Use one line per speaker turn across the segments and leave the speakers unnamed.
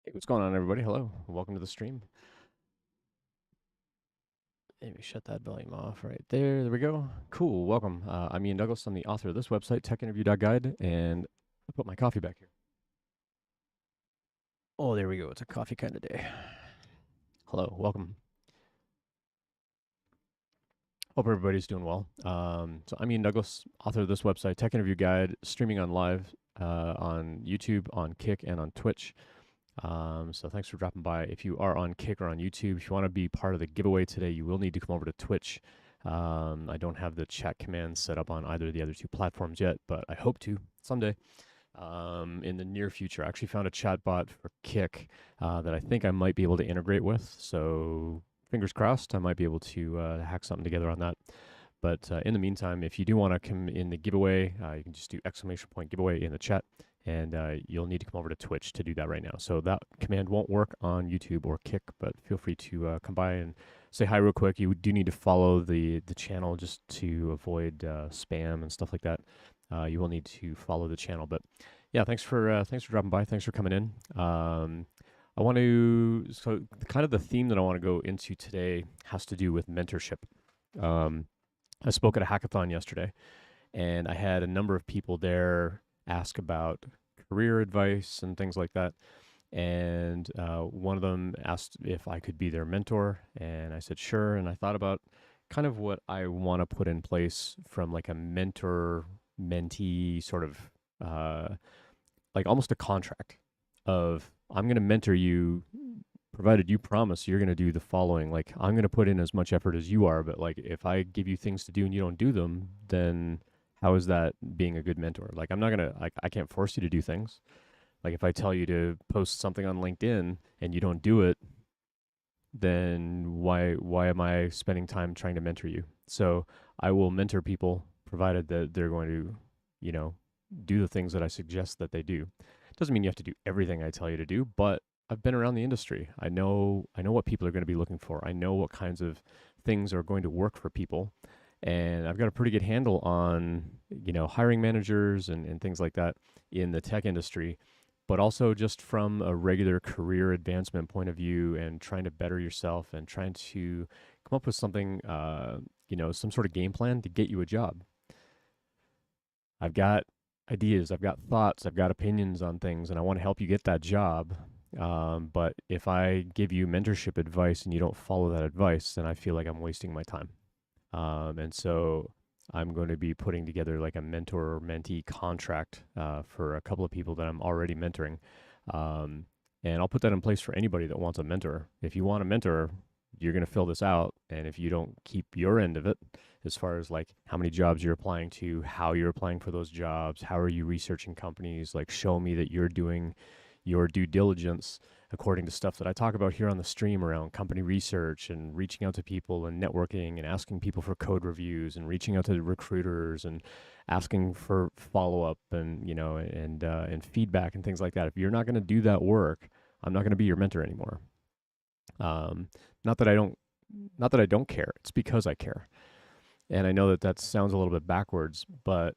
Hey, what's going on, everybody? Hello, welcome to the stream. Maybe shut that volume off right there. There we go. Cool, welcome. I'm Ian Douglas. I'm the author of this website, techinterview.guide, and I put my coffee back here. Oh, there we go. It's a coffee kind of day. Hello, welcome. Hope everybody's doing well. So I'm Ian Douglas, author of this website, Tech Interview Guide, streaming on live on YouTube, on Kick, and on Twitch. So thanks for dropping by. If you are on Kick or on YouTube, if you want to be part of the giveaway today, you will need to come over to Twitch. I don't have the chat command set up on either of the other two platforms yet, but I hope to someday in the near future. I actually found a chat bot for Kick that I think I might be able to integrate with. So fingers crossed, I might be able to hack something together on that. But in the meantime, if you do want to come in the giveaway, you can just do ! giveaway in the chat, and you'll need to come over to Twitch to do that right now. So that command won't work on YouTube or Kick, but feel free to come by and say hi real quick. You do need to follow the channel just to avoid spam and stuff like that. You will need to follow the channel. But yeah, thanks for dropping by. Thanks for coming in. I want to so kind of the theme that I want to go into today has to do with mentorship. Um, I spoke at a hackathon yesterday, and I had a number of people there ask about career advice and things like that. And one of them asked if I could be their mentor, and I said sure. And I thought about kind of what I want to put in place from like a mentor mentee sort of like almost a contract of I'm going to mentor you provided you promise you're going to do the following. Like I'm going to put in as much effort as you are, but like if I give you things to do and you don't do them, then how is that being a good mentor? Like I'm not going to like I can't force you to do things. Like if I tell you to post something on LinkedIn and you don't do it, then why am I spending time trying to mentor you? So I will mentor people provided that they're going to, you know, do the things that I suggest that they do. Doesn't mean you have to do everything I tell you to do, but I've been around the industry. I know what people are going to be looking for. I know what kinds of things are going to work for people. And I've got a pretty good handle on, hiring managers and things like that in the tech industry, but also just from a regular career advancement point of view and trying to better yourself and trying to come up with something, some sort of game plan to get you a job. I've got ideas, I've got thoughts, I've got opinions on things, and I want to help you get that job. But if I give you mentorship advice and you don't follow that advice, then I feel like I'm wasting my time. And so I'm going to be putting together like a mentor or mentee contract for a couple of people that I'm already mentoring. Um, and I'll put that in place for anybody that wants a mentor. If you want a mentor, you're going to fill this out. And if you don't keep your end of it, as far as like how many jobs you're applying to, how you're applying for those jobs, how are you researching companies, like show me that you're doing your due diligence according to stuff that I talk about here on the stream around company research and reaching out to people and networking and asking people for code reviews and reaching out to recruiters and asking for follow up and feedback and things like that. If you're not going to do that work, I'm not going to be your mentor anymore. Um, not that I don't, not that I don't care. It's because I care. And I know that that sounds a little bit backwards, but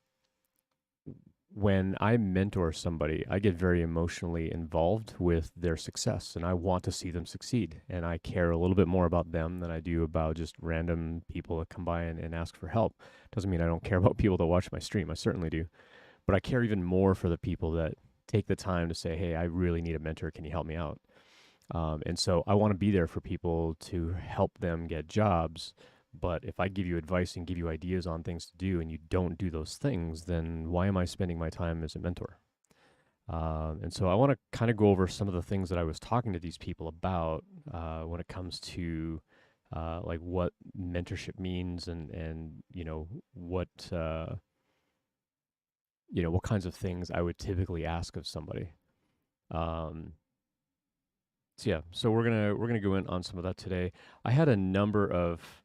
when I mentor somebody, I get very emotionally involved with their success and I want to see them succeed. And I care a little bit more about them than I do about just random people that come by and ask for help. Doesn't mean I don't care about people that watch my stream. I certainly do. But I care even more for the people that take the time to say, hey, I really need a mentor. Can you help me out? And so I want to be there for people to help them get jobs. But if I give you advice and give you ideas on things to do and you don't do those things, then why am I spending my time as a mentor? And so I want to kind of go over some of the things that I was talking to these people about when it comes to like what mentorship means and what kinds of things I would typically ask of somebody. Um, so we're gonna go in on some of that today. I had a number of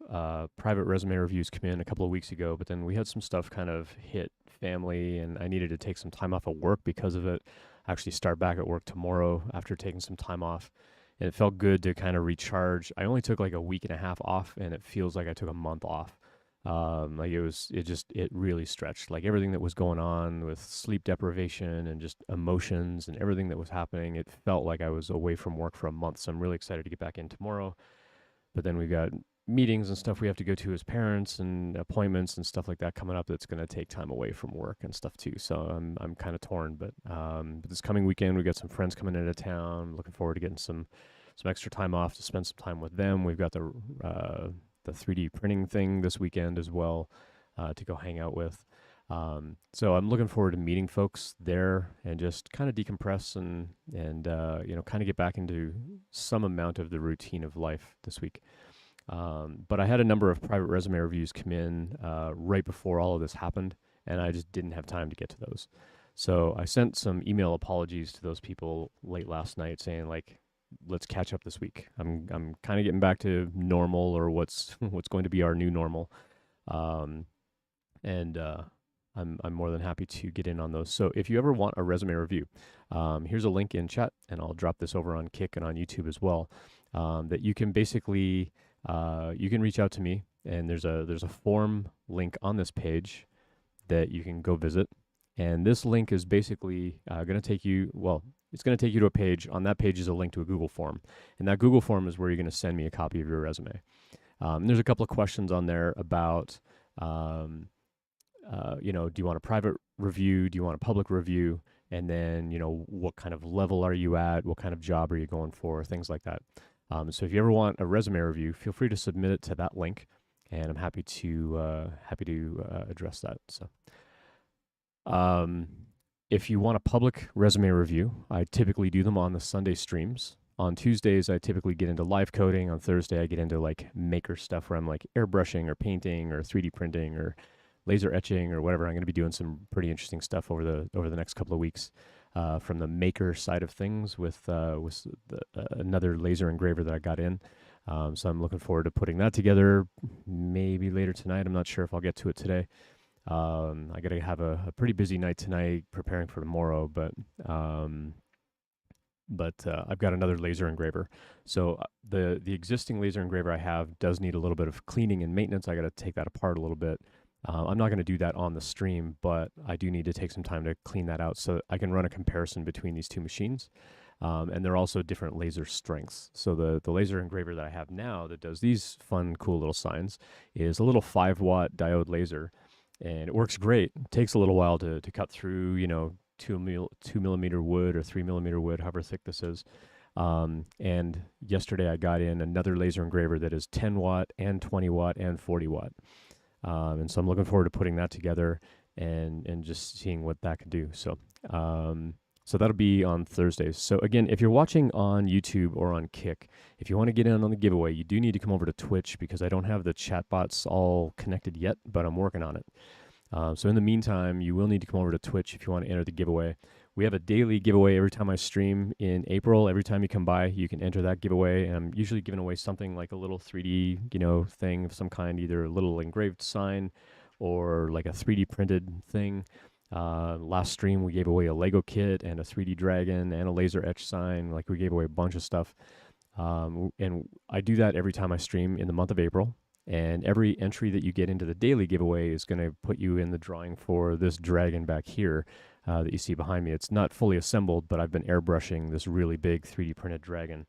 private resume reviews come in a couple of weeks ago, but then we had some stuff kind of hit family, and I needed to take some time off of work because of it. I actually start back at work tomorrow after taking some time off, and it felt good to kind of recharge. I only took like a week and a half off, and it feels like I took a month off. Like it really stretched. Like everything that was going on with sleep deprivation and just emotions and everything that was happening, it felt like I was away from work for a month. So I'm really excited to get back in tomorrow. But then we've got meetings and stuff we have to go to as parents and appointments and stuff like that coming up that's going to take time away from work and stuff too. So I'm kind of torn, but this coming weekend we got some friends coming into town. I'm looking forward to getting some extra time off to spend some time with them. We've got the 3D printing thing this weekend as well to go hang out with. So I'm looking forward to meeting folks there and just kind of decompress and kind of get back into some amount of the routine of life this week. But I had a number of private resume reviews come in right before all of this happened, and I just didn't have time to get to those. So I sent some email apologies to those people late last night, saying like, let's catch up this week. I'm kind of getting back to normal or what's going to be our new normal, um, and I'm more than happy to get in on those. So if you ever want a resume review, here's a link in chat, and I'll drop this over on Kick and on YouTube as well. That you can basically you can reach out to me, and there's a form link on this page that you can go visit. And this link is basically going to take you, well, it's going to take you to a page. On that page is a link to a Google form. And that Google form is where you're going to send me a copy of your resume. And there's a couple of questions on there about, do you want a private review? Do you want a public review? And then, what kind of level are you at? What kind of job are you going for? Things like that. So if you ever want a resume review, feel free to submit it to that link, and I'm happy to address that. So, if you want a public resume review, I typically do them on the Sunday streams. On Tuesdays, I typically get into live coding. On Thursday, I get into like maker stuff where I'm like airbrushing or painting or 3D printing or laser etching or whatever. I'm going to be doing some pretty interesting stuff over the next couple of weeks. From the maker side of things with another laser engraver that I got in. So I'm looking forward to putting that together maybe later tonight. I'm not sure if I'll get to it today. I got to have a pretty busy night tonight preparing for tomorrow, but I've got another laser engraver. So the existing laser engraver I have does need a little bit of cleaning and maintenance. I got to take that apart a little bit. I'm not going to do that on the stream, but I do need to take some time to clean that out so I can run a comparison between these two machines. And they're also different laser strengths. So the laser engraver that I have now that does these fun, cool little signs is a little 5-watt diode laser, and it works great. It takes a little while to cut through, 2 millimeter wood or 3 millimeter wood, however thick this is. And yesterday I got in another laser engraver that is 10 watt and 20 watt and 40 watt. And so I'm looking forward to putting that together and just seeing what that can do. So that'll be on Thursdays. So again, if you're watching on YouTube or on Kick, if you want to get in on the giveaway, you do need to come over to Twitch because I don't have the chat bots all connected yet, but I'm working on it. So in the meantime, you will need to come over to Twitch if you want to enter the giveaway. We have a daily giveaway every time I stream in April. Every time you come by, you can enter that giveaway. And I'm usually giving away something like a little 3D, thing of some kind, either a little engraved sign or like a 3D printed thing. Last stream, we gave away a Lego kit and a 3D dragon and a laser etch sign. Like we gave away a bunch of stuff. And I do that every time I stream in the month of April. And every entry that you get into the daily giveaway is going to put you in the drawing for this dragon back here that you see behind me. It's not fully assembled, but I've been airbrushing this really big 3D printed dragon.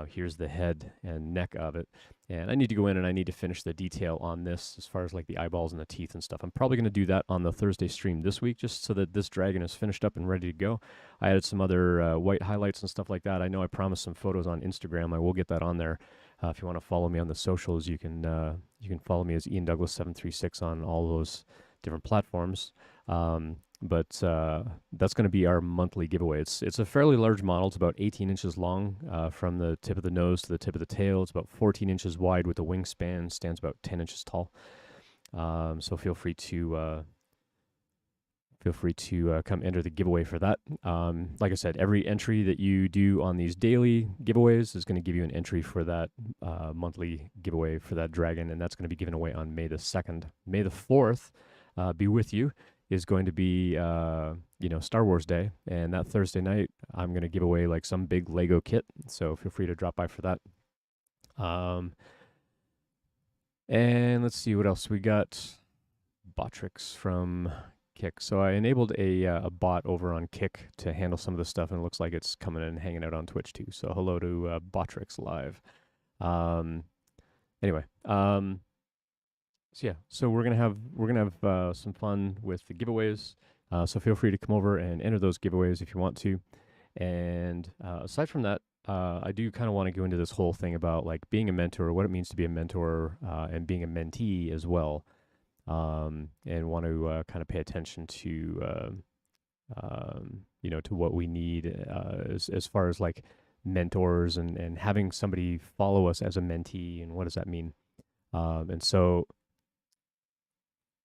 Here's the head and neck of it. And I need to go in and I need to finish the detail on this as far as like the eyeballs and the teeth and stuff. I'm probably going to do that on the Thursday stream this week just so that this dragon is finished up and ready to go. I added some other white highlights and stuff like that. I know I promised some photos on Instagram. I will get that on there. If you want to follow me on the socials, you can follow me as Ian Douglas 736 on all those different platforms. But that's going to be our monthly giveaway. It's a fairly large model. It's about 18 inches long from the tip of the nose to the tip of the tail. It's about 14 inches wide with a wingspan. Stands about 10 inches tall. So feel free to come enter the giveaway for that. Like I said, every entry that you do on these daily giveaways is going to give you an entry for that monthly giveaway for that dragon, and that's going to be given away on May the 2nd. May the 4th, be with you, is going to be, Star Wars Day, and that Thursday night, I'm going to give away like some big Lego kit, so feel free to drop by for that. And let's see what else we got. Botrix from Kick. So I enabled a bot over on Kick to handle some of the stuff, and it looks like it's coming and hanging out on Twitch too. So hello to Botrix Live. Um, anyway, so yeah, so we're gonna have some fun with the giveaways. So feel free to come over and enter those giveaways if you want to. And aside from that, I do kind of want to go into this whole thing about like being a mentor, what it means to be a mentor, and being a mentee as well. And want to kind of pay attention to to what we need as far as like mentors and having somebody follow us as a mentee, and what does that mean? And so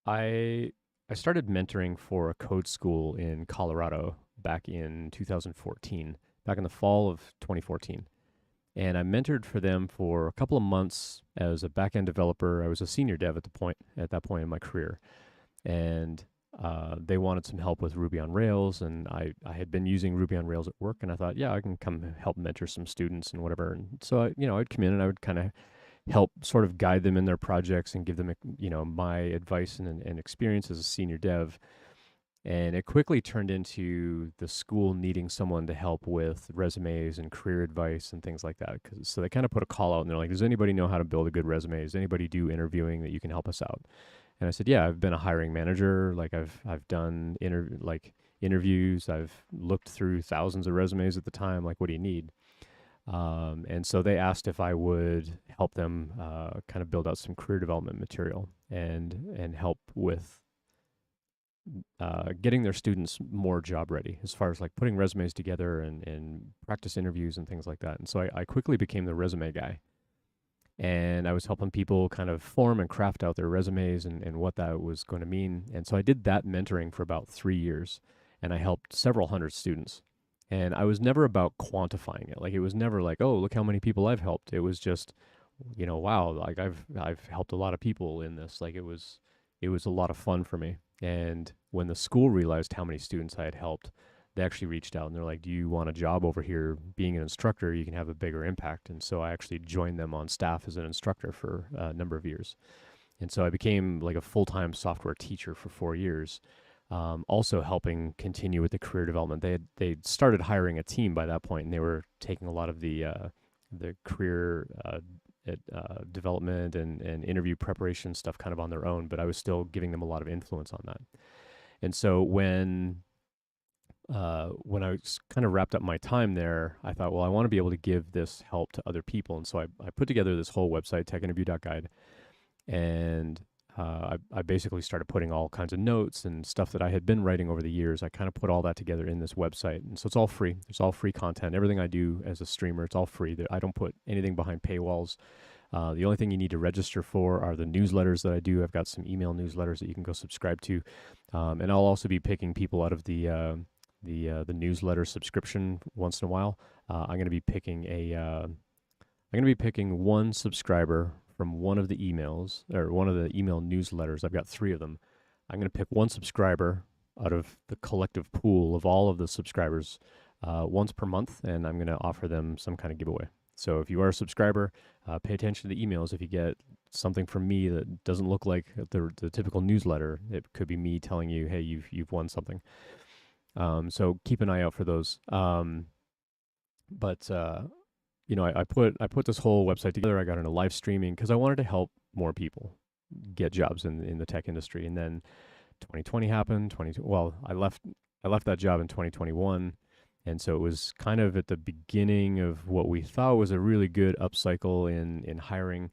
I I started mentoring for a code school in Colorado back in 2014, back in the fall of 2014. And I mentored for them for a couple of months as a backend developer. I was a senior dev at that point in my career, and they wanted some help with Ruby on Rails, and I had been using Ruby on Rails at work, and I thought, yeah, I can come help mentor some students and whatever. And so I'd come in and I would kind of help sort of guide them in their projects and give them my advice and experience as a senior dev. And it quickly turned into the school needing someone to help with resumes and career advice and things like that. So they kind of put a call out and they're like, does anybody know how to build a good resume? Does anybody do interviewing that you can help us out? And I said, yeah, I've been a hiring manager. Like I've done interviews. I've looked through thousands of resumes at the time. Like, what do you need? And so they asked if I would help them kind of build out some career development material and help with getting their students more job ready as far as like putting resumes together and practice interviews and things like that. And so I quickly became the resume guy. And I was helping people kind of form and craft out their resumes and what that was going to mean. And so I did that mentoring for about 3 years, and I helped several hundred students. And I was never about quantifying it. Like it was never like, oh, look how many people I've helped. It was just, wow, like I've helped a lot of people in this. Like it was a lot of fun for me. And when the school realized how many students I had helped, they actually reached out and they're like, do you want a job over here being an instructor? You can have a bigger impact. And so I actually joined them on staff as an instructor for a number of years. And so I became like a full-time software teacher for 4 years, also helping continue with the career development. They'd started hiring a team by that point, and they were taking a lot of the career development and interview preparation stuff kind of on their own, but I was still giving them a lot of influence on that. And so when I kind of wrapped up my time there, I thought, well, I want to be able to give this help to other people. And so I put together this whole website, techinterview.guide, and I basically started putting all kinds of notes and stuff that I had been writing over the years. I kind of put all that together in this website. And so it's all free. It's all free content. Everything I do as a streamer, it's all free. I don't put anything behind paywalls. The only thing you need to register for are the newsletters that I do. I've got some email newsletters that you can go subscribe to. And I'll also be picking people out of the newsletter subscription once in a while. I'm going to be picking one subscriber from one of the emails or one of the email newsletters. I've got 3 of them. I'm going to pick one subscriber out of the collective pool of all of the subscribers once per month, and I'm going to offer them some kind of giveaway. So if you are a subscriber, pay attention to the emails. If you get something from me that doesn't look like the typical newsletter, it could be me telling you, hey, you've won something. So keep an eye out for those. But I put this whole website together. I got into live streaming because I wanted to help more people get jobs in the tech industry. And then 2020 happened. I left that job in 2021. And so it was kind of at the beginning of what we thought was a really good upcycle in hiring.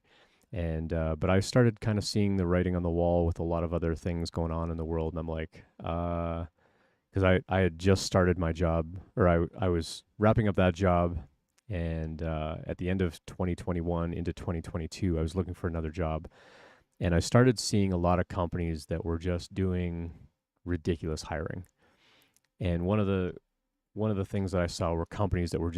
And but I started kind of seeing the writing on the wall with a lot of other things going on in the world. And I'm like, because I had just started my job, or I was wrapping up that job, and at the end of 2021 into 2022, I was looking for another job, and I started seeing a lot of companies that were just doing ridiculous hiring. And one of the things that I saw were companies that were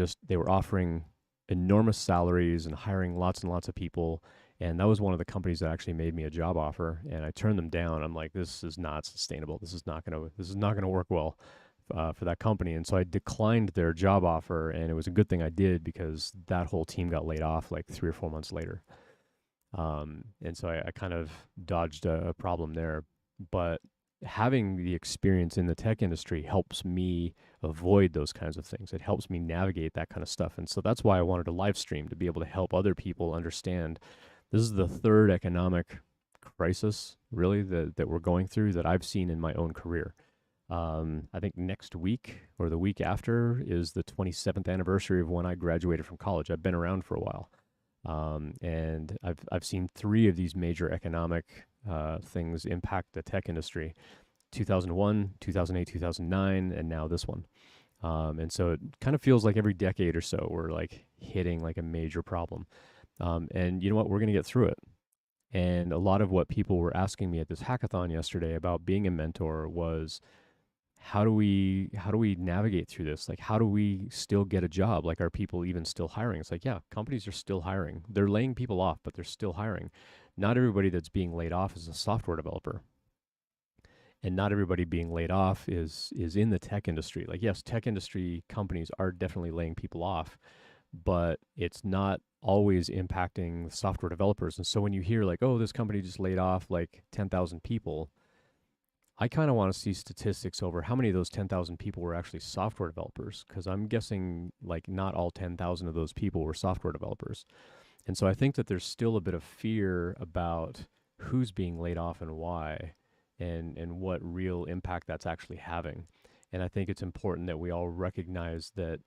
offering enormous salaries and hiring lots and lots of people. And that was one of the companies that actually made me a job offer, and I turned them down. I'm like, this is not sustainable. This is not gonna work well for that company. And so I declined their job offer, and it was a good thing I did because that whole team got laid off like 3 or 4 months later. And so I kind of dodged a problem there. But having the experience in the tech industry helps me avoid those kinds of things. It helps me navigate that kind of stuff. And so that's why I wanted to live stream, to be able to help other people understand this is the third economic crisis, really, that we're going through that I've seen in my own career. I think next week or the week after is the 27th anniversary of when I graduated from college. I've been around for a while. And I've seen three of these major economic things impact the tech industry: 2001, 2008, 2009, and now this one. And so it kind of feels like every decade or so we're like hitting like a major problem. And you know what? We're going to get through it. And a lot of what people were asking me at this hackathon yesterday about being a mentor was, how do we navigate through this? Like, how do we still get a job? Like, are people even still hiring? It's like, yeah, companies are still hiring. They're laying people off, but they're still hiring. Not everybody that's being laid off is a software developer, and not everybody being laid off is in the tech industry. Like, yes, tech industry companies are definitely laying people off, but it's not always impacting software developers. And so when you hear like, oh, this company just laid off like 10,000 people, I kind of want to see statistics over how many of those 10,000 people were actually software developers, because I'm guessing like not all 10,000 of those people were software developers. And so I think that there's still a bit of fear about who's being laid off and why, and what real impact that's actually having. And I think it's important that we all recognize that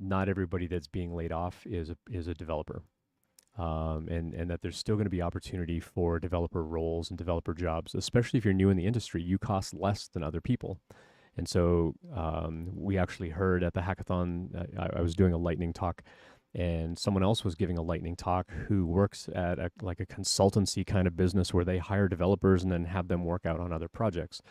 not everybody that's being laid off is a developer, and that there's still going to be opportunity for developer roles and developer jobs, especially if you're new in the industry. You cost less than other people. And so we actually heard at the hackathon, I was doing a lightning talk, and someone else was giving a lightning talk who works at like a consultancy kind of business where they hire developers and then have them work out on other projects.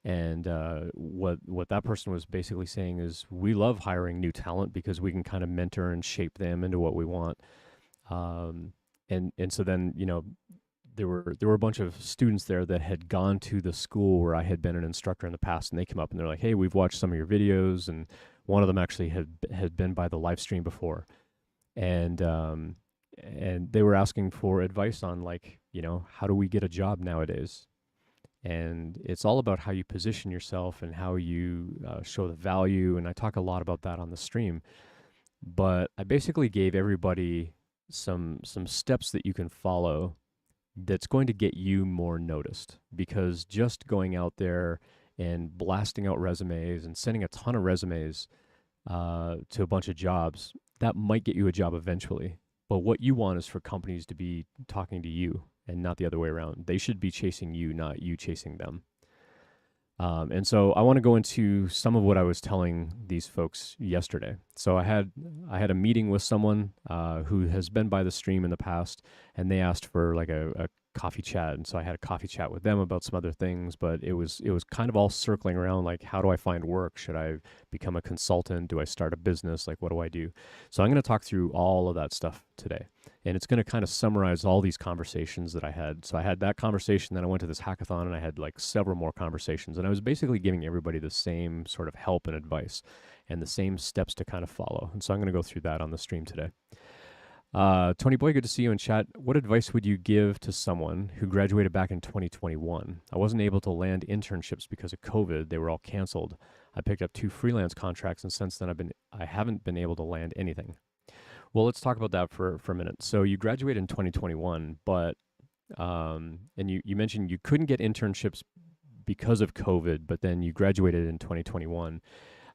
And what that person was basically saying is, we love hiring new talent because we can kind of mentor and shape them into what we want. Um, and so then, there were a bunch of students there that had gone to the school where I had been an instructor in the past, and they came up and they're like, "Hey, we've watched some of your videos," and one of them actually had been by the live stream before, and they were asking for advice on, like, how do we get a job nowadays? And it's all about how you position yourself and how you show the value. And I talk a lot about that on the stream. But I basically gave everybody some steps that you can follow that's going to get you more noticed, because just going out there and blasting out resumes and sending a ton of resumes to a bunch of jobs, that might get you a job eventually. But what you want is for companies to be talking to you and not the other way around. They should be chasing you, not you chasing them. And so I want to go into some of what I was telling these folks yesterday. So I had a meeting with someone who has been by the stream in the past, and they asked for like a coffee chat, and so I had a coffee chat with them about some other things. But it was kind of all circling around, like, how do I find work? Should I become a consultant? Do I start a business? Like, what do I do? So I'm going to talk through all of that stuff today. And it's going to kind of summarize all these conversations that I had. So I had that conversation, then I went to this hackathon, and I had like several more conversations. And I was basically giving everybody the same sort of help and advice and the same steps to kind of follow. And so I'm going to go through that on the stream today. Tony Boy, good to see you in chat. What advice would you give to someone who graduated back in 2021? I wasn't able to land internships because of COVID. They were all canceled. I picked up 2 freelance contracts, and since then I haven't been able to land anything. Well, let's talk about that for a minute. So you graduated in 2021, but and you mentioned you couldn't get internships because of COVID, but then you graduated in 2021.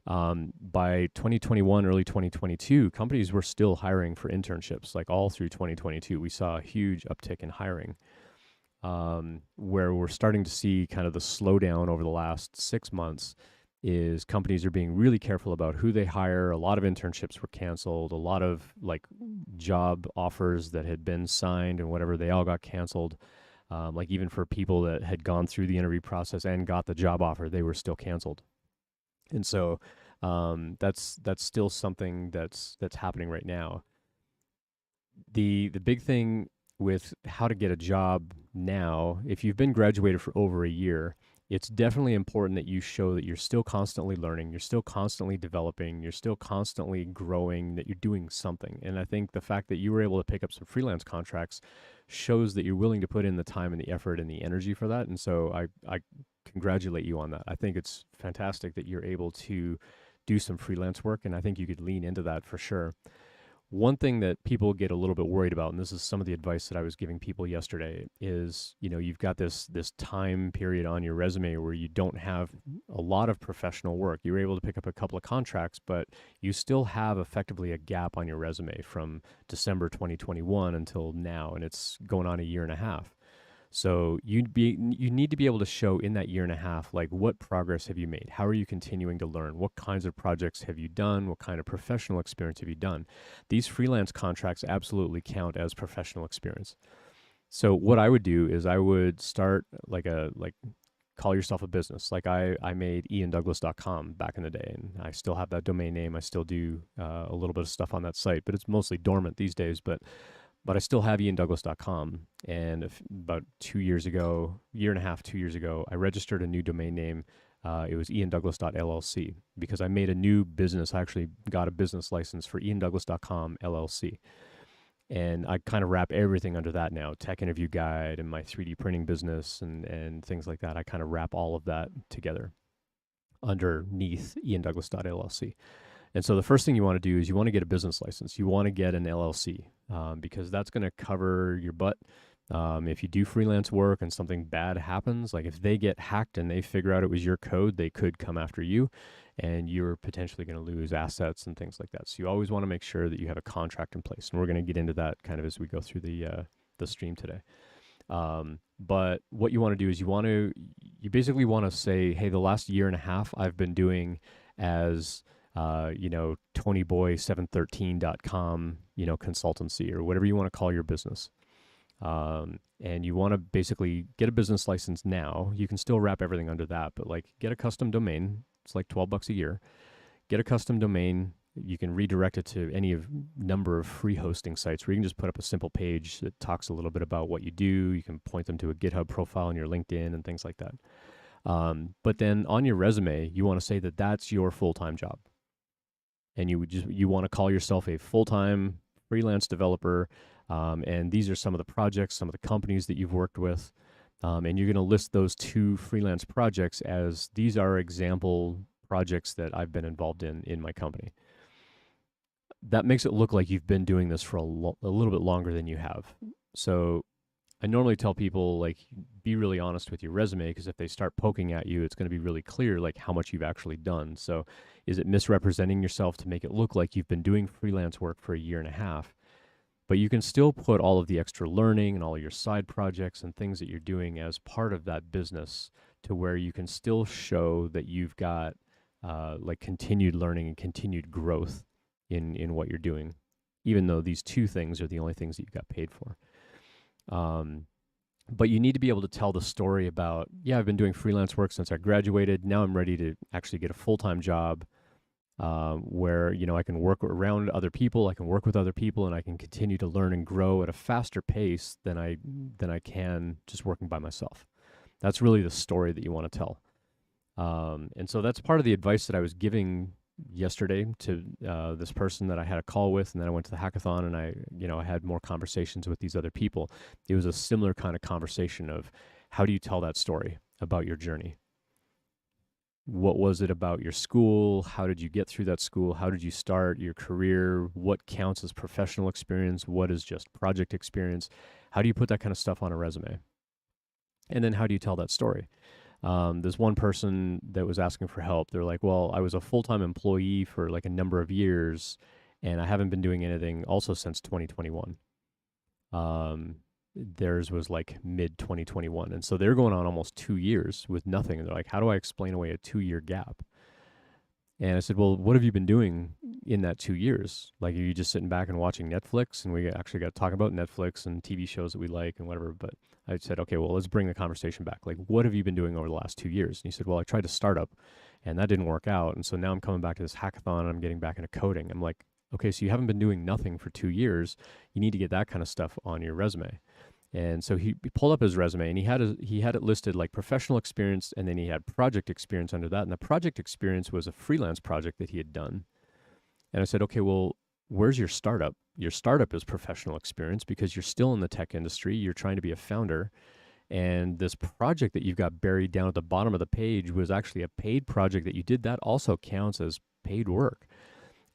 By 2021, early 2022, companies were still hiring for internships. Like, all through 2022, we saw a huge uptick in hiring. Where we're starting to see kind of the slowdown over the last 6 months is companies are being really careful about who they hire. A lot of internships were canceled. A lot of like job offers that had been signed and whatever, they all got canceled. Like, even for people that had gone through the interview process and got the job offer, they were still canceled. And so that's still something that's happening right now. The big thing with how to get a job now, if you've been graduated for over a year, it's definitely important that you show that you're still constantly learning, you're still constantly developing, you're still constantly growing, that you're doing something. And I think the fact that you were able to pick up some freelance contracts shows that you're willing to put in the time and the effort and the energy for that. And so I congratulate you on that. I think it's fantastic that you're able to do some freelance work, and I think you could lean into that for sure. One thing that people get a little bit worried about, and this is some of the advice that I was giving people yesterday, is you've got this time period on your resume where you don't have a lot of professional work. You were able to pick up a couple of contracts, but you still have effectively a gap on your resume from December 2021 until now, and it's going on a year and a half. So you need to be able to show in that year and a half, like, what progress have you made? How are you continuing to learn? What kinds of projects have you done? What kind of professional experience have you done? These freelance contracts absolutely count as professional experience. So what I would do is I would start like call yourself a business. Like I made iandouglas.com back in the day, and I still have that domain name. I still do a little bit of stuff on that site, but it's mostly dormant these days. But I still have iandouglas.com. And about 2 years ago, year and a half, 2 years ago, I registered a new domain name. It was iandouglas.llc because I made a new business. I actually got a business license for iandouglas.com LLC. And I kind of wrap everything under that now, Tech Interview Guide and my 3D printing business and things like that. I kind of wrap all of that together underneath iandouglas.llc. And so the first thing you want to do is you want to get a business license. You want to get an LLC because that's going to cover your butt. If you do freelance work and something bad happens, like if they get hacked and they figure out it was your code, they could come after you, and you're potentially going to lose assets and things like that. So you always want to make sure that you have a contract in place. And we're going to get into that kind of as we go through the stream today. But what you want to do is you basically want to say, hey, the last year and a half I've been doing as TonyBoy713.com, consultancy, or whatever you want to call your business. And you want to basically get a business license now. You can still wrap everything under that, but like get a custom domain. It's like $12 a year. Get a custom domain. You can redirect it to any of number of free hosting sites where you can just put up a simple page that talks a little bit about what you do. You can point them to a GitHub profile on your LinkedIn and things like that. But then on your resume, you want to say that that's your full-time job. And you want to call yourself a full-time freelance developer. And these are some of the projects, some of the companies that you've worked with. And you're going to list those 2 freelance projects as these are example projects that I've been involved in my company. That makes it look like you've been doing this for a little bit longer than you have. So I normally tell people, like, be really honest with your resume, because if they start poking at you, it's going to be really clear, like, how much you've actually done. So is it misrepresenting yourself to make it look like you've been doing freelance work for a year and a half? But you can still put all of the extra learning and all of your side projects and things that you're doing as part of that business, to where you can still show that you've got like continued learning and continued growth in what you're doing, even though these 2 things are the only things that you got paid for. But you need to be able to tell the story about, yeah, I've been doing freelance work since I graduated. Now I'm ready to actually get a full-time job where, I can work around other people, I can work with other people, and I can continue to learn and grow at a faster pace than I can just working by myself. That's really the story that you want to tell. And so that's part of the advice that I was giving yesterday to this person that I had a call with, and then I went to the hackathon, and I had more conversations with these other people. It was a similar kind of conversation of, how do you tell that story about your journey? What was it about your school? How did you get through that school? How did you start your career? What counts as professional experience? What is just project experience? How do you put that kind of stuff on a resume? And then how do you tell that story? There's one person that was asking for help. They're like, well, I was a full-time employee for like a number of years, and I haven't been doing anything also since 2021. Theirs was like mid 2021. And so they're going on almost 2 years with nothing. And they're like, how do I explain away a 2-year gap? And I said, well, what have you been doing in that 2 years? Like, are you just sitting back and watching Netflix? And we actually got to talk about Netflix and TV shows that we like and whatever. But I said, okay, well, let's bring the conversation back. Like, what have you been doing over the last 2 years? And he said, well, I tried to start up and that didn't work out. And so now I'm coming back to this hackathon and I'm getting back into coding. I'm like, okay, so you haven't been doing nothing for 2 years. You need to get that kind of stuff on your resume. And so he pulled up his resume and he had it listed like professional experience, and then he had project experience under that. And the project experience was a freelance project that he had done. And I said, okay, well, where's your startup? Your startup is professional experience because you're still in the tech industry. You're trying to be a founder. And this project that you've got buried down at the bottom of the page was actually a paid project that you did. That also counts as paid work.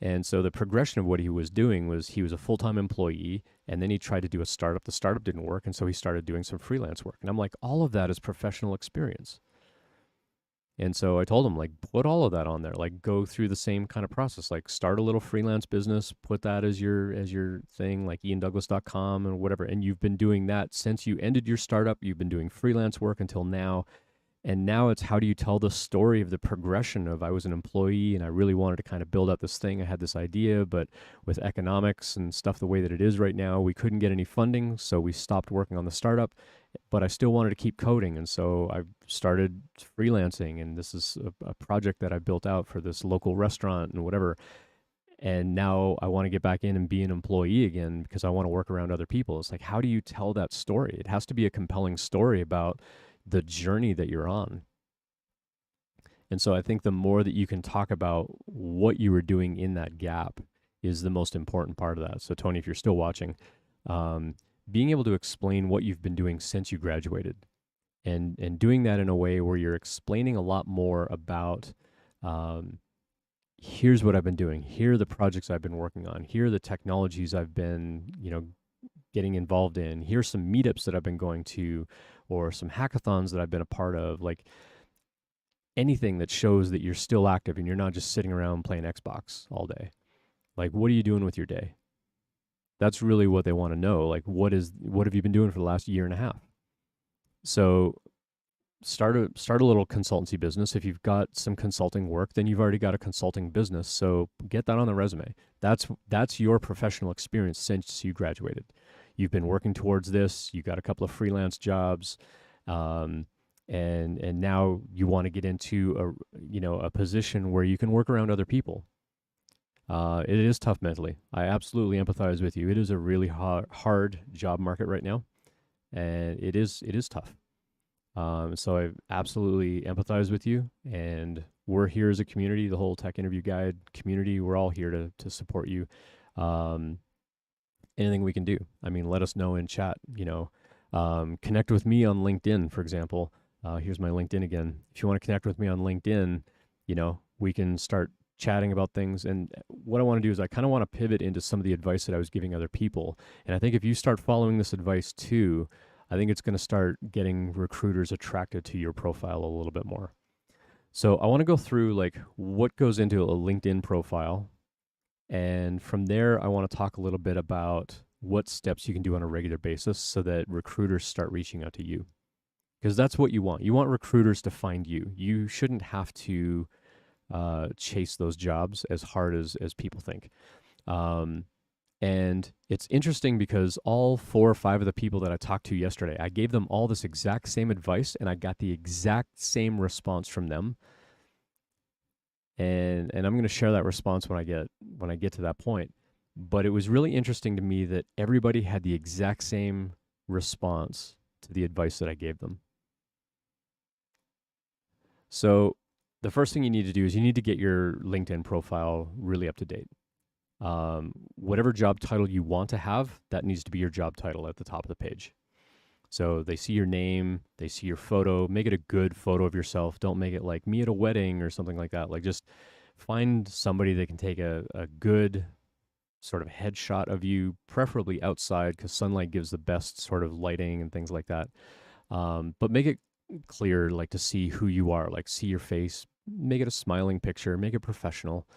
And so the progression of what he was doing was he was a full-time employee, and then he tried to do a startup. The startup didn't work, and so he started doing some freelance work. And I'm like, all of that is professional experience. And so I told him, like, put all of that on there. Like, go through the same kind of process. Like, start a little freelance business, put that as your thing, like iandouglas.com and whatever. And you've been doing that since you ended your startup. You've been doing freelance work until now. And now it's how do you tell the story of the progression of I was an employee and I really wanted to kind of build out this thing. I had this idea, but with economics and stuff the way that it is right now, we couldn't get any funding. So we stopped working on the startup, but I still wanted to keep coding. And so I started freelancing. And this is a project that I built out for this local restaurant and whatever. And now I want to get back in and be an employee again because I want to work around other people. It's like, how do you tell that story? It has to be a compelling story about the journey that you're on. And so I think the more that you can talk about what you were doing in that gap is the most important part of that. So Tony, if you're still watching, being able to explain what you've been doing since you graduated, and doing that in a way where you're explaining a lot more about, here's what I've been doing, here are the projects I've been working on, here are the technologies I've been, getting involved in, here's some meetups that I've been going to, or some hackathons that I've been a part of, like anything that shows that you're still active and you're not just sitting around playing Xbox all day. Like, what are you doing with your day? That's really what they want to know. Like, what have you been doing for the last year and a half? So start a little consultancy business. If you've got some consulting work, then you've already got a consulting business. So get that on the resume. That's your professional experience since you graduated. You've been working towards this. You got a couple of freelance jobs, and now you want to get into a position where you can work around other people. It is tough mentally. I absolutely empathize with you. It is a really hard job market right now, and it is tough. So I absolutely empathize with you, and we're here as a community, the whole Tech Interview Guide community. We're all here to support you. Anything we can do. I mean, let us know in chat. Connect with me on LinkedIn, for example. Here's my LinkedIn again. If you want to connect with me on LinkedIn, we can start chatting about things. And what I want to do is I kind of want to pivot into some of the advice that I was giving other people. And I think if you start following this advice too, I think it's going to start getting recruiters attracted to your profile a little bit more. So I want to go through like what goes into a LinkedIn profile. And from there, I want to talk a little bit about what steps you can do on a regular basis so that recruiters start reaching out to you. Because that's what you want. You want recruiters to find you. You shouldn't have to chase those jobs as hard as people think. And it's interesting because all 4 or 5 of the people that I talked to yesterday, I gave them all this exact same advice and I got the exact same response from them. And I'm going to share that response when I get to that point. But it was really interesting to me that everybody had the exact same response to the advice that I gave them. So the first thing you need to do is you need to get your LinkedIn profile really up to date. Whatever job title you want to have, that needs to be your job title at the top of the page. So they see your name, they see your photo, make it a good photo of yourself. Don't make it like me at a wedding or something like that. Like just find somebody that can take a good sort of headshot of you, preferably outside because sunlight gives the best sort of lighting and things like that. But make it clear, like to see who you are, like see your face, make it a smiling picture, make it professional.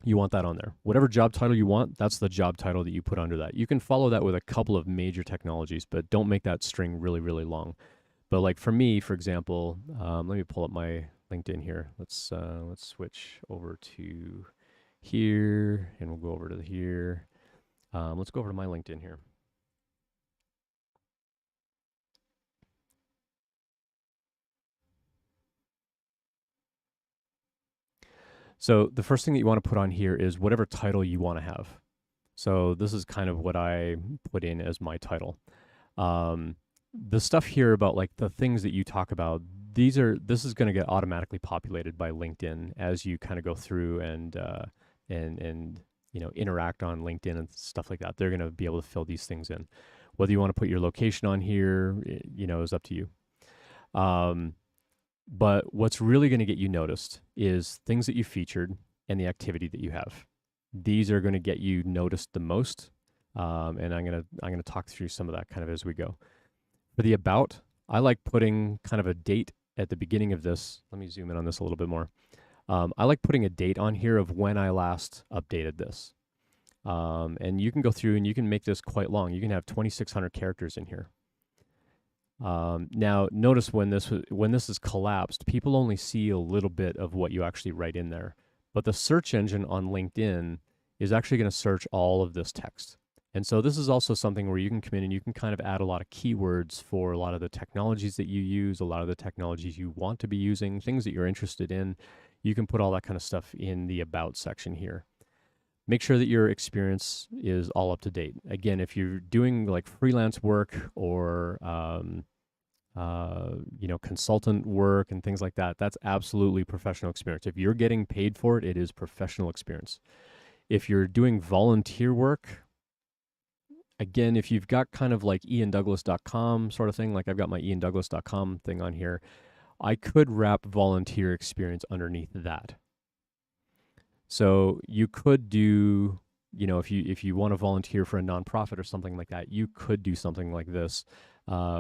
You want that on there. Whatever job title you want, that's the job title that you put under that. You can follow that with a couple of major technologies, but don't make that string really, really long. But like for me, for example, let me pull up my LinkedIn here. Let's switch over to here, and we'll go over to here. Let's go over to my LinkedIn here. So the first thing that you want to put on here is whatever title you want to have. So this is kind of what I put in as my title. The stuff here about like the things that you talk about, this is going to get automatically populated by LinkedIn as you kind of go through and interact on LinkedIn and stuff like that. They're going to be able to fill these things in. Whether you want to put your location on here, is up to you. But what's really going to get you noticed is things that you featured and the activity that you have. These are going to get you noticed the most, and I'm gonna talk through some of that kind of as we go. For the about, I like putting kind of a date at the beginning of this. Let me zoom in on this a little bit more. I like putting a date on here of when I last updated this. And you can go through and you can make this quite long. You can have 2,600 characters in here. Now, notice when this is collapsed, people only see a little bit of what you actually write in there. But the search engine on LinkedIn is actually going to search all of this text. And so this is also something where you can come in and you can kind of add a lot of keywords for a lot of the technologies that you use, a lot of the technologies you want to be using, things that you're interested in. You can put all that kind of stuff in the about section here. Make sure that your experience is all up to date. Again, if you're doing like freelance work or consultant work and things like that, that's absolutely professional experience. If you're getting paid for it, it is professional experience. If you're doing volunteer work, again, if you've got kind of like iandouglas.com sort of thing, like I've got my iandouglas.com thing on here, I could wrap volunteer experience underneath that. So you could do, if you want to volunteer for a nonprofit or something like that, you could do something like this,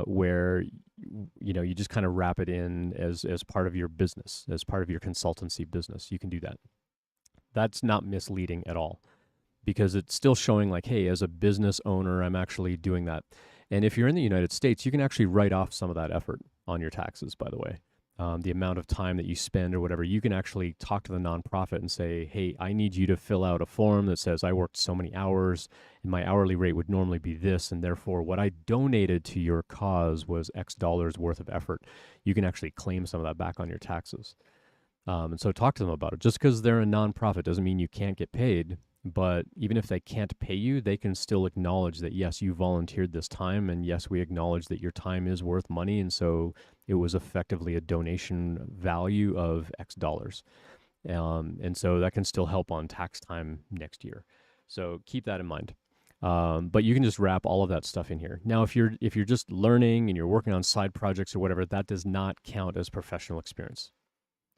where you just kind of wrap it in as part of your business, as part of your consultancy business. You can do that. That's not misleading at all, because it's still showing like, hey, as a business owner, I'm actually doing that. And if you're in the United States, you can actually write off some of that effort on your taxes, by the way. The amount of time that you spend or whatever, you can actually talk to the nonprofit and say, hey, I need you to fill out a form that says I worked so many hours and my hourly rate would normally be this, and therefore what I donated to your cause was X dollars worth of effort. You can actually claim some of that back on your taxes. And so talk to them about it. Just because they're a nonprofit doesn't mean you can't get paid. But even if they can't pay you, they can still acknowledge that, yes, you volunteered this time, and yes, we acknowledge that your time is worth money, and so it was effectively a donation value of X dollars. And so that can still help on tax time next year. So keep that in mind. But you can just wrap all of that stuff in here. Now, if you're just learning and you're working on side projects or whatever, that does not count as professional experience.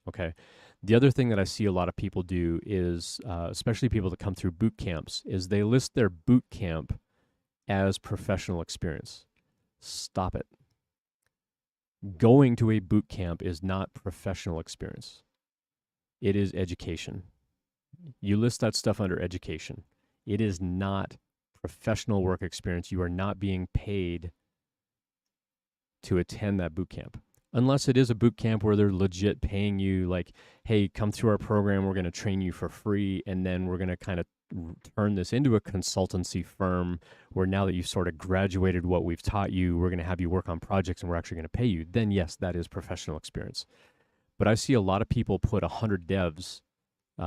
Okay. The other thing that I see a lot of people do is, especially people that come through boot camps, is they list their boot camp as professional experience. Stop it. Going to a boot camp is not professional experience. It is education. You list that stuff under education. It is not professional work experience. You are not being paid to attend that boot camp. Unless it is a boot camp where they're legit paying you like, hey, come through our program, we're going to train you for free, and then we're going to kind of turn this into a consultancy firm where now that you've sort of graduated what we've taught you, we're going to have you work on projects and we're actually going to pay you. Then yes, that is professional experience. But I see a lot of people put 100 devs,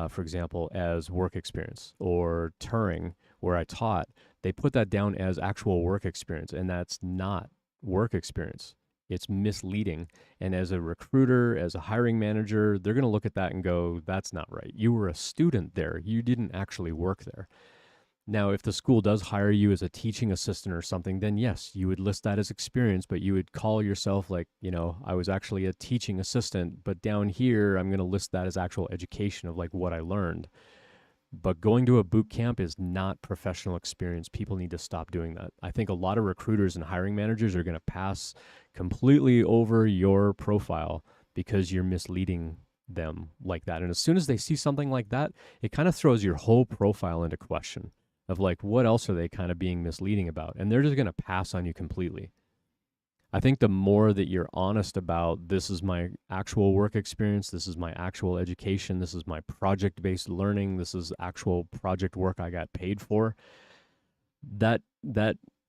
for example, as work experience, or Turing, where I taught, they put that down as actual work experience, and that's not work experience. It's misleading. And as a recruiter, as a hiring manager, they're going to look at that and go, that's not right. You were a student there. You didn't actually work there. Now, if the school does hire you as a teaching assistant or something, then yes, you would list that as experience, but you would call yourself like, I was actually a teaching assistant, but down here, I'm going to list that as actual education of like what I learned. But going to a boot camp is not professional experience. People need to stop doing that. I think a lot of recruiters and hiring managers are going to pass completely over your profile because you're misleading them like that. And as soon as they see something like that, it kind of throws your whole profile into question of like, what else are they kind of being misleading about? And they're just going to pass on you completely. I think the more that you're honest about, this is my actual work experience, this is my actual education, this is my project-based learning, this is actual project work I got paid for, that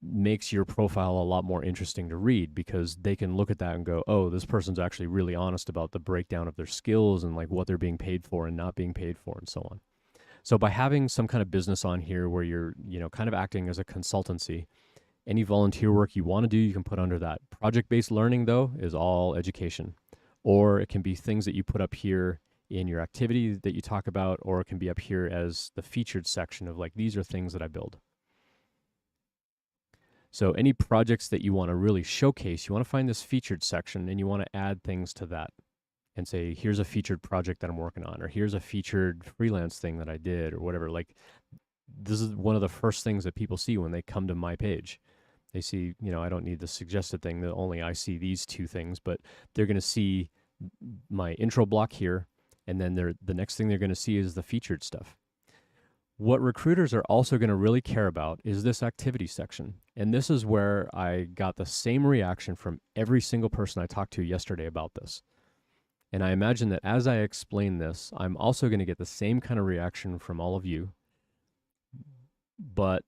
makes your profile a lot more interesting to read, because they can look at that and go, oh, this person's actually really honest about the breakdown of their skills and like what they're being paid for and not being paid for and so on. So by having some kind of business on here where you're, kind of acting as a consultancy, any volunteer work you want to do, you can put under that. Project-based learning, though, is all education. Or it can be things that you put up here in your activity that you talk about, or it can be up here as the featured section of like, these are things that I build. So any projects that you want to really showcase, you want to find this featured section and you want to add things to that and say, here's a featured project that I'm working on, or here's a featured freelance thing that I did, or whatever. Like, this is one of the first things that people see when they come to my page. They see, I don't need the suggested thing, that only I see these two things, but they're going to see my intro block here, and then the next thing they're going to see is the featured stuff. What recruiters are also going to really care about is this activity section. And this is where I got the same reaction from every single person I talked to yesterday about this. And I imagine that as I explain this, I'm also going to get the same kind of reaction from all of you. But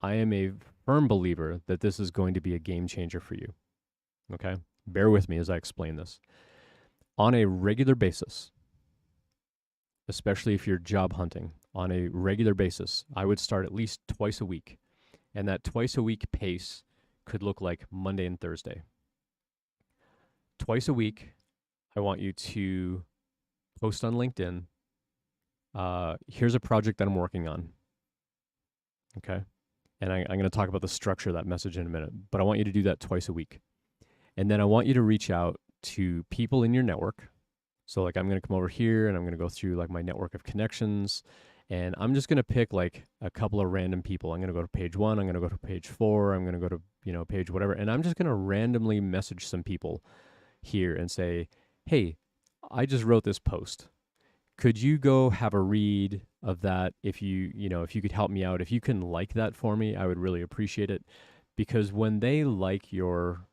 I am a firm believer that this is going to be a game changer for you. Okay? Bear with me as I explain this. On a regular basis, especially if you're job hunting, on a regular basis, I would start at least twice a week. And that twice a week pace could look like Monday and Thursday. Twice a week, I want you to post on LinkedIn. Here's a project that I'm working on. Okay. And I'm going to talk about the structure of that message in a minute, but I want you to do that twice a week. And then I want you to reach out to people in your network. So like, I'm going to come over here and I'm going to go through like my network of connections, and I'm just going to pick like a couple of random people. I'm going to go to page 1. I'm going to go to page 4. I'm going to go to, page whatever. And I'm just going to randomly message some people here and say, hey, I just wrote this post. Could you go have a read of that? If if you could help me out, if you can like that for me, I would really appreciate it. Because when they like your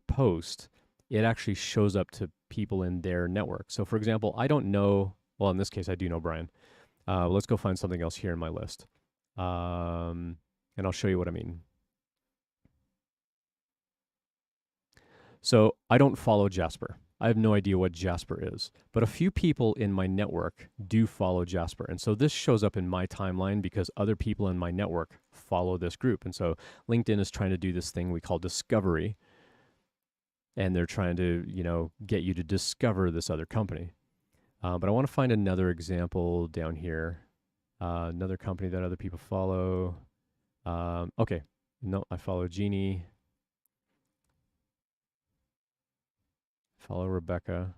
post, it actually shows up to people in their network. So for example, I don't know, well, in this case, I do know Brian. Let's go find something else here in my list. And I'll show you what I mean. So I don't follow Jasper. I have no idea what Jasper is, but a few people in my network do follow Jasper. And so this shows up in my timeline because other people in my network follow this group. And so LinkedIn is trying to do this thing we call discovery. And they're trying to, get you to discover this other company. But I want to find another example down here. Another company that other people follow. Okay. No, I follow Jeannie. Follow Rebecca.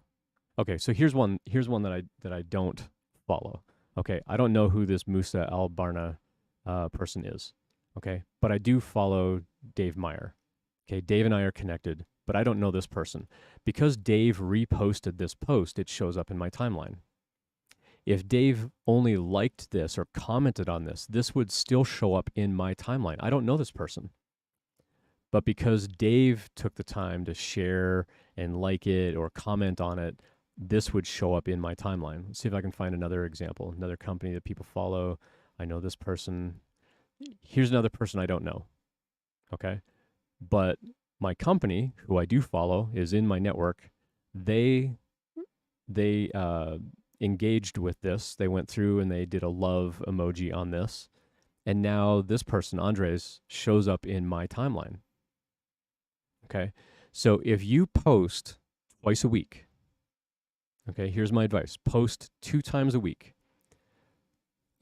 Okay, so here's one that I don't follow. Okay, I don't know who this Musa Al Barna person is. Okay, but I do follow Dave Meyer. Okay, Dave and I are connected, but I don't know this person. Because Dave reposted this post, it shows up in my timeline. If Dave only liked this or commented on this, this would still show up in my timeline. I don't know this person. But because Dave took the time to share and like it or comment on it, this would show up in my timeline. Let's see if I can find another example, another company that people follow. I know this person. Here's another person I don't know. Okay. But my company, who I do follow, is in my network. They engaged with this. They went through and they did a love emoji on this. And now this person, Andres, shows up in my timeline. Okay, so if you post twice a week, okay, here's my advice. Post 2 times a week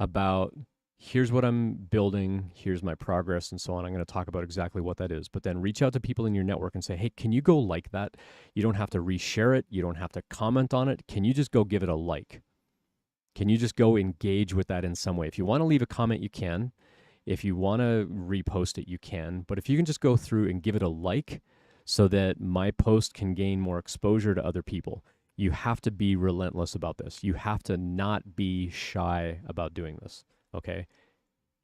about here's what I'm building, here's my progress, and so on. I'm going to talk about exactly what that is. But then reach out to people in your network and say, hey, can you go like that? You don't have to reshare it. You don't have to comment on it. Can you just go give it a like? Can you just go engage with that in some way? If you want to leave a comment, you can. If you want to repost it, you can. But if you can just go through and give it a like so that my post can gain more exposure to other people, you have to be relentless about this. You have to not be shy about doing this, okay?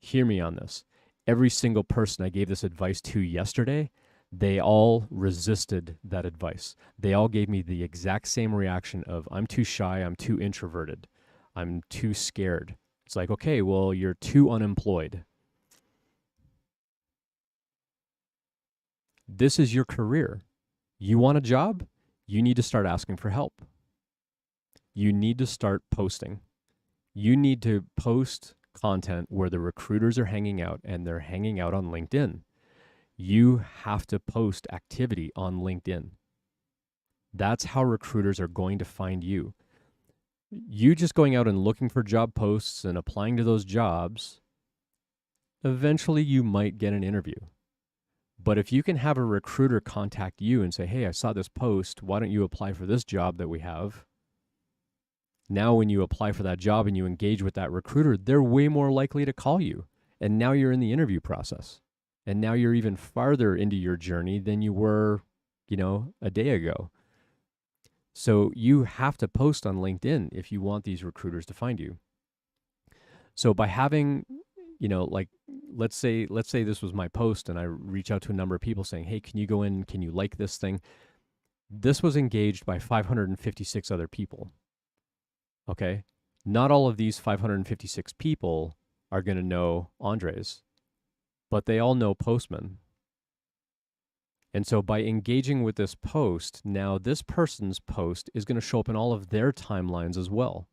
Hear me on this. Every single person I gave this advice to yesterday, they all resisted that advice. They all gave me the exact same reaction of, I'm too shy, I'm too introverted, I'm too scared. It's like, okay, well, you're too unemployed. This is your career. You want a job? You need to start asking for help. You need to start posting. You need to post content where the recruiters are hanging out, and they're hanging out on LinkedIn. You have to post activity on LinkedIn. That's how recruiters are going to find you. You just going out and looking for job posts and applying to those jobs, eventually you might get an interview. But if you can have a recruiter contact you and say, hey, I saw this post, why don't you apply for this job that we have? Now, when you apply for that job and you engage with that recruiter, they're way more likely to call you. And now you're in the interview process. And now you're even farther into your journey than you were, a day ago. So you have to post on LinkedIn if you want these recruiters to find you. So by having, let's say this was my post and I reach out to a number of people saying, hey, can you go in, can you like this thing? This was engaged by 556 other people. Okay. Not all of these 556 people are going to know Andres, but they all know Postman. And so by engaging with this post, now this person's post is going to show up in all of their timelines as well.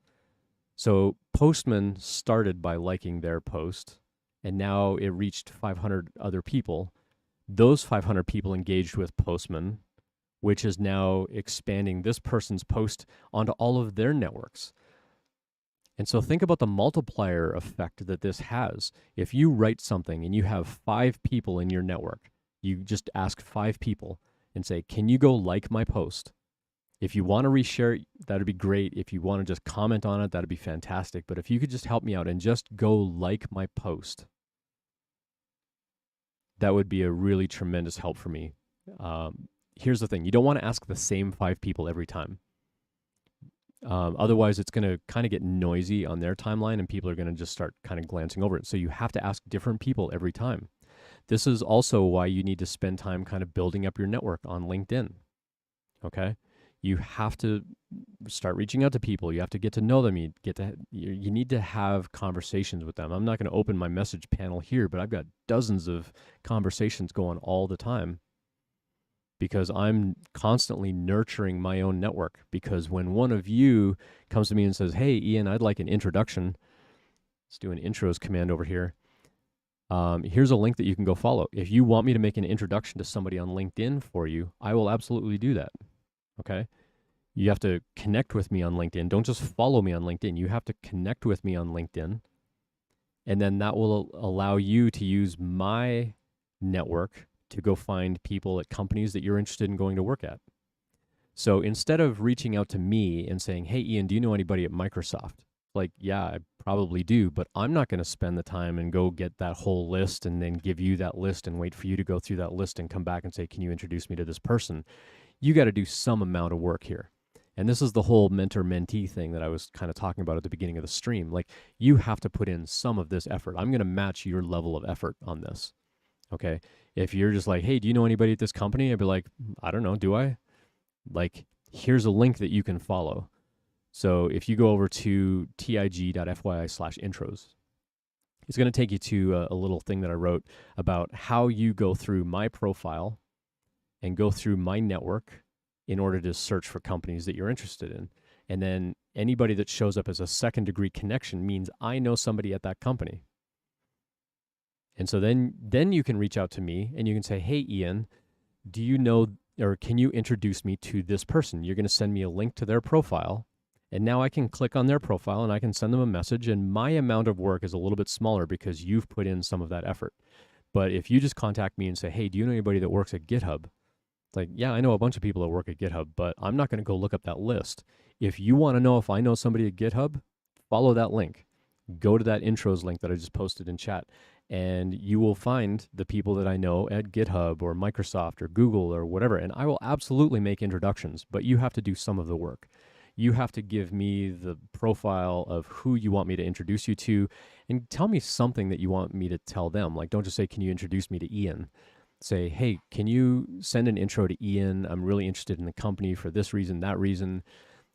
So Postman started by liking their post, and now it reached 500 other people. Those 500 people engaged with Postman, which is now expanding this person's post onto all of their networks. And so think about the multiplier effect that this has. If you write something and you have 5 people in your network, you just ask 5 people and say, can you go like my post? If you want to reshare it, that'd be great. If you want to just comment on it, that'd be fantastic. But if you could just help me out and just go like my post, that would be a really tremendous help for me. Here's the thing. You don't want to ask the same 5 people every time. Otherwise, it's going to kind of get noisy on their timeline and people are going to just start kind of glancing over it. So you have to ask different people every time. This is also why you need to spend time kind of building up your network on LinkedIn. Okay? You have to start reaching out to people. You have to get to know them. You need to have conversations with them. I'm not going to open my message panel here, but I've got dozens of conversations going all the time because I'm constantly nurturing my own network. Because when one of you comes to me and says, hey, Ian, I'd like an introduction. Let's do an intros command over here. Here's a link that you can go follow. If you want me to make an introduction to somebody on LinkedIn for you, I will absolutely do that. Okay. You have to connect with me on LinkedIn. Don't just follow me on LinkedIn. You have to connect with me on LinkedIn. And then that will allow you to use my network to go find people at companies that you're interested in going to work at. So instead of reaching out to me and saying, hey, Ian, do you know anybody at Microsoft? Like, yeah, I probably do, but I'm not going to spend the time and go get that whole list and then give you that list and wait for you to go through that list and come back and say, can you introduce me to this person? You got to do some amount of work here. And this is the whole mentor-mentee thing that I was kind of talking about at the beginning of the stream. Like, you have to put in some of this effort. I'm going to match your level of effort on this. Okay. If you're just like, hey, do you know anybody at this company? I'd be like, I don't know. Do I? Like, here's a link that you can follow. So if you go over to tig.fyi/intros, it's going to take you to a little thing that I wrote about how you go through my profile and go through my network in order to search for companies that you're interested in. And then anybody that shows up as a second degree connection means I know somebody at that company. And so then you can reach out to me and you can say, hey, Ian, do you know, or can you introduce me to this person? You're going to send me a link to their profile. And now I can click on their profile and I can send them a message. And my amount of work is a little bit smaller because you've put in some of that effort. But if you just contact me and say, hey, do you know anybody that works at GitHub? Like, yeah, I know a bunch of people that work at GitHub, but I'm not going to go look up that list. If you want to know if I know somebody at GitHub, follow that link. Go to that intros link that I just posted in chat, and you will find the people that I know at GitHub or Microsoft or Google or whatever. And I will absolutely make introductions, but you have to do some of the work. You have to give me the profile of who you want me to introduce you to and tell me something that you want me to tell them. Like, don't just say, can you introduce me to Ian? Say, hey, can you send an intro to Ian? I'm really interested in the company for this reason, that reason.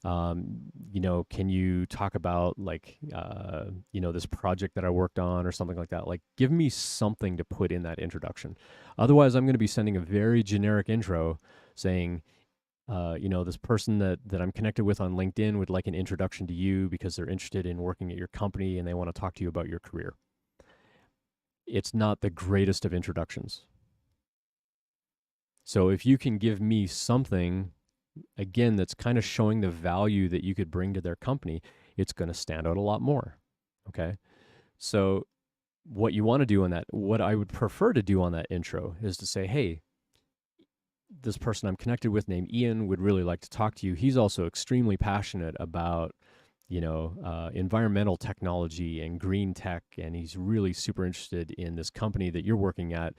Can you talk about this project that I worked on or something like that? Like, give me something to put in that introduction. Otherwise, I'm going to be sending a very generic intro saying, This person that I'm connected with on LinkedIn would like an introduction to you because they're interested in working at your company and they want to talk to you about your career. It's not the greatest of introductions. So if you can give me something, again, that's kind of showing the value that you could bring to their company, it's going to stand out a lot more. Okay. So what you want to do on that, what I would prefer to do on that intro is to say, hey, this person I'm connected with named Ian would really like to talk to you. He's also extremely passionate about, environmental technology and green tech, and he's really super interested in this company that you're working at.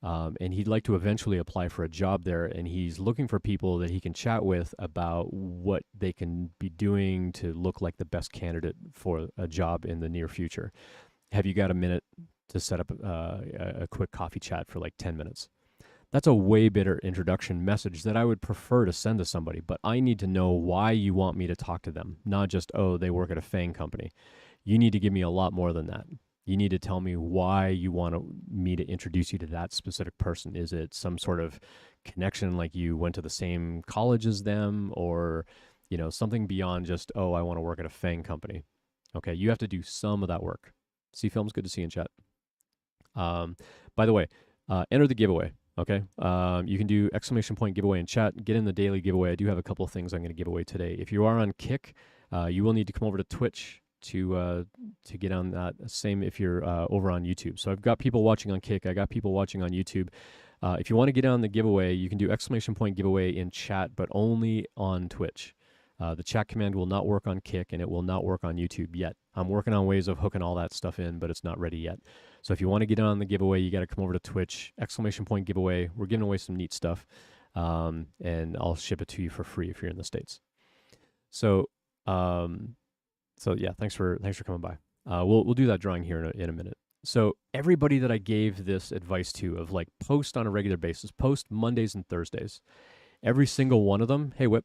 And he'd like to eventually apply for a job there, and he's looking for people that he can chat with about what they can be doing to look like the best candidate for a job in the near future. Have you got a minute to set up a quick coffee chat for like 10 minutes? That's a way better introduction message that I would prefer to send to somebody, but I need to know why you want me to talk to them, not just, oh, they work at a FANG company. You need to give me a lot more than that. You need to tell me why you want me to introduce you to that specific person. Is it some sort of connection, like you went to the same college as them, or something beyond just, oh, I want to work at a FANG company? Okay, you have to do some of that work. See Films, good to see you in chat. By the way, enter the giveaway. Okay, you can do !giveaway in chat. Get in the daily giveaway. I do have a couple of things I'm going to give away today. If you are on Kick, you will need to come over to Twitch to get on that. Same if you're over on YouTube. So I've got people watching on Kick. I got people watching on YouTube. If you want to get on the giveaway, you can do !giveaway in chat, but only on Twitch. The chat command will not work on Kick, and it will not work on YouTube yet. I'm working on ways of hooking all that stuff in, but it's not ready yet. So if you want to get on the giveaway, you got to come over to Twitch, !giveaway. We're giving away some neat stuff, and I'll ship it to you for free if you're in the States. So yeah, thanks for coming by. We'll do that drawing here in a minute. So everybody that I gave this advice to, of like post on a regular basis, post Mondays and Thursdays, every single one of them, hey Whip,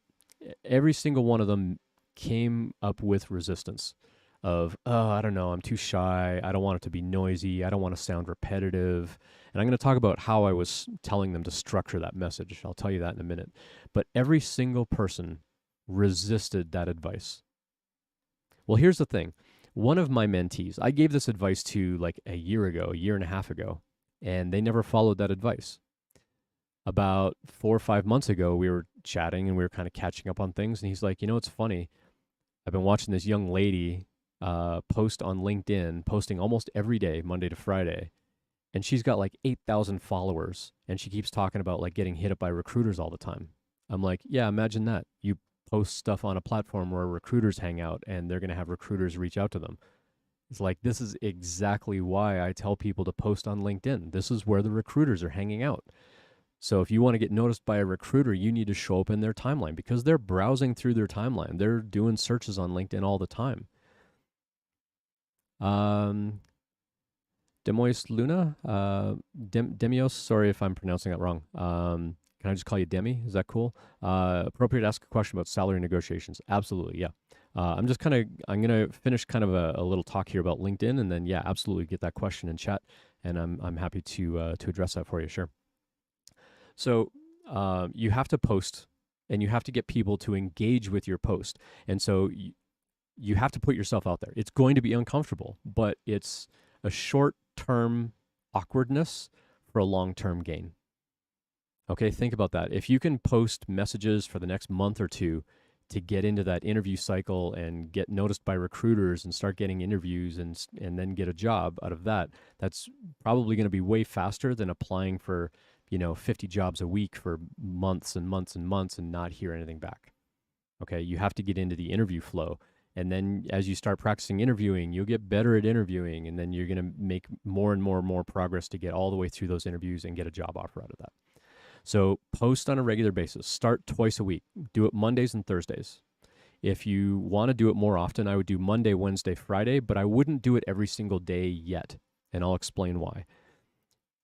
every single one of them came up with resistance of, oh, I don't know, I'm too shy, I don't want it to be noisy, I don't want to sound repetitive. And I'm going to talk about how I was telling them to structure that message. I'll tell you that in a minute. But every single person resisted that advice. Well, here's the thing. One of my mentees, I gave this advice to like a year and a half ago, and they never followed that advice. About 4 or 5 months ago, we were chatting and we were kind of catching up on things. And he's like, it's funny. I've been watching this young lady post on LinkedIn, posting almost every day, Monday to Friday. And she's got like 8,000 followers. And she keeps talking about like getting hit up by recruiters all the time. I'm like, yeah, imagine that. You post stuff on a platform where recruiters hang out and they're going to have recruiters reach out to them. It's like, this is exactly why I tell people to post on LinkedIn. This is where the recruiters are hanging out. So if you want to get noticed by a recruiter, you need to show up in their timeline because they're browsing through their timeline. They're doing searches on LinkedIn all the time. Demois Luna, Demios, sorry if I'm pronouncing that wrong. Can I just call you Demi? Is that cool? Appropriate to ask a question about salary negotiations. Absolutely, yeah. I'm going to finish kind of a little talk here about LinkedIn, and then, yeah, absolutely get that question in chat, and I'm happy to address that for you, sure. So you have to post, and you have to get people to engage with your post. And so you have to put yourself out there. It's going to be uncomfortable, but it's a short-term awkwardness for a long-term gain. Okay, think about that. If you can post messages for the next month or two to get into that interview cycle and get noticed by recruiters and start getting interviews and then get a job out of that, that's probably going to be way faster than applying for 50 jobs a week for months and months and months and not hear anything back. Okay, you have to get into the interview flow. And then as you start practicing interviewing, you'll get better at interviewing, and then you're going to make more and more and more progress to get all the way through those interviews and get a job offer out of that. So post on a regular basis. Start twice a week. Do it Mondays and Thursdays. If you want to do it more often, I would do Monday, Wednesday, Friday, but I wouldn't do it every single day yet, and I'll explain why.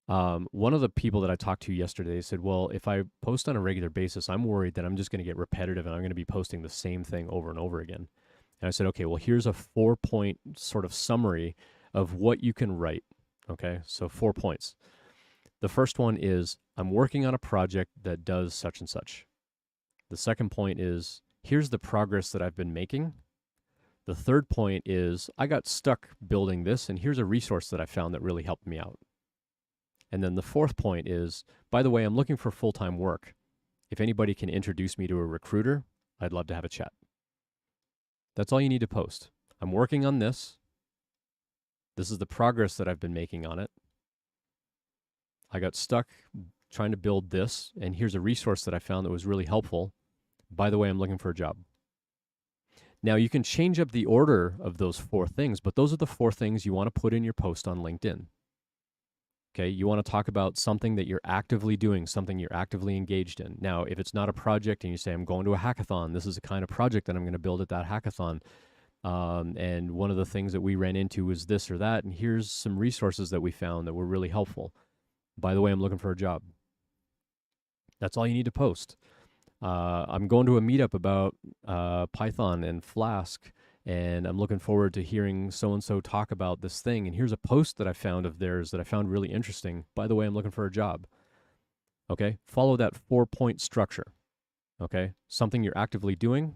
One of the people that I talked to yesterday said, well, if I post on a regular basis, I'm worried that I'm just going to get repetitive and I'm going to be posting the same thing over and over again. And I said, okay, well, here's a 4-point sort of summary of what you can write. Okay, so 4 points. The first one is, I'm working on a project that does such and such. The second point is, here's the progress that I've been making. The third point is, I got stuck building this, and here's a resource that I found that really helped me out. And then the fourth point is, by the way, I'm looking for full-time work. If anybody can introduce me to a recruiter, I'd love to have a chat. That's all you need to post. I'm working on this. This is the progress that I've been making on it. I got stuck trying to build this, and here's a resource that I found that was really helpful. By the way, I'm looking for a job. Now, you can change up the order of those four things, but those are the four things you want to put in your post on LinkedIn. Okay, you want to talk about something that you're actively doing, something you're actively engaged in. Now, if it's not a project and you say, I'm going to a hackathon, this is the kind of project that I'm going to build at that hackathon. And one of the things that we ran into was this or that, and here's some resources that we found that were really helpful. By the way, I'm looking for a job. That's all you need to post. I'm going to a meetup about Python and Flask, and I'm looking forward to hearing so-and-so talk about this thing. And here's a post that I found of theirs that I found really interesting. By the way, I'm looking for a job. Okay, follow that 4-point structure. Okay, something you're actively doing,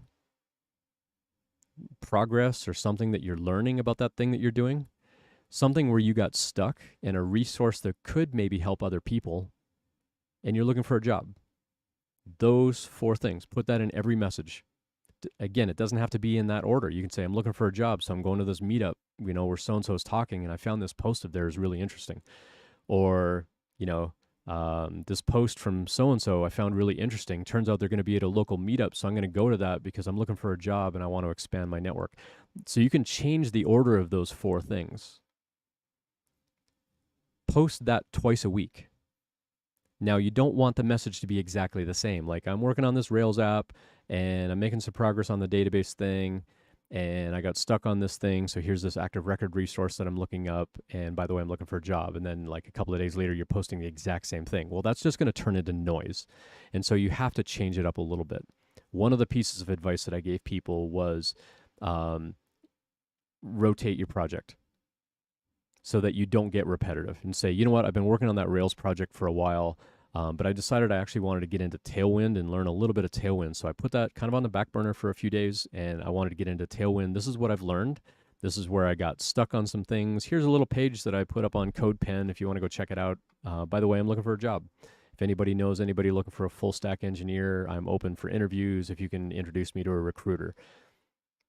progress or something that you're learning about that thing that you're doing, something where you got stuck, and a resource that could maybe help other people, and you're looking for a job. Those four things, put that in every message. Again, it doesn't have to be in that order. You can say, I'm looking for a job, so I'm going to this meetup, where so-and-so is talking, and I found this post of theirs really interesting. Or, this post from so-and-so I found really interesting. Turns out they're going to be at a local meetup, so I'm going to go to that because I'm looking for a job and I want to expand my network. So you can change the order of those four things. Post that twice a week. Now, you don't want the message to be exactly the same. Like, I'm working on this Rails app, and I'm making some progress on the database thing, and I got stuck on this thing, so here's this active record resource that I'm looking up, and by the way, I'm looking for a job. And then, like, a couple of days later, you're posting the exact same thing. Well, that's just going to turn into noise. And so you have to change it up a little bit. One of the pieces of advice that I gave people was rotate your project, so that you don't get repetitive and say, you know what, I've been working on that Rails project for a while, but I decided I actually wanted to get into Tailwind and learn a little bit of Tailwind. So I put that kind of on the back burner for a few days, and I wanted to get into Tailwind. This is what I've learned. This is where I got stuck on some things. Here's a little page that I put up on CodePen if you want to go check it out. By the way, I'm looking for a job. If anybody knows anybody looking for a full stack engineer, I'm open for interviews. If you can introduce me to a recruiter,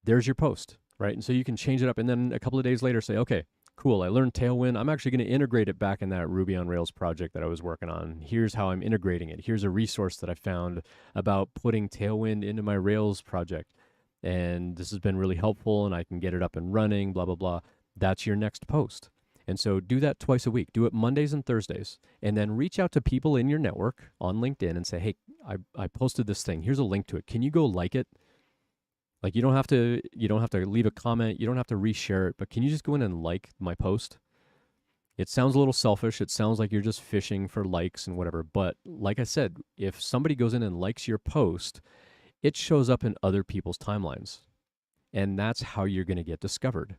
there's your post, right? And so you can change it up, and then a couple of days later say, okay, cool, I learned Tailwind. I'm actually going to integrate it back in that Ruby on Rails project that I was working on. Here's how I'm integrating it. Here's a resource that I found about putting Tailwind into my Rails project. And this has been really helpful, and I can get it up and running, blah, blah, blah. That's your next post. And so do that twice a week. Do it Mondays and Thursdays. And then reach out to people in your network on LinkedIn and say, hey, I posted this thing. Here's a link to it. Can you go like it? Like, you don't have to leave a comment. You don't have to reshare it, but can you just go in and like my post? It sounds a little selfish. It sounds like you're just fishing for likes and whatever. But like I said, if somebody goes in and likes your post, it shows up in other people's timelines. And that's how you're going to get discovered.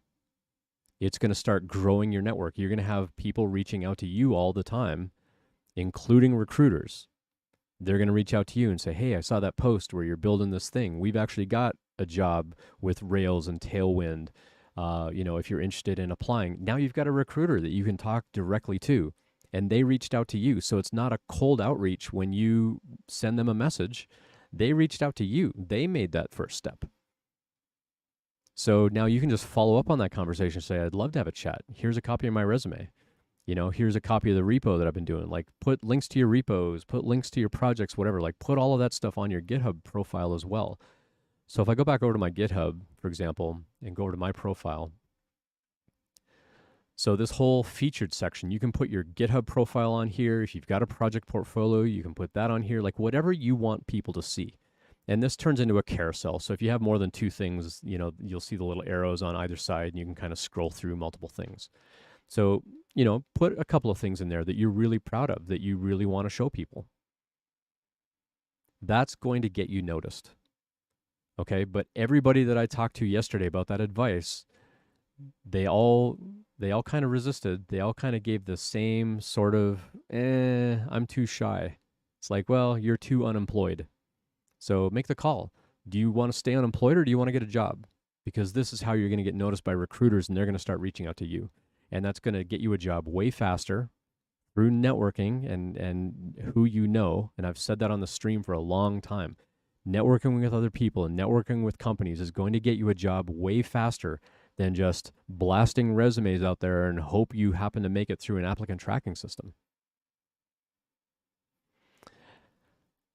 It's going to start growing your network. You're going to have people reaching out to you all the time, including recruiters. They're going to reach out to you and say, hey, I saw that post where you're building this thing. We've actually got a job with Rails and Tailwind. If you're interested in applying, now you've got a recruiter that you can talk directly to, and they reached out to you. So it's not a cold outreach when you send them a message. They reached out to you. They made that first step. So now you can just follow up on that conversation. Say, I'd love to have a chat. Here's a copy of my resume. Here's a copy of the repo that I've been doing. Like, put links to your repos, put links to your projects, whatever. Like, put all of that stuff on your GitHub profile as well. So if I go back over to my GitHub, for example, and go over to my profile, so this whole featured section, you can put your GitHub profile on here. If you've got a project portfolio, you can put that on here, like whatever you want people to see. And this turns into a carousel. So if you have more than two things, you'll see the little arrows on either side, and you can kind of scroll through multiple things. So, put a couple of things in there that you're really proud of, that you really want to show people. That's going to get you noticed. Okay, but everybody that I talked to yesterday about that advice, they all kind of resisted. They all kind of gave the same sort of, I'm too shy. It's like, well, you're too unemployed. So make the call. Do you want to stay unemployed or do you want to get a job? Because this is how you're going to get noticed by recruiters and they're going to start reaching out to you. And that's going to get you a job way faster through networking and who you know. And I've said that on the stream for a long time. Networking with other people and networking with companies is going to get you a job way faster than just blasting resumes out there and hope you happen to make it through an applicant tracking system.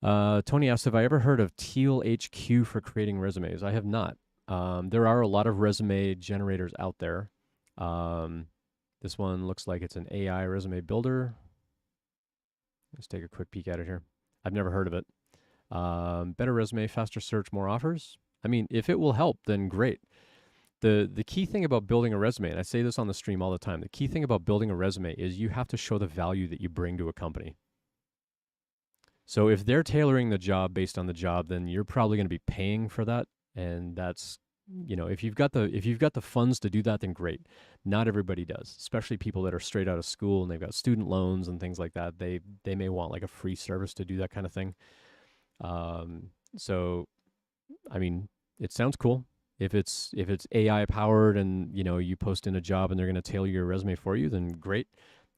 Tony asked if I ever heard of Teal HQ for creating resumes. I have not. There are a lot of resume generators out there. This one looks like it's an AI resume builder. Let's take a quick peek at it here. I've never heard of it. Better resume, faster search, more offers. I mean, if it will help, then great. The key thing about building a resume, and I say this on the stream all the time, the key thing about building a resume is you have to show the value that you bring to a company. So if they're tailoring the job based on the job, then you're probably going to be paying for that. And that's, you know, if you've got the funds to do that, then great. Not everybody does, especially people that are straight out of school and they've got student loans and things like that. They may want like a free service to do that kind of thing. So, I mean, it sounds cool. If it's AI powered and, you know, you post in a job and they're going to tailor your resume for you, then great.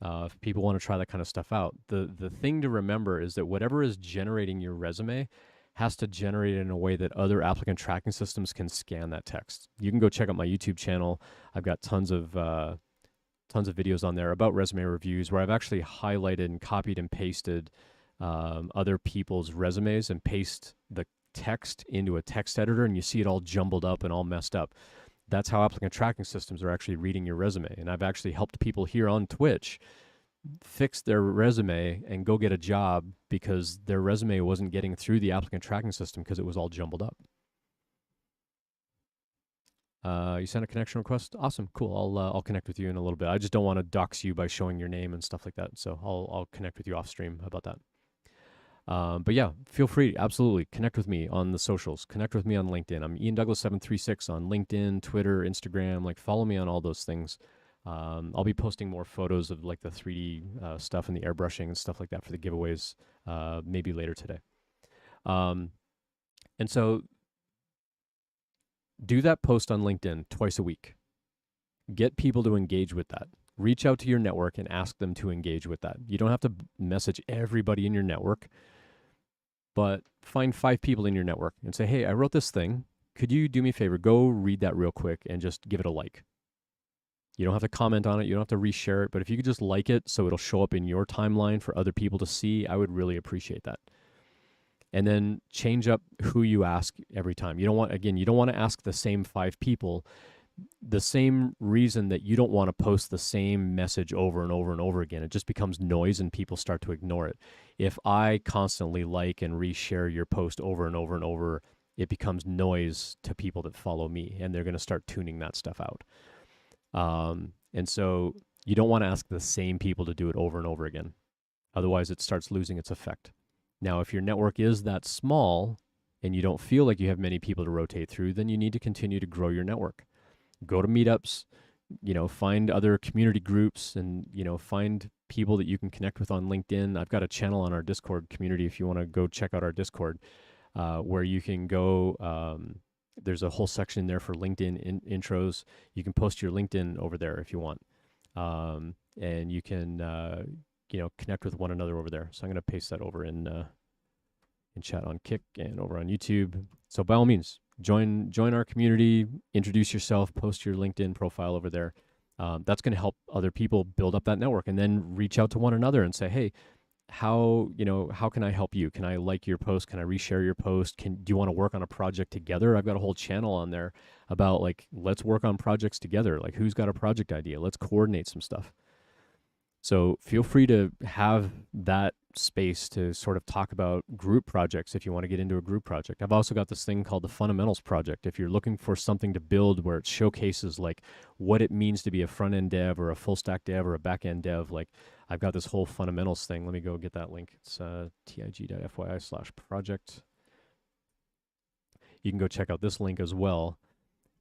If people want to try that kind of stuff out, the thing to remember is that whatever is generating your resume has to generate it in a way that other applicant tracking systems can scan that text. You can go check out my YouTube channel. I've got tons of videos on there about resume reviews where I've actually highlighted and copied and pasted other people's resumes and paste the text into a text editor, and you see it all jumbled up and all messed up. That's how applicant tracking systems are actually reading your resume. And I've actually helped people here on Twitch fix their resume and go get a job because their resume wasn't getting through the applicant tracking system because it was all jumbled up. You sent a connection request. Awesome, cool. I'll connect with you in a little bit. I just don't want to dox you by showing your name and stuff like that. So I'll connect with you off stream about that. But yeah, feel free, absolutely, connect with me on the socials. Connect with me on LinkedIn. I'm Ian Douglas 736 on LinkedIn, Twitter, Instagram. Like, follow me on all those things. I'll be posting more photos of like the 3D stuff and the airbrushing and stuff like that for the giveaways maybe later today. And so do that post on LinkedIn twice a week. Get people to engage with that. Reach out to your network and ask them to engage with that. You don't have to message everybody in your network, but find 5 people in your network and say, hey, I wrote this thing. Could you do me a favor? Go read that real quick and just give it a like. You don't have to comment on it. You don't have to reshare it. But if you could just like it so it'll show up in your timeline for other people to see, I would really appreciate that. And then change up who you ask every time. You don't want to ask the same 5 people. The same reason that you don't want to post the same message over and over and over again. It just becomes noise and people start to ignore it. If I constantly like and reshare your post over and over and over, it becomes noise to people that follow me, and they're going to start tuning that stuff out. And so you don't want to ask the same people to do it over and over again. Otherwise, it starts losing its effect. Now, if your network is that small and you don't feel like you have many people to rotate through, then you need to continue to grow your network. Go to meetups, find other community groups and, find people that you can connect with on LinkedIn. I've got a channel on our Discord community if you want to go check out our Discord, where you can go. There's a whole section there for LinkedIn intros. You can post your LinkedIn over there if you want. And you can, connect with one another over there. So I'm going to paste that over in chat on Kick and over on YouTube. So by all means, join our community, introduce yourself, post your LinkedIn profile over there. That's going to help other people build up that network, and then reach out to one another and say, hey, how can I help you? Can I like your post? Can I reshare your post? Do you want to work on a project together? I've got a whole channel on there about let's work on projects together. Like, who's got a project idea? Let's coordinate some stuff. So feel free to have that space to sort of talk about group projects if you want to get into a group project. I've also got this thing called the Fundamentals Project. If you're looking for something to build where it showcases what it means to be a front-end dev or a full-stack dev or a back-end dev, I've got this whole fundamentals thing. Let me go get that link. It's tig.fyi/project. You can go check out this link as well.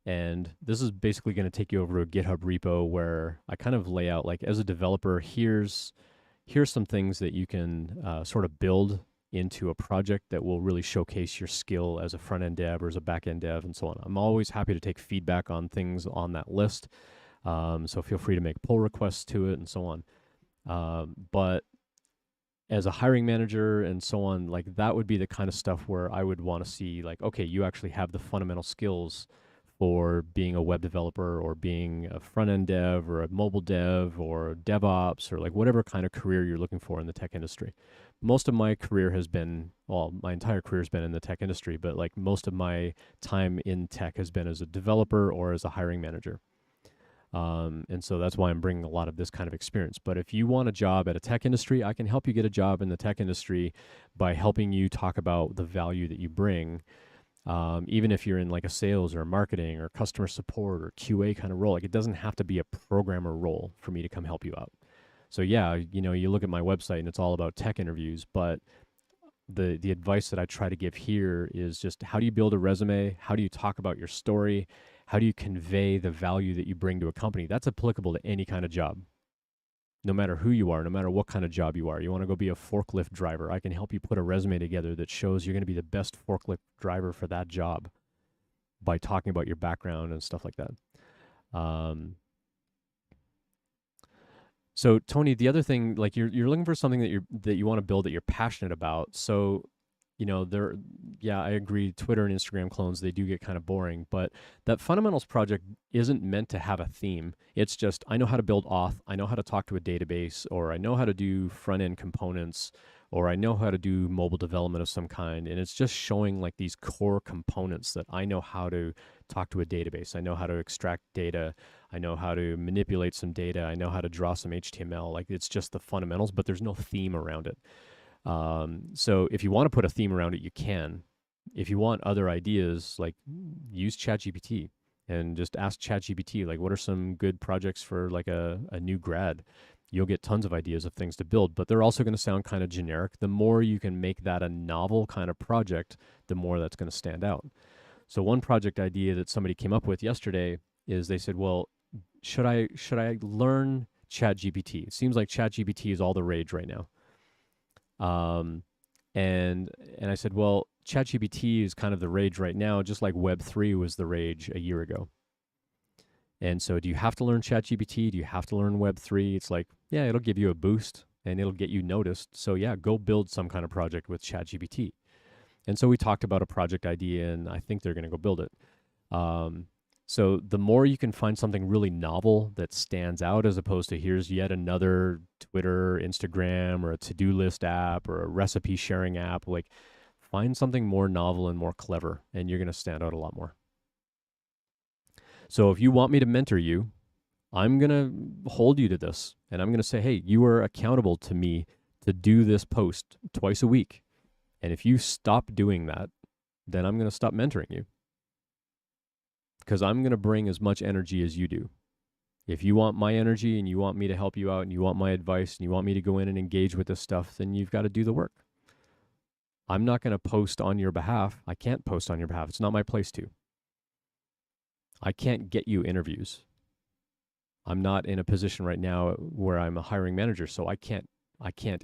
And this is basically going to take you over to a GitHub repo where I kind of lay out, as a developer, here's some things that you can sort of build into a project that will really showcase your skill as a front-end dev or as a back-end dev and so on. I'm always happy to take feedback on things on that list. So feel free to make pull requests to it and so on. But as a hiring manager and so on, like that would be the kind of stuff where I would want to see like, okay, you actually have the fundamental skills for being a web developer or being a front-end dev or a mobile dev or DevOps or like whatever kind of career you're looking for in the tech industry. Most of my career has been, well, my entire career has been in the tech industry, but like most of my time in tech has been as a developer or as a hiring manager. And so that's why I'm bringing a lot of this kind of experience. But if you want a job at a tech industry, I can help you get a job in the tech industry by helping you talk about the value that you bring. Even if you're in like a sales or marketing or customer support or QA kind of role, like it doesn't have to be a programmer role for me to come help you out. So yeah, you know, you look at my website and it's all about tech interviews, but the advice that I try to give here is just how do you build a resume? How do you talk about your story? How do you convey the value that you bring to a company? That's applicable to any kind of job. No matter who you are, no matter what kind of job you are. You want to go be a forklift driver, I can help you put a resume together that shows you're going to be the best forklift driver for that job by talking about your background and stuff like that. So Tony, the other thing, like you're looking for something that you want to build that you're passionate about. So, you know, yeah, I agree. Twitter and Instagram clones, they do get kind of boring, but that fundamentals project isn't meant to have a theme. It's just, I know how to build auth. I know how to talk to a database, or I know how to do front end components, or I know how to do mobile development of some kind. And it's just showing like these core components that I know how to talk to a database. I know how to extract data. I know how to manipulate some data. I know how to draw some HTML. Like it's just the fundamentals, but there's no theme around it. So if you want to put a theme around it, you can. If you want other ideas, like use ChatGPT and just ask ChatGPT, like, what are some good projects for like a new grad? You'll get tons of ideas of things to build, but they're also going to sound kind of generic. The more you can make that a novel kind of project, the more that's going to stand out. So one project idea that somebody came up with yesterday is they said, well, should I learn ChatGPT? It seems like ChatGPT is all the rage right now. And I said, well, ChatGPT is kind of the rage right now, just like Web3 was the rage a year ago. And so do you have to learn ChatGPT? Do you have to learn Web3? It's like, yeah, it'll give you a boost and it'll get you noticed. So yeah, go build some kind of project with ChatGPT. And so we talked about a project idea, and I think they're going to go build it. So the more you can find something really novel that stands out, as opposed to here's yet another Twitter, Instagram, or a to-do list app, or a recipe sharing app, like find something more novel and more clever, and you're going to stand out a lot more. So if you want me to mentor you, I'm going to hold you to this, and I'm going to say, hey, you are accountable to me to do this post twice a week. And if you stop doing that, then I'm going to stop mentoring you. Because I'm going to bring as much energy as you do. If you want my energy and you want me to help you out and you want my advice and you want me to go in and engage with this stuff, then you've got to do the work. I'm not going to post on your behalf. I can't post on your behalf. It's not my place to. I can't get you interviews. I'm not in a position right now where I'm a hiring manager, so I can't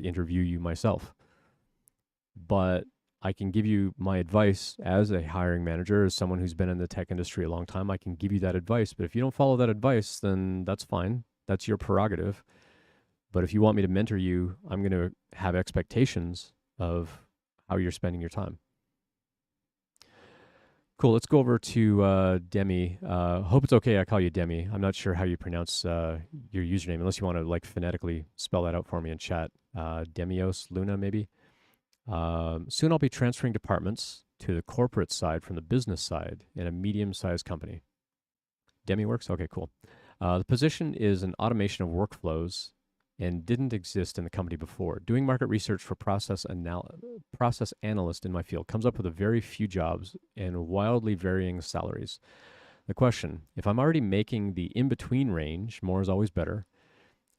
interview you myself. But I can give you my advice as a hiring manager, as someone who's been in the tech industry a long time. I can give you that advice, but if you don't follow that advice, then that's fine. That's your prerogative. But if you want me to mentor you, I'm going to have expectations of how you're spending your time. Cool. Let's go over to Demi. Hope it's okay I call you Demi. I'm not sure how you pronounce your username, unless you want to like phonetically spell that out for me in chat. Demios Luna, maybe. Soon I'll be transferring departments to the corporate side from the business side in a medium-sized company. Demi works? Okay, cool. The position is an automation of workflows and didn't exist in the company before. Doing market research for process analyst in my field comes up with a very few jobs and wildly varying salaries. The question, if I'm already making the in-between range, more is always better,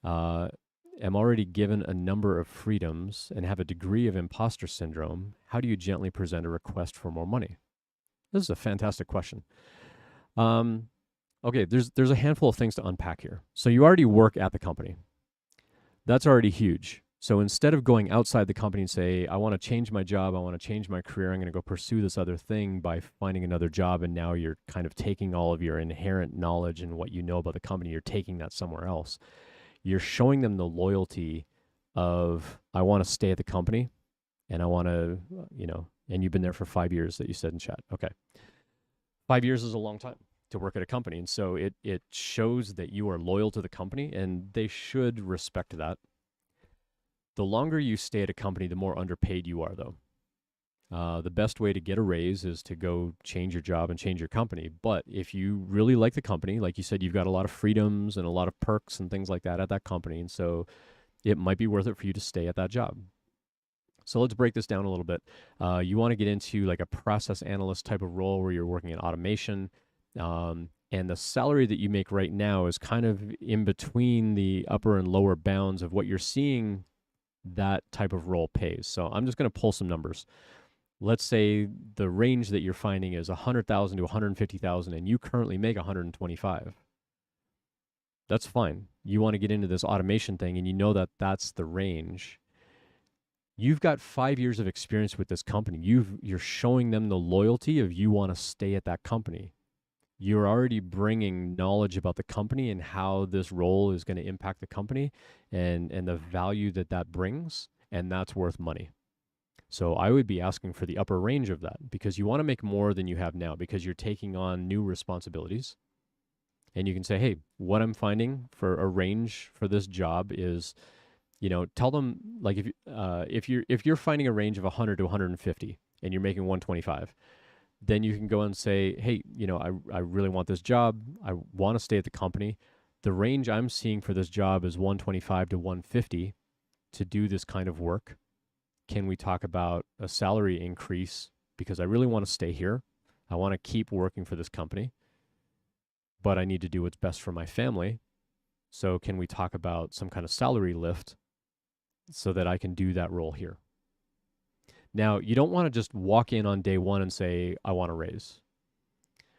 am already given a number of freedoms and have a degree of imposter syndrome, how do you gently present a request for more money? This is a fantastic question. Okay, there's a handful of things to unpack here. So you already work at the company. That's already huge. So instead of going outside the company and say, I want to change my job, I want to change my career, I'm going to go pursue this other thing by finding another job. And now you're kind of taking all of your inherent knowledge and what you know about the company, you're taking that somewhere else. You're showing them the loyalty of, I want to stay at the company and I want to, and you've been there for 5 years that you said in chat. Okay. 5 years is a long time to work at a company. And so it shows that you are loyal to the company, and they should respect that. The longer you stay at a company, the more underpaid you are, though. The best way to get a raise is to go change your job and change your company. But if you really like the company, like you said, you've got a lot of freedoms and a lot of perks and things like that at that company. And so it might be worth it for you to stay at that job. So let's break this down a little bit. You want to get into like a process analyst type of role where you're working in automation. And the salary that you make right now is kind of in between the upper and lower bounds of what you're seeing that type of role pays. So I'm just going to pull some numbers. Let's say the range that you're finding is 100,000 to 150,000 and you currently make 125. That's fine. You want to get into this automation thing and you know that that's the range. You've got 5 years of experience with this company. You're showing them the loyalty of you want to stay at that company. You're already bringing knowledge about the company and how this role is going to impact the company and the value that that brings, and that's worth money. So I would be asking for the upper range of that because you want to make more than you have now because you're taking on new responsibilities. And you can say, hey, what I'm finding for a range for this job is, tell them like if you're finding a range of 100 to 150 and you're making 125, then you can go and say, hey, I really want this job. I want to stay at the company. The range I'm seeing for this job is 125 to 150 to do this kind of work. Can we talk about a salary increase? Because I really want to stay here. I want to keep working for this company, but I need to do what's best for my family. So can we talk about some kind of salary lift so that I can do that role here? Now, you don't want to just walk in on day one and say, I want a raise.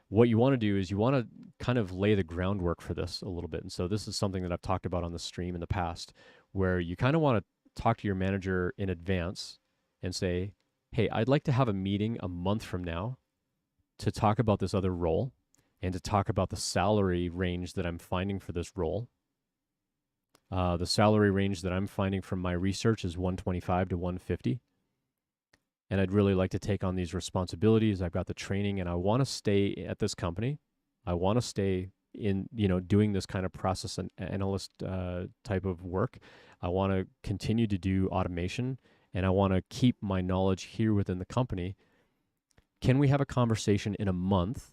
What you want to do is you want to kind of lay the groundwork for this a little bit. And so this is something that I've talked about on the stream in the past, where you kind of want to talk to your manager in advance and say, hey, I'd like to have a meeting a month from now to talk about this other role and to talk about the salary range that I'm finding for this role. The salary range that I'm finding from my research is 125 to 150. And I'd really like to take on these responsibilities. I've got the training and I want to stay at this company. I want to stay in, doing this kind of process and analyst type of work. I want to continue to do automation and I want to keep my knowledge here within the company. Can we have a conversation in a month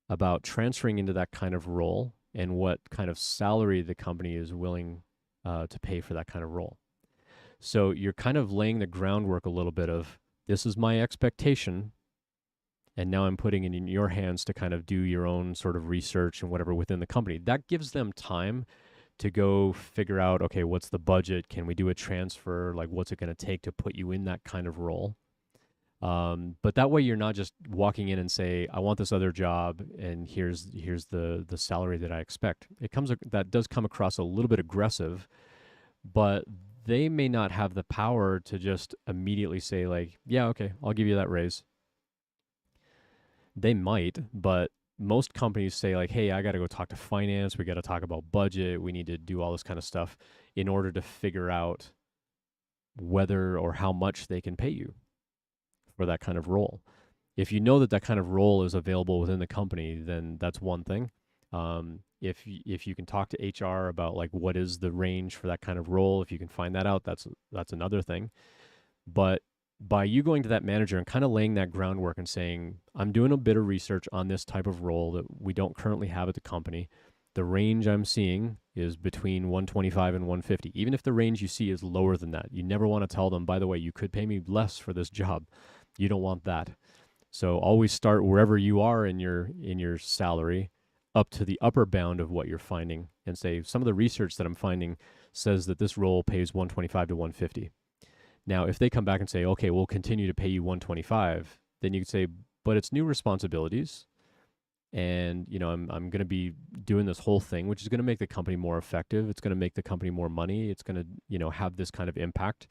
about transferring into that kind of role and what kind of salary the company is willing to pay for that kind of role? So you're kind of laying the groundwork a little bit of, this is my expectation, and now I'm putting it in your hands to kind of do your own sort of research and whatever within the company. That gives them time to go figure out, okay, what's the budget? Can we do a transfer? Like, what's it going to take to put you in that kind of role? But that way you're not just walking in and say, I want this other job and here's the salary that I expect. That does come across a little bit aggressive, but they may not have the power to just immediately say like, yeah, okay, I'll give you that raise. They might, but most companies say like, hey, I got to go talk to finance. We got to talk about budget. We need to do all this kind of stuff in order to figure out whether or how much they can pay you for that kind of role. If you know that that kind of role is available within the company, then that's one thing. If you can talk to HR about like what is the range for that kind of role, if you can find that out, that's another thing. But by you going to that manager and kind of laying that groundwork and saying, I'm doing a bit of research on this type of role that we don't currently have at the company. The range I'm seeing is between 125 and 150. Even if the range you see is lower than that, you never want to tell them, by the way, you could pay me less for this job. You don't want that. So always start wherever you are in your salary up to the upper bound of what you're finding and say, some of the research that I'm finding says that this role pays 125 to 150. Now, if they come back and say, okay, we'll continue to pay you 125, then you could say, but it's new responsibilities. And, I'm going to be doing this whole thing, which is going to make the company more effective. It's going to make the company more money. It's going to, have this kind of impact.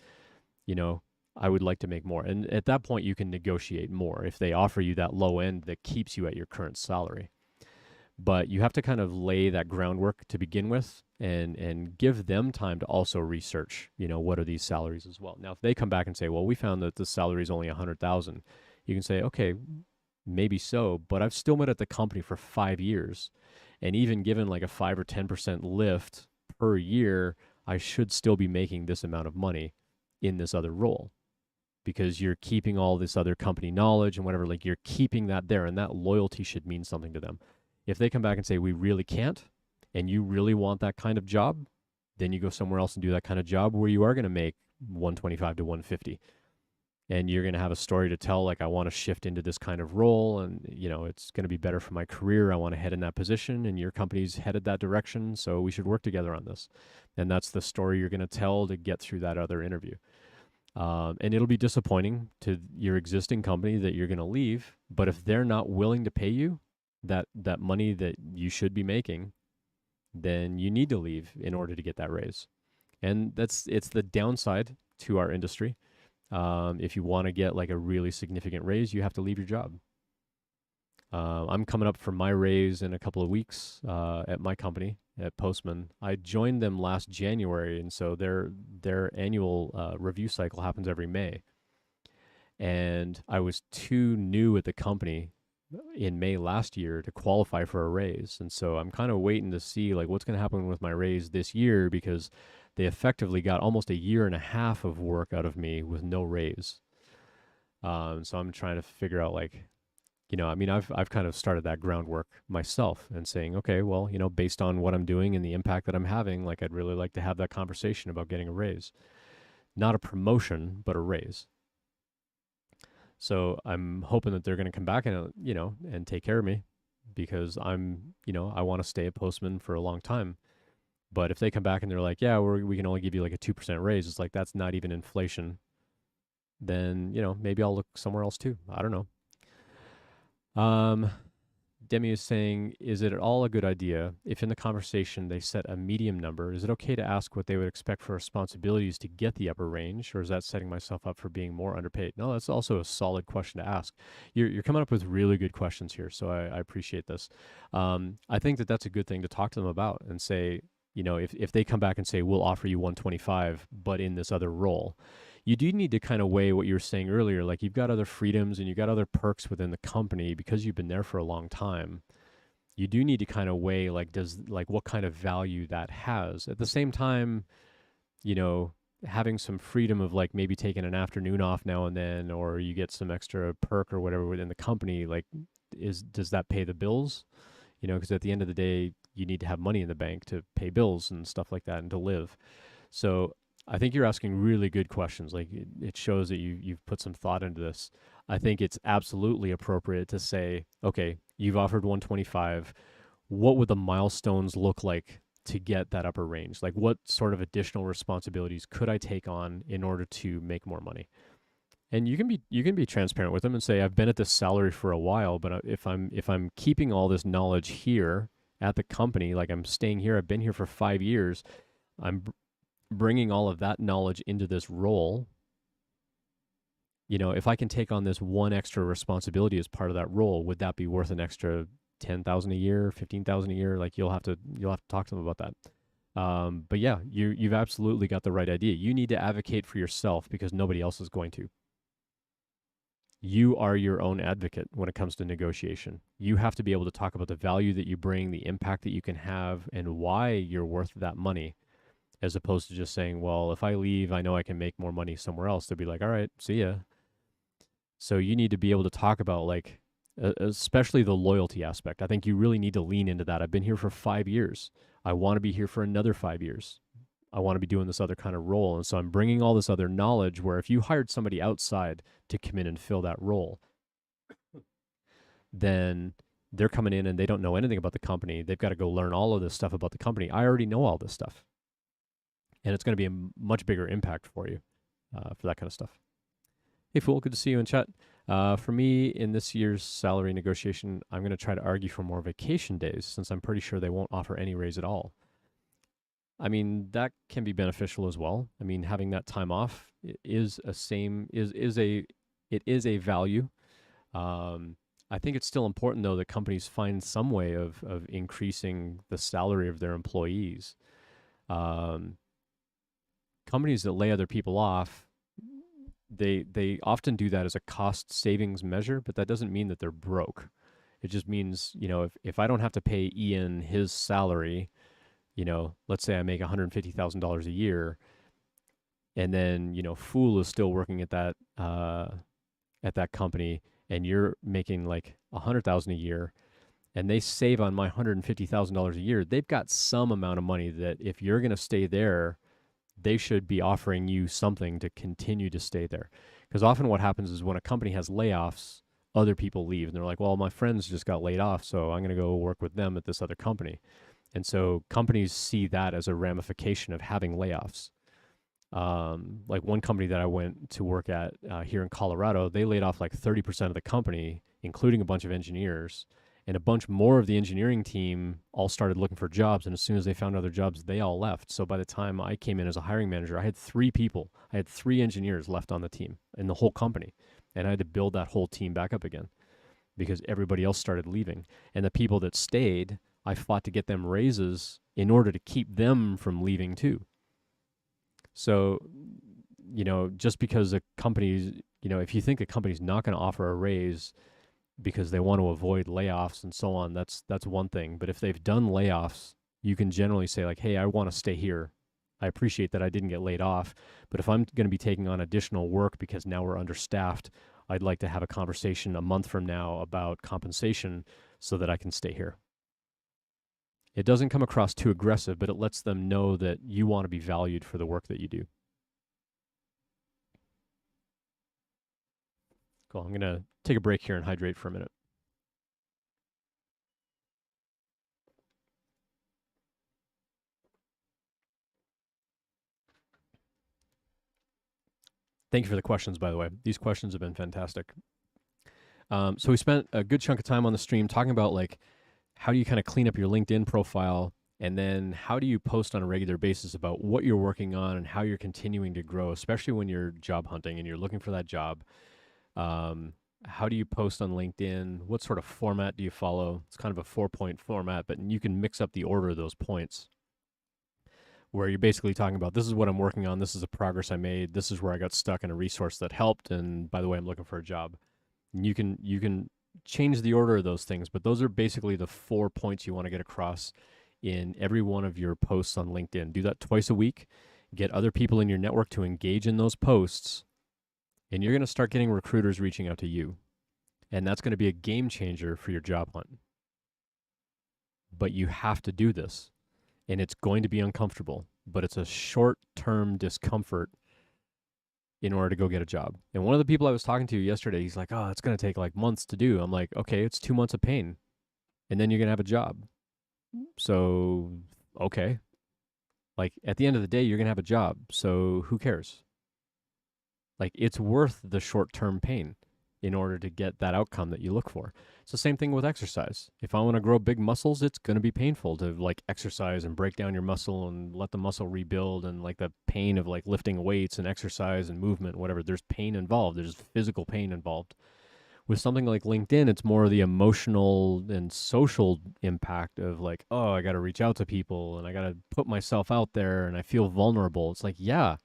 You know, I would like to make more. And at that point, you can negotiate more if they offer you that low end that keeps you at your current salary. But you have to kind of lay that groundwork to begin with, and give them time to also research, what are these salaries as well. Now, if they come back and say, well, we found that the salary is only 100,000, you can say, okay, maybe so, but I've still been at the company for 5 years, and even given like a 5 or 10% lift per year, I should still be making this amount of money in this other role, because you're keeping all this other company knowledge and whatever, like you're keeping that there, and that loyalty should mean something to them. If they come back and say, we really can't, and you really want that kind of job, then you go somewhere else and do that kind of job where you are going to make 125 to 150. And you're going to have a story to tell, like, I want to shift into this kind of role, and, it's going to be better for my career. I want to head in that position, and your company's headed that direction, so we should work together on this. And that's the story you're going to tell to get through that other interview. And it'll be disappointing to your existing company that you're going to leave, but if they're not willing to pay you that money that you should be making, then you need to leave in order to get that raise. And it's the downside to our industry. If you want to get like a really significant raise, you have to leave your job. I'm coming up for my raise in a couple of weeks at my company at Postman. I joined them last January, and so their annual review cycle happens every May. And I was too new at the company in May last year to qualify for a raise. And so I'm kind of waiting to see like what's going to happen with my raise this year, because they effectively got almost a year and a half of work out of me with no raise. So I'm trying to figure out like, I've kind of started that groundwork myself and saying, okay, well, based on what I'm doing and the impact that I'm having, like I'd really like to have that conversation about getting a raise. Not a promotion, but a raise. So I'm hoping that they're going to come back and, and take care of me, because I want to stay at Postman for a long time. But if they come back and they're like, yeah, we can only give you like a 2% raise, it's like, that's not even inflation. Then, maybe I'll look somewhere else too. I don't know. Demi is saying, is it at all a good idea if in the conversation they set a medium number? Is it okay to ask what they would expect for responsibilities to get the upper range, or is that setting myself up for being more underpaid? No, that's also a solid question to ask. You're coming up with really good questions here, so I appreciate this. I think that that's a good thing to talk to them about and say, if they come back and say, we'll offer you 125, but in this other role, you do need to kind of weigh what you were saying earlier. Like, you've got other freedoms and you've got other perks within the company because you've been there for a long time. You do need to kind of weigh, like, what kind of value that has. At the same time, having some freedom of like maybe taking an afternoon off now and then, or you get some extra perk or whatever within the company, like, does that pay the bills? Because at the end of the day, you need to have money in the bank to pay bills and stuff like that and to live. So I think you're asking really good questions. Like, it shows that you've put some thought into this. I think it's absolutely appropriate to say, okay, you've offered 125. What would the milestones look like to get that upper range? Like, what sort of additional responsibilities could I take on in order to make more money? And you can be transparent with them and say, I've been at this salary for a while, but if I'm keeping all this knowledge here at the company, like I'm staying here, I've been here for 5 years, I'm bringing all of that knowledge into this role. If I can take on this one extra responsibility as part of that role, would that be worth an extra 10,000 a year, 15,000 a year? Like, you'll have to talk to them about that. But yeah, you've absolutely got the right idea. You need to advocate for yourself because nobody else is going to. You are your own advocate when it comes to negotiation. You have to be able to talk about the value that you bring, the impact that you can have, and why you're worth that money, as opposed to just saying, well, if I leave, I know I can make more money somewhere else. They'll be like, all right, see ya. So you need to be able to talk about, like, especially the loyalty aspect. I think you really need to lean into that. I've been here for 5 years. I want to be here for another 5 years. I want to be doing this other kind of role. And so I'm bringing all this other knowledge where if you hired somebody outside to come in and fill that role, then they're coming in and they don't know anything about the company. They've got to go learn all of this stuff about the company. I already know all this stuff. And it's going to be a much bigger impact for you for that kind of stuff. Hey, Fool, good to see you in chat. For me, in this year's salary negotiation, I'm going to try to argue for more vacation days since I'm pretty sure they won't offer any raise at all. I mean, that can be beneficial as well. I mean, having that time off is a same is a it is a value. Um, I think it's still important though that companies find some way of increasing the salary of their employees. Um, Companies that lay other people off, they often do that as a cost savings measure, but that doesn't mean that they're broke. It just means, if I don't have to pay Ian his salary, let's say I make $150,000 a year, and then, Fool is still working at that company, and you're making like 100,000 a year, and they save on my $150,000 a year, they've got some amount of money that if you're going to stay there, they should be offering you something to continue to stay there. Because often what happens is when a company has layoffs, other people leave and they're like, well, my friends just got laid off, so I'm going to go work with them at this other company. And so companies see that as a ramification of having layoffs. Like one company that I went to work at here in Colorado, they laid off like 30% of the company, including a bunch of engineers. And a bunch more of the engineering team all started looking for jobs. And as soon as they found other jobs, they all left. So by the time I came in as a hiring manager, I had 3 people. I had 3 engineers left on the team in the whole company. And I had to build that whole team back up again because everybody else started leaving. And the people that stayed, I fought to get them raises in order to keep them from leaving too. So, just because a company's, if you think a company's not going to offer a raise because they want to avoid layoffs and so on, that's one thing. But if they've done layoffs, you can generally say like, hey, I want to stay here. I appreciate that I didn't get laid off, but if I'm going to be taking on additional work because now we're understaffed, I'd like to have a conversation a month from now about compensation so that I can stay here. It doesn't come across too aggressive, but it lets them know that you want to be valued for the work that you do. Cool. I'm going to take a break here and hydrate for a minute. Thank you for the questions, by the way. These questions have been fantastic. So we spent a good chunk of time on the stream talking about like how do you kind of clean up your LinkedIn profile, and then how do you post on a regular basis about what you're working on and how you're continuing to grow, especially when you're job hunting and you're looking for that job. How do you post on LinkedIn? What sort of format do you follow? It's kind of a 4-point format, but you can mix up the order of those points where you're basically talking about this is what I'm working on, this is the progress I made, this is where I got stuck in a resource that helped, and by the way, I'm looking for a job. And you can change the order of those things, but those are basically the 4 points you want to get across in every one of your posts on LinkedIn. Do that twice a week. Get other people in your network to engage in those posts, and you're going to start getting recruiters reaching out to you. And that's going to be a game changer for your job hunt. But you have to do this, and it's going to be uncomfortable, but it's a short-term discomfort in order to go get a job. And one of the people I was talking to yesterday, he's like, oh, it's going to take like months to do. I'm like, okay, it's 2 months of pain, and then you're going to have a job. So, okay. Like at the end of the day, you're going to have a job. So who cares? Like it's worth the short-term pain in order to get that outcome that you look for. It's the same thing with exercise. If I want to grow big muscles, it's going to be painful to like exercise and break down your muscle and let the muscle rebuild, and like the pain of like lifting weights and exercise and movement, whatever. There's pain involved. There's physical pain involved. With something like LinkedIn, it's more the emotional and social impact of like, oh, I got to reach out to people and I got to put myself out there and I feel vulnerable. It's like, yeah,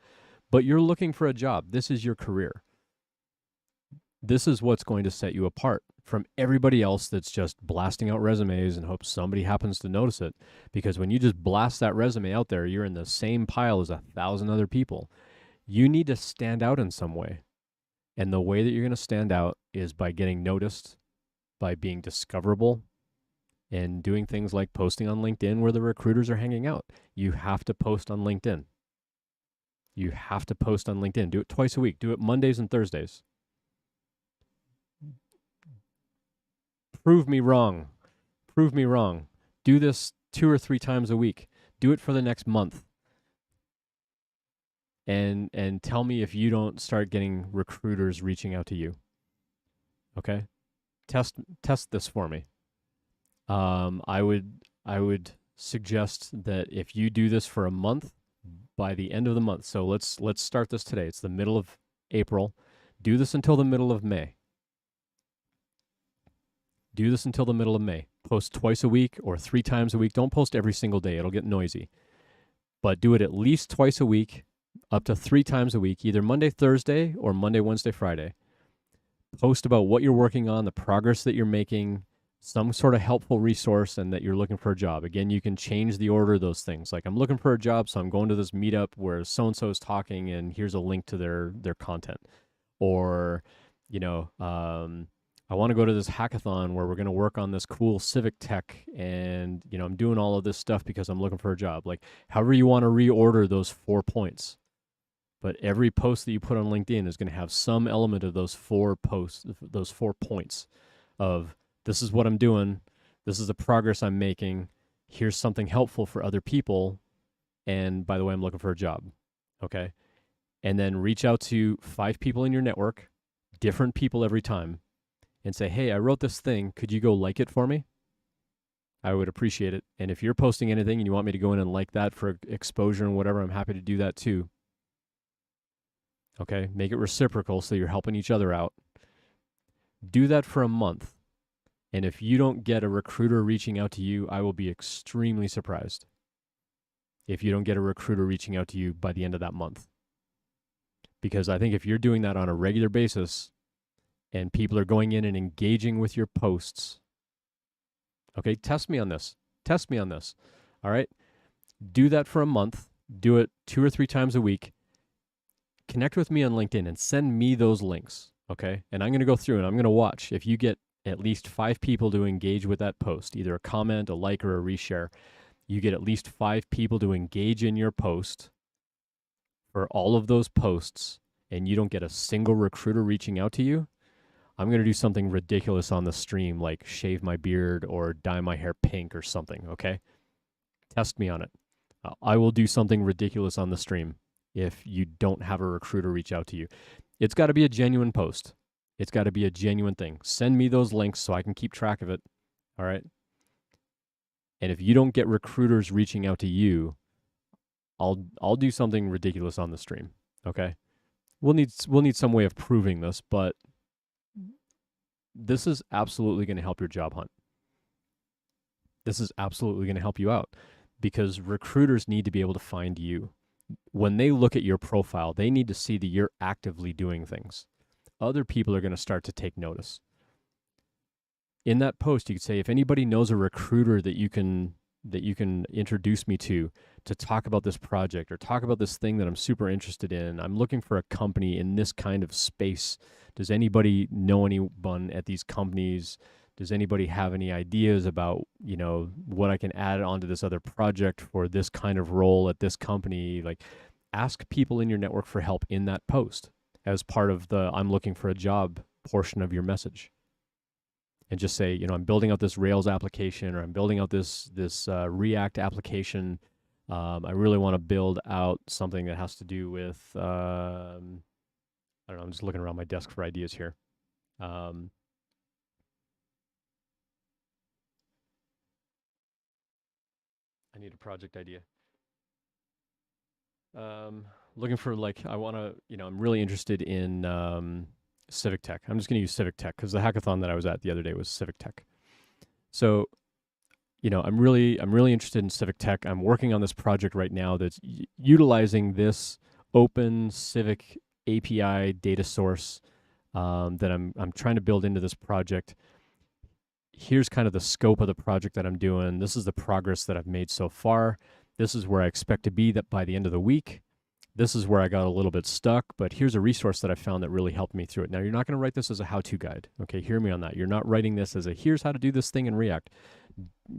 but you're looking for a job. This is your career. This is what's going to set you apart from everybody else that's just blasting out resumes and hope somebody happens to notice it. Because when you just blast that resume out there, you're in the same pile as 1,000 other people. You need to stand out in some way. And the way that you're going to stand out is by getting noticed, by being discoverable, and doing things like posting on LinkedIn where the recruiters are hanging out. You have to post on LinkedIn. You have to post on LinkedIn. Do it twice a week. Do it Mondays and Thursdays. Prove me wrong. Prove me wrong. Do this 2 or 3 times a week. Do it for the next month. And tell me if you don't start getting recruiters reaching out to you. Okay, test this for me. I would suggest that if you do this for a month, by the end of the month. So let's start this today. It's the middle of April. Do this until the middle of May. Do this until the middle of May. Post twice a week or 3 times a week. Don't post every single day. It'll get noisy. But do it at least twice a week, up to 3 times a week, either Monday, Thursday, or Monday, Wednesday, Friday. Post about what you're working on, the progress that you're making, some sort of helpful resource, and that you're looking for a job. Again, you can change the order of those things. Like, I'm looking for a job, so I'm going to this meetup where so-and-so is talking, and here's a link to their content. Or, you know, I want to go to this hackathon where we're going to work on this cool civic tech, and, you know, I'm doing all of this stuff because I'm looking for a job. Like, however you want to reorder those 4 points. But every post that you put on LinkedIn is going to have some element of those 4 posts, those 4 points of, this is what I'm doing, this is the progress I'm making, here's something helpful for other people, and by the way, I'm looking for a job. Okay? And then reach out to 5 people in your network, different people every time, and say, hey, I wrote this thing, could you go like it for me? I would appreciate it. And if you're posting anything and you want me to go in and like that for exposure and whatever, I'm happy to do that too. Okay, make it reciprocal so you're helping each other out. Do that for a month. And if you don't get a recruiter reaching out to you, I will be extremely surprised if you don't get a recruiter reaching out to you by the end of that month. Because I think if you're doing that on a regular basis and people are going in and engaging with your posts, okay, test me on this. Test me on this. All right, do that for a month. Do it 2 or 3 times a week. Connect with me on LinkedIn and send me those links, okay? And I'm going to go through and I'm going to watch. If you get at least 5 people to engage with that post, either a comment, a like, or a reshare, you get at least 5 people to engage in your post for all of those posts, and you don't get a single recruiter reaching out to you, I'm going to do something ridiculous on the stream, like shave my beard or dye my hair pink or something, okay? Test me on it. I will do something ridiculous on the stream if you don't have a recruiter reach out to you. It's got to be a genuine post. It's got to be a genuine thing. Send me those links so I can keep track of it. All right. And if you don't get recruiters reaching out to you, I'll do something ridiculous on the stream. Okay. We'll need some way of proving this, but this is absolutely going to help your job hunt. This is absolutely going to help you out because recruiters need to be able to find you. When they look at your profile, they need to see that you're actively doing things. Other people are going to start to take notice. In that post, you could say, if anybody knows a recruiter that you can introduce me to talk about this project or talk about this thing that I'm super interested in, I'm looking for a company in this kind of space. Does anybody know anyone at these companies? Does anybody have any ideas about, you know, what I can add onto this other project for this kind of role at this company? Like, ask people in your network for help in that post as part of the I'm looking for a job portion of your message. And just say, you know, I'm building out this Rails application, or I'm building out this React application. I really want to build out something that has to do with, I don't know, I'm just looking around my desk for ideas here. I need a project idea. Looking for, like, I want to, you know, I'm really interested in civic tech. I'm just going to use civic tech because the hackathon that I was at the other day was civic tech. So, you know, I'm really interested in civic tech. I'm working on this project right now that's utilizing this open civic API data source that I'm trying to build into this project. Here's kind of the scope of the project that I'm doing. This is the progress that I've made so far. This is where I expect to be that by the end of the week. This is where I got a little bit stuck, but here's a resource that I found that really helped me through it. Now, you're not going to write this as a how-to guide. Okay, hear me on that. You're not writing this as a here's how to do this thing in React.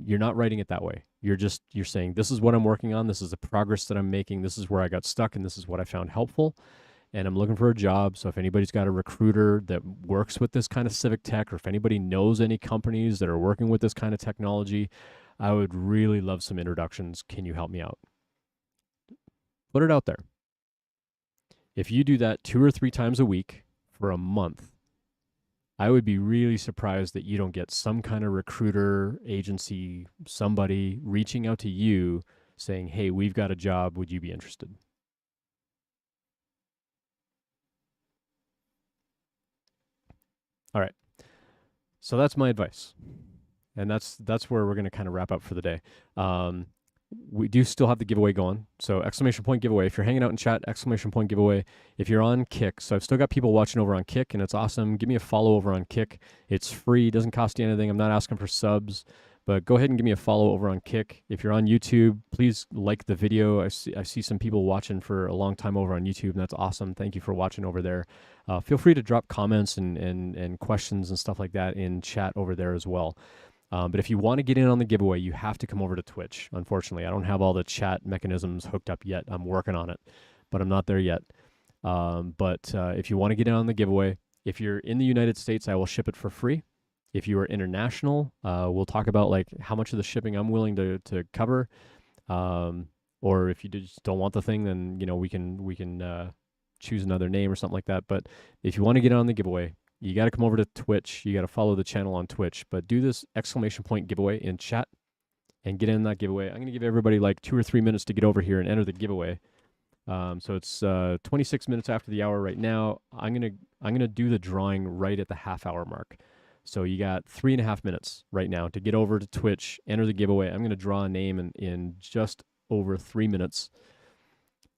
You're not writing it that way. You're saying, this is what I'm working on. This is the progress that I'm making. This is where I got stuck, and this is what I found helpful. And I'm looking for a job. So if anybody's got a recruiter that works with this kind of civic tech, or if anybody knows any companies that are working with this kind of technology, I would really love some introductions. Can you help me out? Put it out there. If you do that 2 or 3 times a week for a month, I would be really surprised that you don't get some kind of recruiter agency, somebody reaching out to you saying, "Hey, we've got a job. Would you be interested?" All right. So that's my advice. And that's where we're going to kind of wrap up for the day. Um, we do still have the giveaway going. So exclamation point giveaway. If you're hanging out in chat, exclamation point giveaway. If you're on Kick, so I've still got people watching over on Kick, and it's awesome. Give me a follow over on Kick. It's free, doesn't cost you anything. I'm not asking for subs, but go ahead and give me a follow over on Kick. If you're on YouTube, please like the video. I see some people watching for a long time over on YouTube, and that's awesome. Thank you for watching over there. Feel free to drop comments and questions and stuff like that in chat over there as well. But if you want to get in on the giveaway, you have to come over to Twitch. Unfortunately, I don't have all the chat mechanisms hooked up yet. I'm working on it, but I'm not there yet. But if you want to get in on the giveaway, if you're in the United States, I will ship it for free. If you are international, we'll talk about like how much of the shipping I'm willing to cover. Or if you just don't want the thing, then we can choose another name or something like that. But if you want to get on the giveaway, you got to come over to Twitch. You got to follow the channel on Twitch. But do this exclamation point giveaway in chat and get in that giveaway. I'm going to give everybody like 2 or 3 minutes to get over here and enter the giveaway. So it's 26 minutes after the hour right now. I'm gonna do the drawing right at the half-hour mark. So you got 3.5 minutes right now to get over to Twitch, enter the giveaway. I'm gonna draw a name in just over 3 minutes.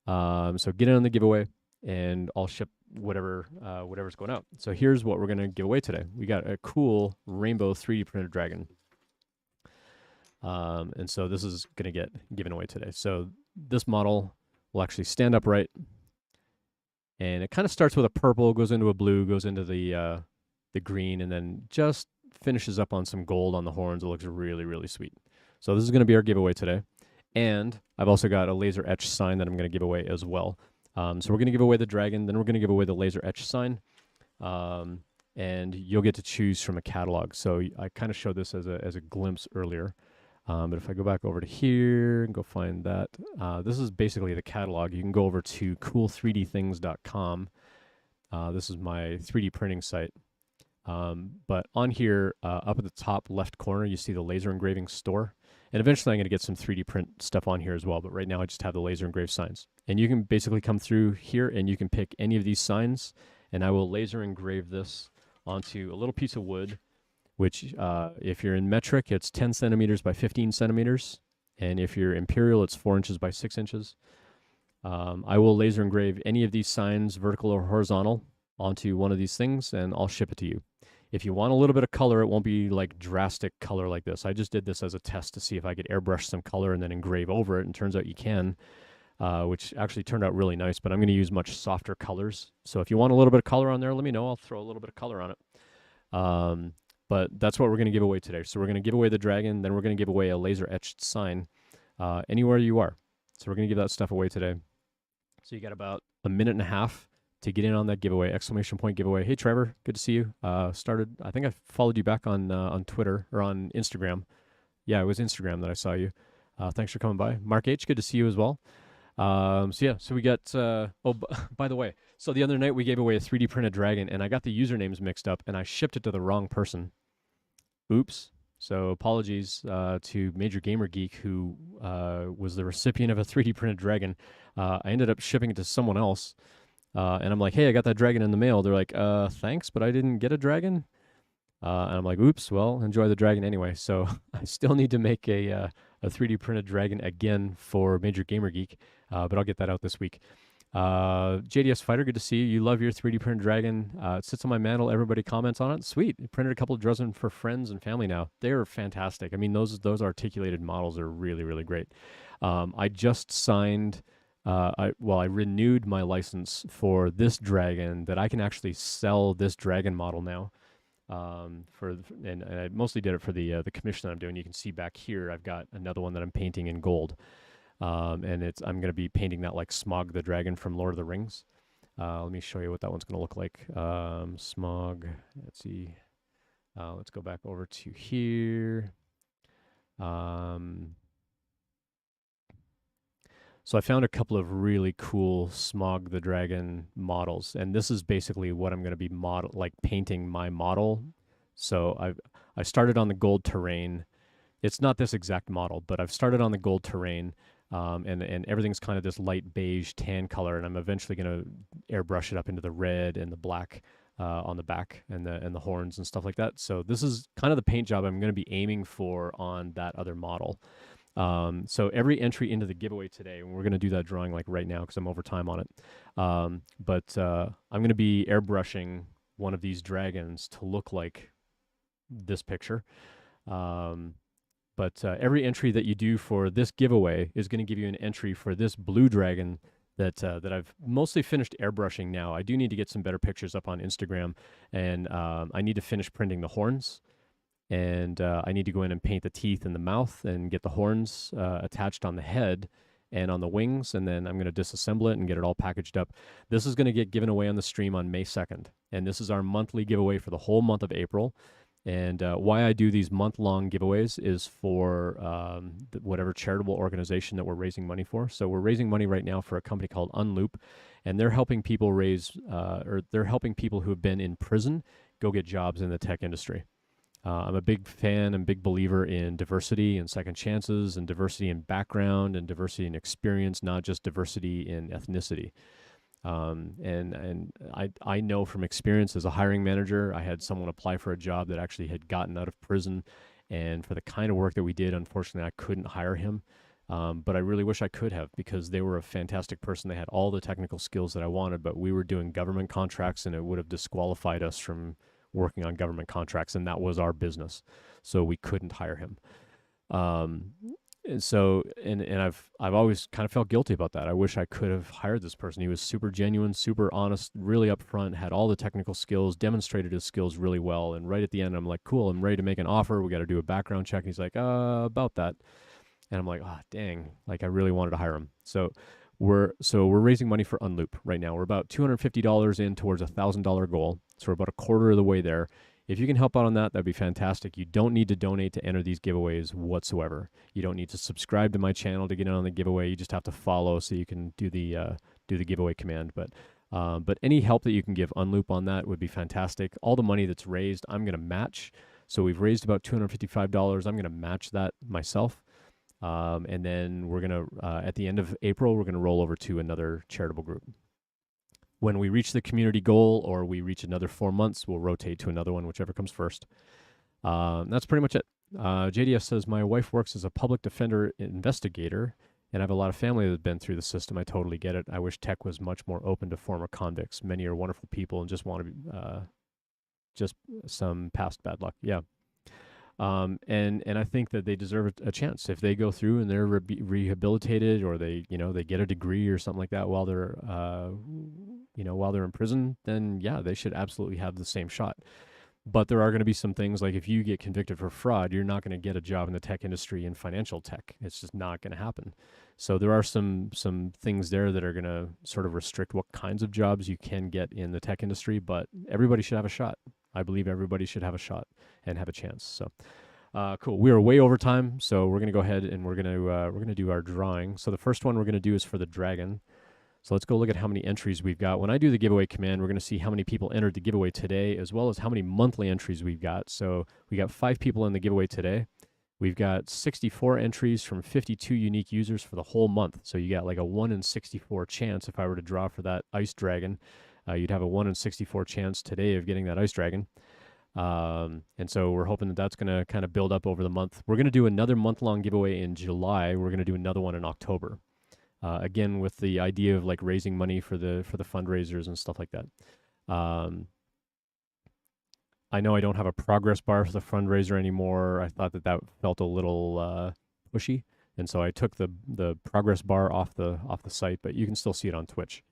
So get in on the giveaway, and I'll ship whatever's going out. So here's what we're gonna give away today. We got a cool rainbow 3D printed dragon. And so this is gonna get given away today. So this model will actually stand upright, and it kind of starts with a purple, goes into a blue, goes into the green, and then just finishes up on some gold on the horns. It looks really, really sweet. So this is going to be our giveaway today. And I've also got a laser etch sign that I'm going to give away as well. So we're going to give away the dragon, then we're going to give away the laser etch sign. And you'll get to choose from a catalog. So I kind of showed this as a glimpse earlier. But if I go back over to here and go find that, this is basically the catalog. You can go over to cool3dthings.com. This is my 3D printing site. But on here, up at the top left corner, you see the laser engraving store. And eventually I'm going to get some 3D print stuff on here as well. But right now I just have the laser engraved signs. And you can basically come through here and you can pick any of these signs. And I will laser engrave this onto a little piece of wood, which if you're in metric, it's 10 centimeters by 15 centimeters. And if you're imperial, it's 4 inches by 6 inches. I will laser engrave any of these signs, vertical or horizontal, onto one of these things, and I'll ship it to you. If you want a little bit of color, it won't be like drastic color like this. I just did this as a test to see if I could airbrush some color and then engrave over it, and turns out you can, which actually turned out really nice, but I'm going to use much softer colors. So if you want a little bit of color on there, let me know. I'll throw a little bit of color on it. But that's what we're going to give away today. So we're going to give away the dragon, then we're going to give away a laser etched sign anywhere you are. So we're going to give that stuff away today. So you got about a minute and a half to get in on that giveaway, exclamation point giveaway. Hey, Trevor, good to see you. I think I followed you back on Twitter or on Instagram. Yeah, it was Instagram that I saw you. Thanks for coming by. Mark H., good to see you as well. So we got, by the way, so the other night we gave away a 3D printed dragon, and I got the usernames mixed up, and I shipped it to the wrong person. Oops. So apologies to Major Gamer Geek, who was the recipient of a 3D printed dragon. I ended up shipping it to someone else. And I'm like, hey, I got that dragon in the mail. They're like, thanks, but I didn't get a dragon. And I'm like, oops, well, enjoy the dragon anyway. So I still need to make a 3D printed dragon again for Major Gamer Geek, but I'll get that out this week. JDS Fighter, good to see you. You love your 3D printed dragon. It sits on my mantle. Everybody comments on it. Sweet. I printed a couple of dozen for friends and family now. They're fantastic. I mean, those articulated models are really, really great. I just signed... I renewed my license for this dragon, that I can actually sell this dragon model now. And I mostly did it for the commission that I'm doing. You can see back here, I've got another one that I'm painting in gold. And I'm going to be painting that like Smaug the dragon from Lord of the Rings. Let me show you what that one's going to look like. Smaug, let's see. Let's go back over to here. So I found a couple of really cool Smog the Dragon models, and this is basically what I'm going to be painting my model. So I started on the gold terrain. It's not this exact model, but I've started on the gold terrain, and everything's kind of this light beige tan color, and I'm eventually going to airbrush it up into the red and the black on the back and the horns and stuff like that. So this is kind of the paint job I'm going to be aiming for on that other model. So every entry into the giveaway today, and we're going to do that drawing like right now because I'm over time on it. But I'm going to be airbrushing one of these dragons to look like this picture. But every entry that you do for this giveaway is going to give you an entry for this blue dragon that I've mostly finished airbrushing now. I do need to get some better pictures up on Instagram, and I need to finish printing the horns. And I need to go in and paint the teeth and the mouth and get the horns attached on the head and on the wings, and then I'm going to disassemble it and get it all packaged up. This is going to get given away on the stream on May 2nd, and this is our monthly giveaway for the whole month of April. And why I do these month-long giveaways is for whatever charitable organization that we're raising money for. So we're raising money right now for a company called Unloop, and they're helping people they're helping people who have been in prison go get jobs in the tech industry. I'm a big fan and big believer in diversity and second chances and diversity in background and diversity in experience, not just diversity in ethnicity. And I know from experience as a hiring manager, I had someone apply for a job that actually had gotten out of prison, and for the kind of work that we did, unfortunately, I couldn't hire him. But I really wish I could have, because they were a fantastic person. They had all the technical skills that I wanted, but we were doing government contracts, and it would have disqualified us from working on government contracts, and that was our business. So we couldn't hire him. And so, and I've always kind of felt guilty about that. I wish I could have hired this person. He was super genuine, super honest, really upfront, had all the technical skills, demonstrated his skills really well. And right at the end, I'm like, cool, I'm ready to make an offer. We got to do a background check. And he's like, about that. And I'm like, oh, dang, like I really wanted to hire him. So we're raising money for Unloop right now. We're about $250 in towards $1,000 goal. So we're about a quarter of the way there. If you can help out on that, that'd be fantastic. You don't need to donate to enter these giveaways whatsoever. You don't need to subscribe to my channel to get in on the giveaway. You just have to follow so you can do the giveaway command. But any help that you can give Unloop on that would be fantastic. All the money that's raised, I'm going to match. So we've raised about $255. I'm going to match that myself. And then we're going to, at the end of April, we're going to roll over to another charitable group. When we reach the community goal or we reach another 4 months, we'll rotate to another one, whichever comes first. That's pretty much it. JDS says, my wife works as a public defender investigator, and I have a lot of family that have been through the system. I totally get it. I wish tech was much more open to former convicts. Many are wonderful people and just want to be, just some past bad luck. Yeah. And I think that they deserve a chance if they go through and they're rehabilitated, or they get a degree or something like that while they're while they're in prison. Then yeah, they should absolutely have the same shot. But there are going to be some things, like if you get convicted for fraud, you're not going to get a job in the tech industry in financial tech. It's just not going to happen. So there are some things there that are going to sort of restrict what kinds of jobs you can get in the tech industry. But everybody should have a shot. I believe everybody should have a shot and have a chance. So cool. We are way over time, so we're gonna go ahead and we're gonna do our drawing. So the first one we're gonna do is for the dragon. So let's go look at how many entries we've got. When I do the giveaway command, we're gonna see how many people entered the giveaway today, as well as how many monthly entries we've got. So we got 5 people in the giveaway today. We've got 64 entries from 52 unique users for the whole month. So you got like a 1 in 64 chance. If I were to draw for that ice dragon, you'd have a 1 in 64 chance today of getting that ice dragon. And so we're hoping that that's going to kind of build up over the month. We're going to do another month-long giveaway in July. We're going to do another one in October. Again, with the idea of like raising money for the fundraisers and stuff like that. I know I don't have a progress bar for the fundraiser anymore. I thought that felt a little pushy, and so I took the progress bar off the site, but you can still see it on Twitch.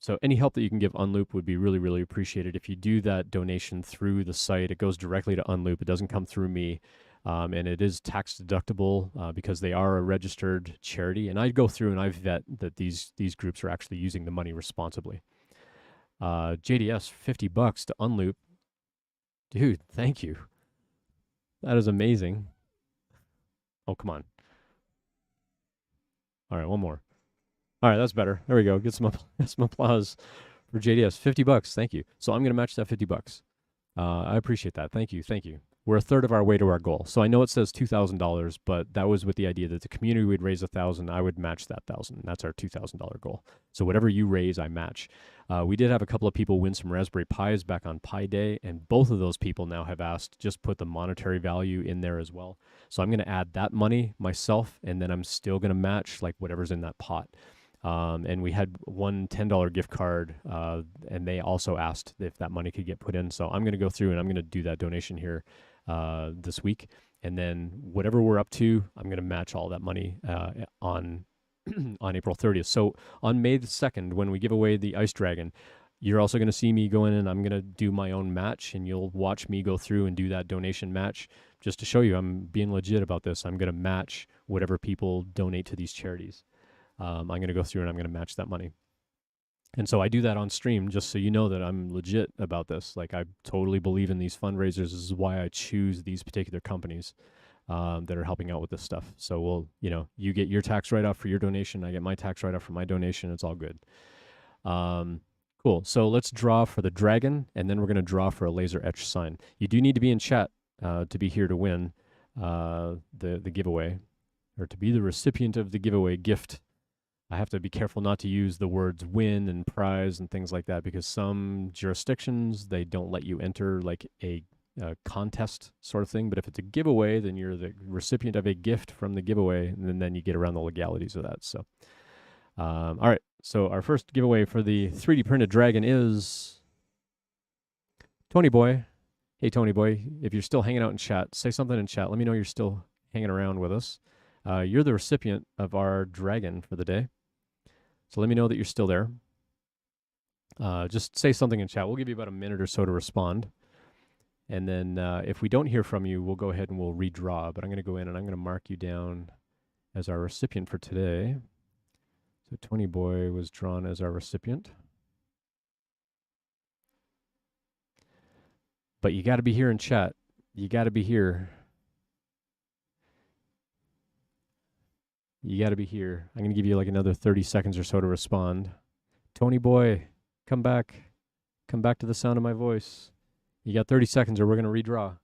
So any help that you can give Unloop would be really, really appreciated. If you do that donation through the site, it goes directly to Unloop. It doesn't come through me. And it is tax deductible because they are a registered charity. And I go through and I vet that these groups are actually using the money responsibly. JDS, $50 to Unloop. Dude, thank you. That is amazing. Oh, come on. All right, one more. All right, that's better. There we go. Get some some applause for JDS. $50. Thank you. So I'm going to match that $50. I appreciate that. Thank you. Thank you. We're a third of our way to our goal. So I know it says $2,000, but that was with the idea that the community would raise 1,000. I would match that 1,000. That's our $2,000 goal. So whatever you raise, I match. We did have a couple of people win some Raspberry Pis back on Pi Day, and both of those people now have asked just put the monetary value in there as well. So I'm going to add that money myself, and then I'm still going to match like whatever's in that pot. And we had one $10 gift card, and they also asked if that money could get put in. So I'm going to go through and I'm going to do that donation here this week. And then whatever we're up to, I'm going to match all that money on on April 30th. So on May the 2nd, when we give away the Ice Dragon, you're also going to see me go in and I'm going to do my own match, and you'll watch me go through and do that donation match just to show you I'm being legit about this. I'm going to match whatever people donate to these charities. I'm going to go through and I'm going to match that money. And so I do that on stream just so you know that I'm legit about this. Like, I totally believe in these fundraisers. This is why I choose these particular companies that are helping out with this stuff. So we'll, you get your tax write-off for your donation. I get my tax write-off for my donation. It's all good. Cool. So let's draw for the dragon, and then we're going to draw for a laser etch sign. You do need to be in chat to be here to win the giveaway, or to be the recipient of the giveaway gift. I have to be careful not to use the words win and prize and things like that, because some jurisdictions, they don't let you enter like a contest sort of thing. But if it's a giveaway, then you're the recipient of a gift from the giveaway, and then you get around the legalities of that. So, all right. So our first giveaway for the 3D printed dragon is Tony Boy. Hey, Tony Boy, if you're still hanging out in chat, say something in chat. Let me know you're still hanging around with us. You're the recipient of our dragon for the day. So let me know that you're still there. Just say something in chat. We'll give you about a minute or so to respond. And then if we don't hear from you, we'll go ahead and we'll redraw. But I'm going to go in and I'm going to mark you down as our recipient for today. So Tony Boy was drawn as our recipient. But you got to be here in chat. You got to be here. You got to be here. I'm going to give you like another 30 seconds or so to respond. Tony Boy, come back. Come back to the sound of my voice. You got 30 seconds or we're going to redraw.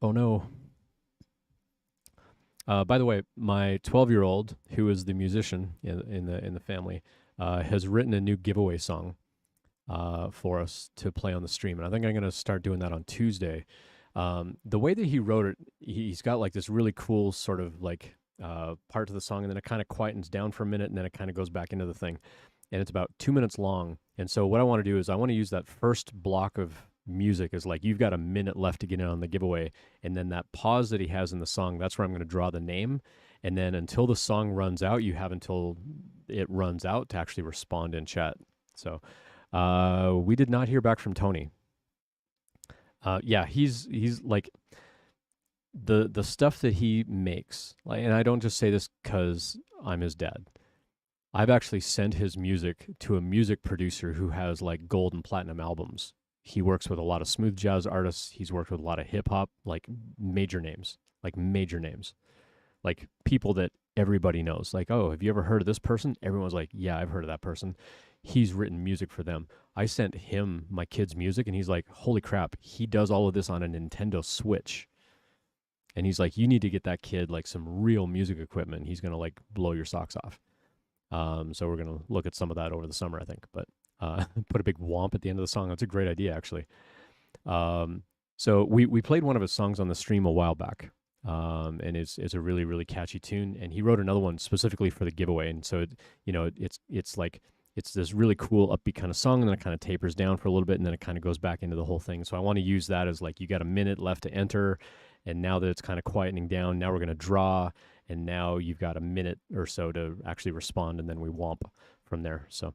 Oh no. By the way, my 12-year-old, who is the musician in the family, has written a new giveaway song for us to play on the stream. And I think I'm going to start doing that on Tuesday. The way that he wrote it, he's got like this really cool sort of like part to the song, and then it kind of quietens down for a minute, and then it kind of goes back into the thing. And it's about 2 minutes long. And so what I want to do is I want to use that first block of music as like, you've got a minute left to get in on the giveaway. And then that pause that he has in the song, that's where I'm going to draw the name. And then until the song runs out, you have until it runs out to actually respond in chat. So we did not hear back from Tony. Yeah, he's like the stuff that he makes, like, and I don't just say this because I'm his dad. I've actually sent his music to a music producer who has like gold and platinum albums. He works with a lot of smooth jazz artists. He's worked with a lot of hip hop, like major names, like people that everybody knows. Like, oh, have you ever heard of this person? Everyone's like, yeah, I've heard of that person. He's written music for them. I sent him my kid's music, and he's like, holy crap, he does all of this on a Nintendo Switch. And he's like, you need to get that kid like some real music equipment. He's going to like blow your socks off. So we're going to look at some of that over the summer, I think. But put a big womp at the end of the song. That's a great idea, actually. So we played one of his songs on the stream a while back. And it's a really, really catchy tune. And he wrote another one specifically for the giveaway. And so, it's like, it's this really cool upbeat kind of song, and then it kind of tapers down for a little bit, and then it kind of goes back into the whole thing. So I want to use that as like, you got a minute left to enter, and now that it's kind of quietening down, now we're going to draw, and now you've got a minute or so to actually respond, and then we womp from there. So,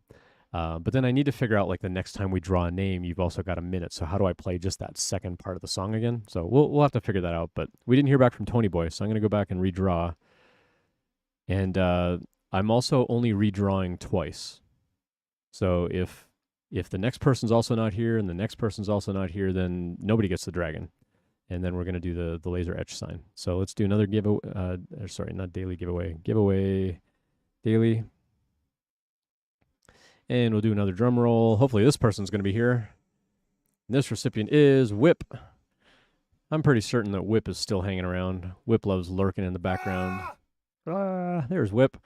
but then I need to figure out like the next time we draw a name, you've also got a minute. So how do I play just that second part of the song again? So we'll have to figure that out. But we didn't hear back from Tony Boy, so I'm going to go back and redraw. And I'm also only redrawing twice. So if if the next person's also not here and the next person's also not here, then nobody gets the dragon. And then we're going to do the laser etch sign. So let's do another giveaway. Sorry, not daily giveaway. Giveaway daily. And we'll do another drum roll. Hopefully this person's going to be here. And this recipient is Whip. I'm pretty certain that Whip is still hanging around. Whip loves lurking in the background. There's Whip.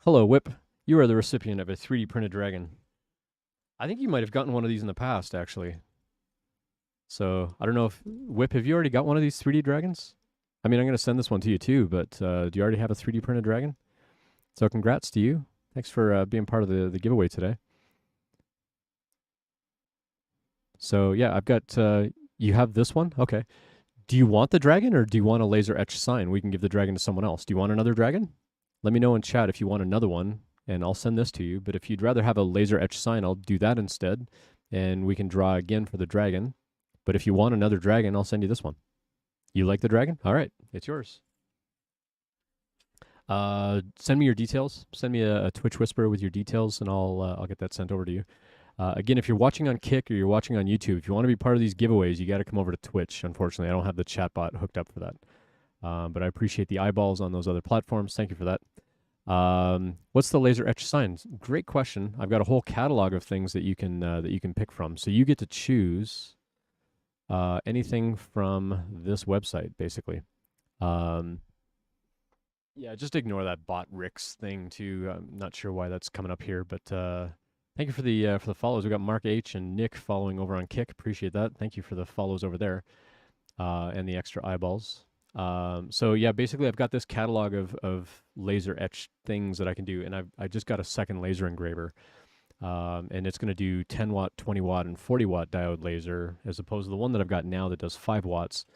Hello, Whip. You are the recipient of a 3D printed dragon. I think you might have gotten one of these in the past, actually. So I don't know if Whip, have you already got one of these 3D dragons? I mean, I'm going to send this one to you too, but do you already have a 3D printed dragon? So congrats to you. Thanks for being part of the giveaway today. So yeah, I've got, you have this one? Okay. Do you want the dragon or do you want a laser etched sign? We can give the dragon to someone else. Do you want another dragon? Let me know in chat if you want another one, and I'll send this to you. But if you'd rather have a laser etched sign, I'll do that instead, and we can draw again for the dragon. But if you want another dragon, I'll send you this one. You like the dragon? All right, it's yours. Send me your details. Send me a Twitch Whisper with your details, and I'll get that sent over to you. Again, if you're watching on Kick or you're watching on YouTube, if you want to be part of these giveaways, you got to come over to Twitch. Unfortunately, I don't have the chat bot hooked up for that. But I appreciate the eyeballs on those other platforms. Thank you for that. What's the laser etch sign? Great question. I've got a whole catalog of things that you can pick from. So you get to choose anything from this website, basically. Yeah, just ignore that bot Ricks thing too. I'm not sure why that's coming up here, but thank you for the follows. We got Mark H and Nick following over on Kick. Appreciate that. Thank you for the follows over there and the extra eyeballs. So yeah, basically I've got this catalog of laser etched things that I can do, and I just got a second laser engraver, and it's going to do 10 watt, 20 watt, and 40 watt diode laser as opposed to the one that I've got now that does 5 watts.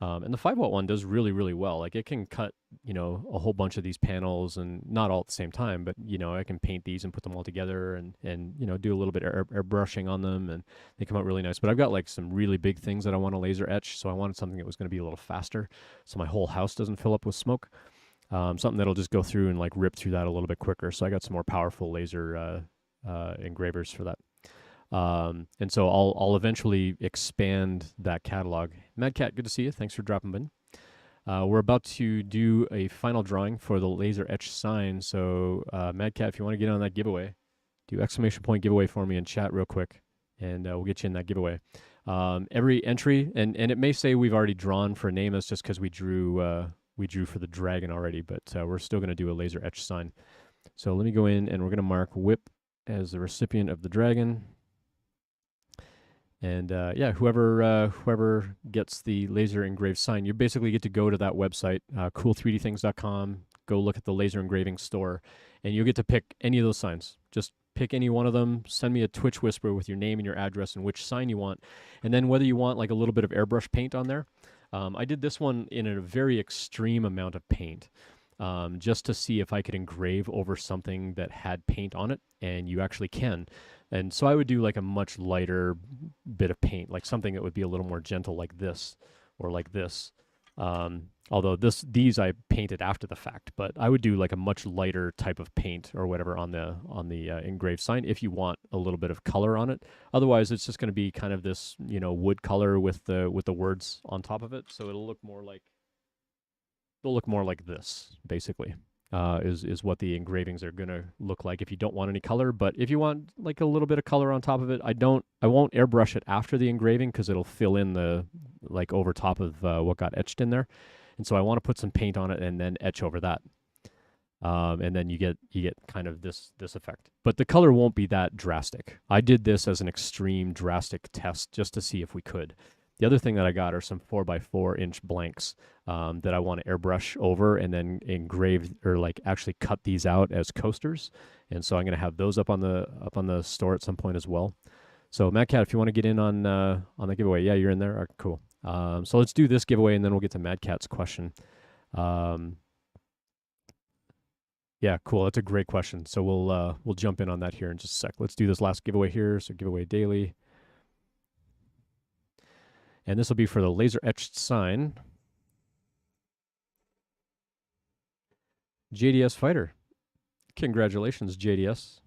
And the 5 watt one does really, really well. Like it can cut, a whole bunch of these panels, and not all at the same time, but, I can paint these and put them all together and do a little bit of airbrushing on them, and they come out really nice. But I've got like some really big things that I want to laser etch. So I wanted something that was going to be a little faster so my whole house doesn't fill up with smoke. Something that'll just go through and like rip through that a little bit quicker. So I got some more powerful laser engravers for that. And so I'll eventually expand that catalog. Madcat, good to see you. Thanks for dropping in. We're about to do a final drawing for the laser etch sign. So Madcat, if you want to get on that giveaway, do exclamation point giveaway for me in chat real quick, and we'll get you in that giveaway. Every entry, and it may say we've already drawn for a name. That's just because we drew for the dragon already, but we're still going to do a laser etch sign. So let me go in, and we're going to mark Whip as the recipient of the dragon. And yeah, whoever gets the laser engraved sign, you basically get to go to that website, cool3dthings.com, go look at the laser engraving store, and you'll get to pick any of those signs. Just pick any one of them, send me a Twitch Whisper with your name and your address and which sign you want, and then whether you want like a little bit of airbrush paint on there. I did this one in a very extreme amount of paint, just to see if I could engrave over something that had paint on it, and you actually can. And so I would do like a much lighter bit of paint, like something that would be a little more gentle like this or like this. Although these I painted after the fact, but I would do like a much lighter type of paint or whatever on the engraved sign if you want a little bit of color on it. Otherwise, it's just going to be kind of this, wood color with the words on top of it. So it'll look more like this, basically. Is what the engravings are gonna look like if you don't want any color. But if you want like a little bit of color on top of it, I won't airbrush it after the engraving because it'll fill in the like over top of what got etched in there. And so I want to put some paint on it and then etch over that. And then you get kind of this effect. But the color won't be that drastic. I did this as an extreme drastic test just to see if we could. The other thing that I got are some 4x4 inch blanks that I want to airbrush over and then engrave or like actually cut these out as coasters. And so I'm going to have those up on the store at some point as well. So Madcat, if you want to get in on the giveaway, yeah, you're in there. Right, cool. So let's do this giveaway and then we'll get to Madcat's question. Yeah, cool. That's a great question. So we'll jump in on that here in just a sec. Let's do this last giveaway here. So giveaway daily. And this will be for the laser etched sign. JDS Fighter. Congratulations, JDS.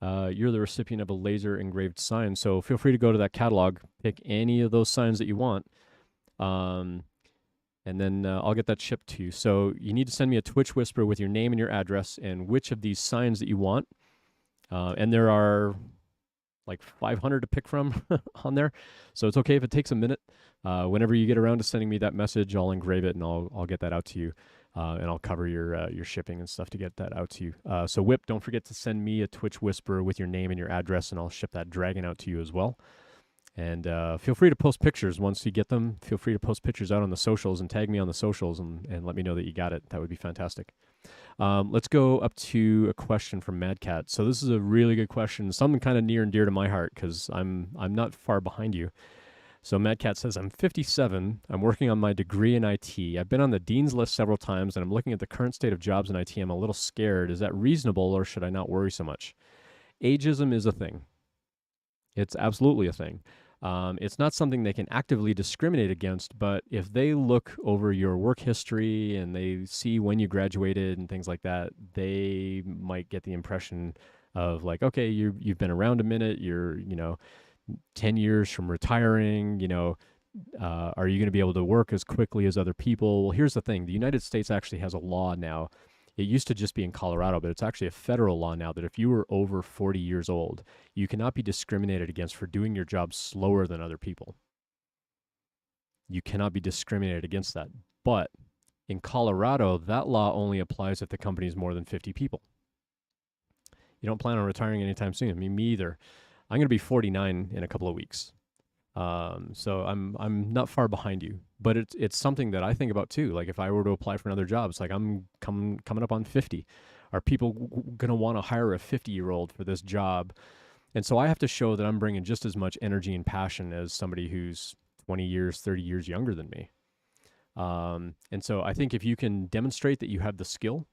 you're the recipient of a laser engraved sign. So feel free to go to that catalog, pick any of those signs that you want, and then I'll get that shipped to you. So you need to send me a Twitch Whisper with your name and your address and which of these signs that you want. And there are like 500 to pick from on there. So it's okay if it takes a minute. Whenever you get around to sending me that message, I'll engrave it and I'll get that out to you. And I'll cover your shipping and stuff to get that out to you. So Whip, don't forget to send me a Twitch Whisper with your name and your address, and I'll ship that dragon out to you as well. And feel free to post pictures once you get them. Feel free to post pictures out on the socials and tag me on the socials and let me know that you got it. That would be fantastic. Let's go up to a question from Mad Cat. So this is a really good question, something kind of near and dear to my heart because I'm not far behind you. So Mad Cat says, I'm 57. I'm working on my degree in IT. I've been on the dean's list several times, and I'm looking at the current state of jobs in IT. I'm a little scared. Is that reasonable, or should I not worry so much? Ageism is a thing. It's absolutely a thing. It's not something they can actively discriminate against, but if they look over your work history and they see when you graduated and things like that, they might get the impression of like, okay, you've been around a minute, you're 10 years from retiring, are you going to be able to work as quickly as other people? Well, here's the thing. The United States actually has a law now. It used to just be in Colorado, but it's actually a federal law now that if you were over 40 years old, you cannot be discriminated against for doing your job slower than other people. You cannot be discriminated against that. But in Colorado, that law only applies if the company is more than 50 people. You don't plan on retiring anytime soon. I mean, me either. I'm going to be 49 in a couple of weeks. So I'm not far behind you, but it's something that I think about too. Like if I were to apply for another job, it's like I'm coming up on 50. Are people going to want to hire a 50-year-old for this job? And so I have to show that I'm bringing just as much energy and passion as somebody who's 20 years, 30 years younger than me. And so I think if you can demonstrate that you have the skill,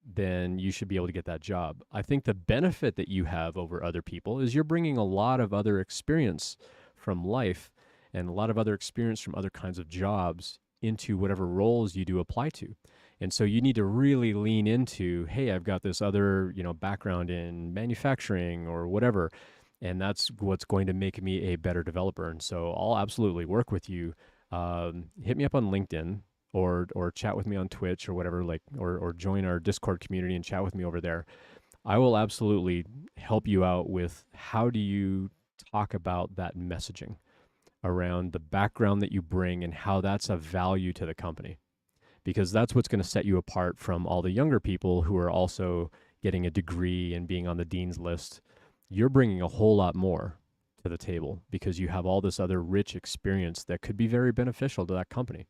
then you should be able to get that job. I think the benefit that you have over other people is you're bringing a lot of other experience from life and a lot of other experience from other kinds of jobs into whatever roles you do apply to. And so you need to really lean into, hey, I've got this other, background in manufacturing or whatever, and that's what's going to make me a better developer. And so I'll absolutely work with you. Hit me up on LinkedIn or chat with me on Twitch or whatever, or join our Discord community and chat with me over there. I will absolutely help you out with how do you talk about that messaging around the background that you bring and how that's of value to the company. Because that's what's going to set you apart from all the younger people who are also getting a degree and being on the dean's list. You're bringing a whole lot more to the table because you have all this other rich experience that could be very beneficial to that company.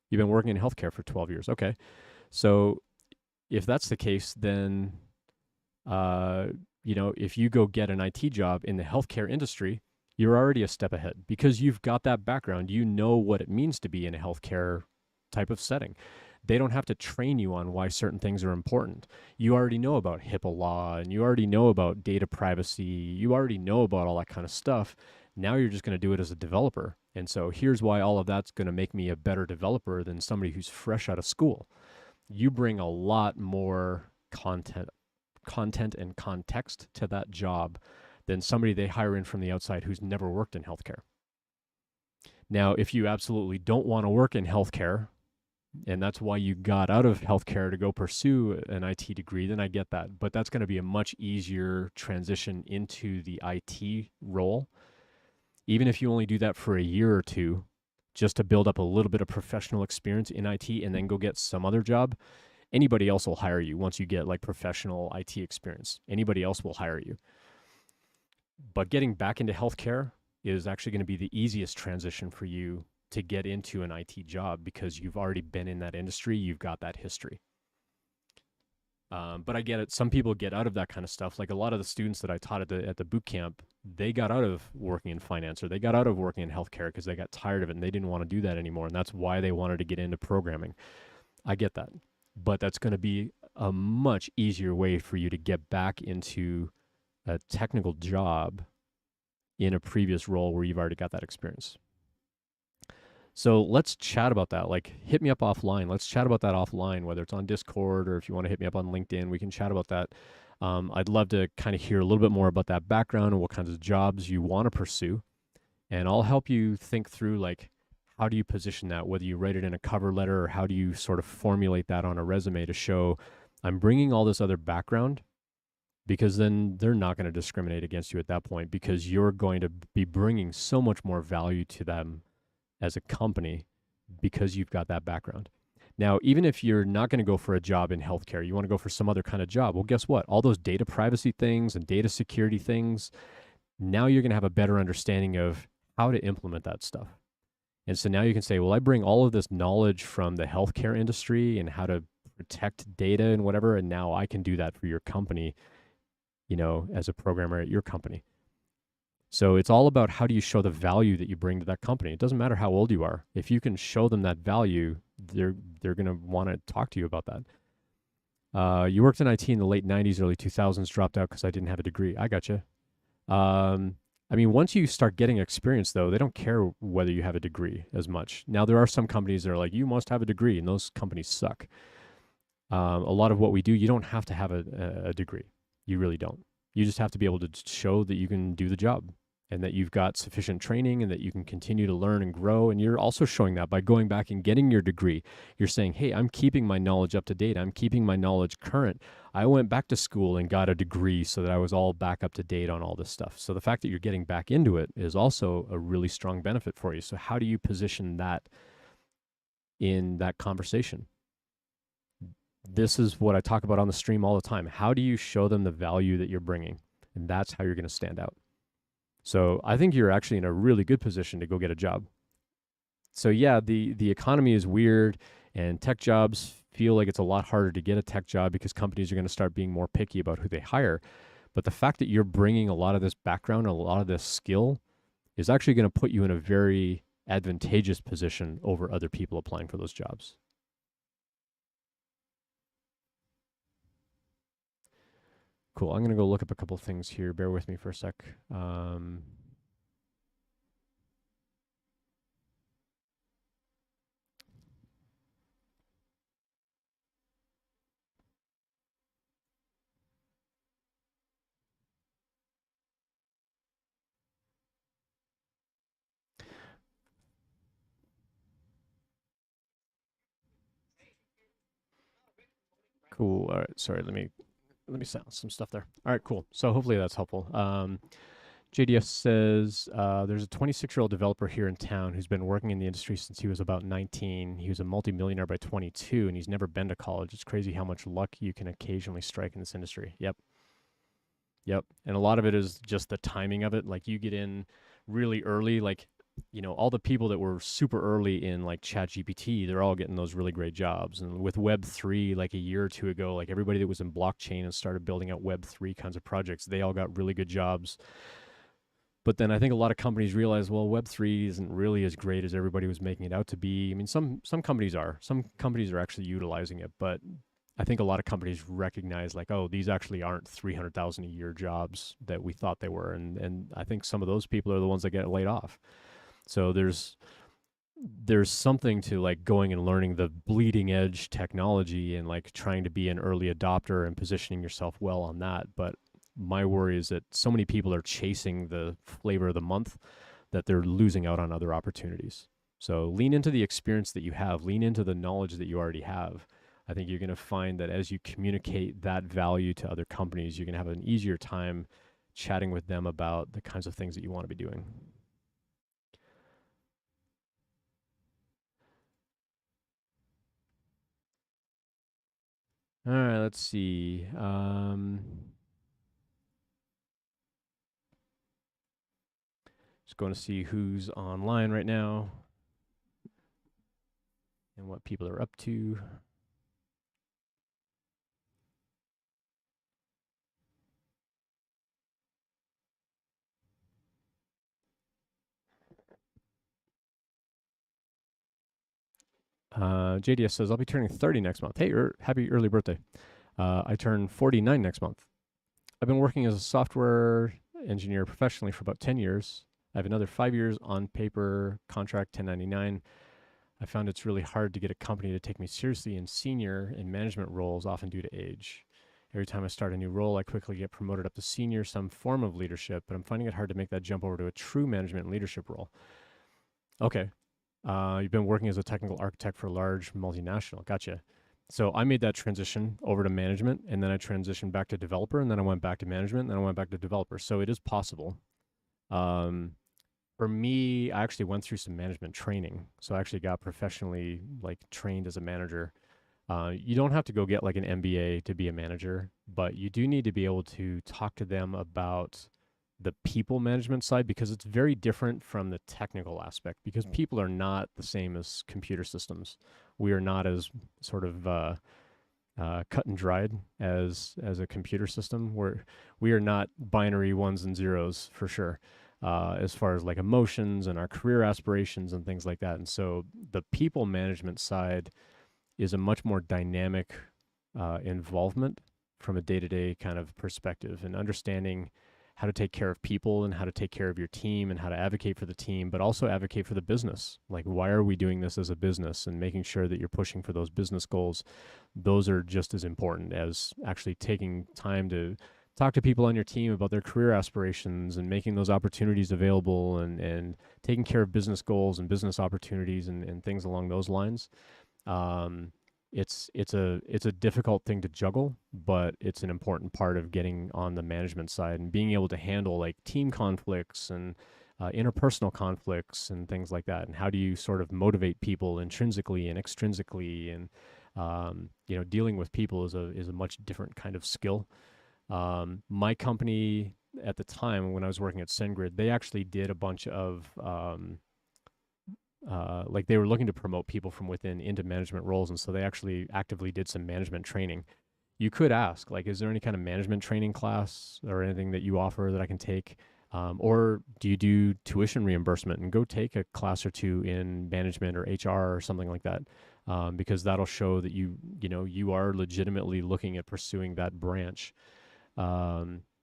You've been working in healthcare for 12 years. Okay. So if that's the case, then, if you go get an IT job in the healthcare industry, you're already a step ahead because you've got that background. You know what it means to be in a healthcare type of setting. They don't have to train you on why certain things are important. You already know about HIPAA law and you already know about data privacy. You already know about all that kind of stuff. Now you're just going to do it as a developer. And so here's why all of that's going to make me a better developer than somebody who's fresh out of school. You bring a lot more content and context to that job than somebody they hire in from the outside who's never worked in healthcare. Now, if you absolutely don't want to work in healthcare, and that's why you got out of healthcare to go pursue an IT degree, then I get that. But that's going to be a much easier transition into the IT role. Even if you only do that for a year or two, just to build up a little bit of professional experience in IT and then go get some other job, anybody else will hire you once you get like professional IT experience. Anybody else will hire you. But getting back into healthcare is actually going to be the easiest transition for you to get into an IT job because you've already been in that industry, you've got that history. But I get it. Some people get out of that kind of stuff. Like a lot of the students that I taught at the boot camp, they got out of working in finance or they got out of working in healthcare because they got tired of it and they didn't want to do that anymore. And that's why they wanted to get into programming. I get that. But that's going to be a much easier way for you to get back into a technical job in a previous role where you've already got that experience. So let's chat about that. Like, hit me up offline. Let's chat about that offline, whether it's on Discord or if you want to hit me up on LinkedIn, we can chat about that. I'd love to kind of hear a little bit more about that background and what kinds of jobs you want to pursue. And I'll help you think through, like, how do you position that, whether you write it in a cover letter or how do you sort of formulate that on a resume to show I'm bringing all this other background, because then they're not going to discriminate against you at that point because you're going to be bringing so much more value to them as a company because you've got that background. Now, even if you're not going to go for a job in healthcare, you want to go for some other kind of job. Well, guess what? All those data privacy things and data security things, now you're going to have a better understanding of how to implement that stuff. And so now you can say, well, I bring all of this knowledge from the healthcare industry and how to protect data and whatever, and now I can do that for your company, as a programmer at your company. So it's all about how do you show the value that you bring to that company. It doesn't matter how old you are. If you can show them that value, they're going to want to talk to you about that. You worked in IT in the late 90s, early 2000s, dropped out because I didn't have a degree. I gotcha. Once you start getting experience, though, they don't care whether you have a degree as much. Now, there are some companies that are like, you must have a degree, and those companies suck. A lot of what we do, you don't have to have a degree. You really don't. You just have to be able to show that you can do the job and that you've got sufficient training and that you can continue to learn and grow. And you're also showing that by going back and getting your degree. You're saying, hey, I'm keeping my knowledge up to date. I'm keeping my knowledge current. I went back to school and got a degree so that I was all back up to date on all this stuff. So the fact that you're getting back into it is also a really strong benefit for you. So how do you position that in that conversation? This is what I talk about on the stream all the time. How do you show them the value that you're bringing? And that's how you're going to stand out. So I think you're actually in a really good position to go get a job. So yeah, the economy is weird and tech jobs feel like it's a lot harder to get a tech job because companies are going to start being more picky about who they hire. But the fact that you're bringing a lot of this background, a lot of this skill is actually going to put you in a very advantageous position over other people applying for those jobs. Cool. I'm going to go look up a couple things here. Bear with me for a sec. Cool. All right. Sorry. Let me silence some stuff there. All right. Cool. So hopefully that's helpful. JDS says there's a 26-year-old developer here in town who's been working in the industry since he was about 19. He was a multimillionaire by 22, and he's never been to college. It's crazy how much luck you can occasionally strike in this industry. Yep. And a lot of it is just the timing of it. Like, you get in really early, like, all the people that were super early in like ChatGPT, they're all getting those really great jobs. And with Web3, like a year or two ago, like everybody that was in blockchain and started building out Web3 kinds of projects, they all got really good jobs. But then I think a lot of companies realize, well, Web3 isn't really as great as everybody was making it out to be. I mean, some companies are. Some companies are actually utilizing it, but I think a lot of companies recognize, like, oh, these actually aren't 300,000 a year jobs that we thought they were. And I think some of those people are the ones that get laid off. So there's something to like going and learning the bleeding edge technology and like trying to be an early adopter and positioning yourself well on that. But my worry is that so many people are chasing the flavor of the month that they're losing out on other opportunities. So lean into the experience that you have, lean into the knowledge that you already have. I think you're going to find that as you communicate that value to other companies, you're going to have an easier time chatting with them about the kinds of things that you want to be doing. All right, let's see. Just going to see who's online right now and what people are up to. JDS says, I'll be turning 30 next month. Hey, happy early birthday. I turn 49 next month. I've been working as a software engineer professionally for about 10 years. I have another 5 years on paper contract 1099. I found it's really hard to get a company to take me seriously in senior and management roles, often due to age. Every time I start a new role, I quickly get promoted up to senior, some form of leadership, but I'm finding it hard to make that jump over to a true management and leadership role. Okay. You've been working as a technical architect for a large multinational. Gotcha. So I made that transition over to management, and then I transitioned back to developer, and then I went back to management, and then I went back to developer. So it is possible. Um, for me, I actually went through some management training. So I actually got professionally like trained as a manager. You don't have to go get like an MBA to be a manager, but you do need to be able to talk to them about the people management side because it's very different from the technical aspect because people are not the same as computer systems. We are not as sort of cut and dried as a computer system. We are not binary ones and zeros for sure. As far as like emotions and our career aspirations and things like that. And so the people management side is a much more dynamic involvement from a day-to-day kind of perspective and understanding how to take care of people and how to take care of your team and how to advocate for the team, but also advocate for the business. Like, why are we doing this as a business and making sure that you're pushing for those business goals? Those are just as important as actually taking time to talk to people on your team about their career aspirations and making those opportunities available and taking care of business goals and business opportunities and things along those lines. It's a difficult thing to juggle, but it's an important part of getting on the management side and being able to handle like team conflicts and interpersonal conflicts and things like that. And how do you sort of motivate people intrinsically and extrinsically? And dealing with people is a much different kind of skill. My company at the time when I was working at SendGrid, they actually did a bunch of like they were looking to promote people from within into management roles. And so they actually actively did some management training. You could ask, like, is there any kind of management training class or anything that you offer that I can take? Or do you do tuition reimbursement and go take a class or two in management or HR or something like that? Because that'll show that you are legitimately looking at pursuing that branch.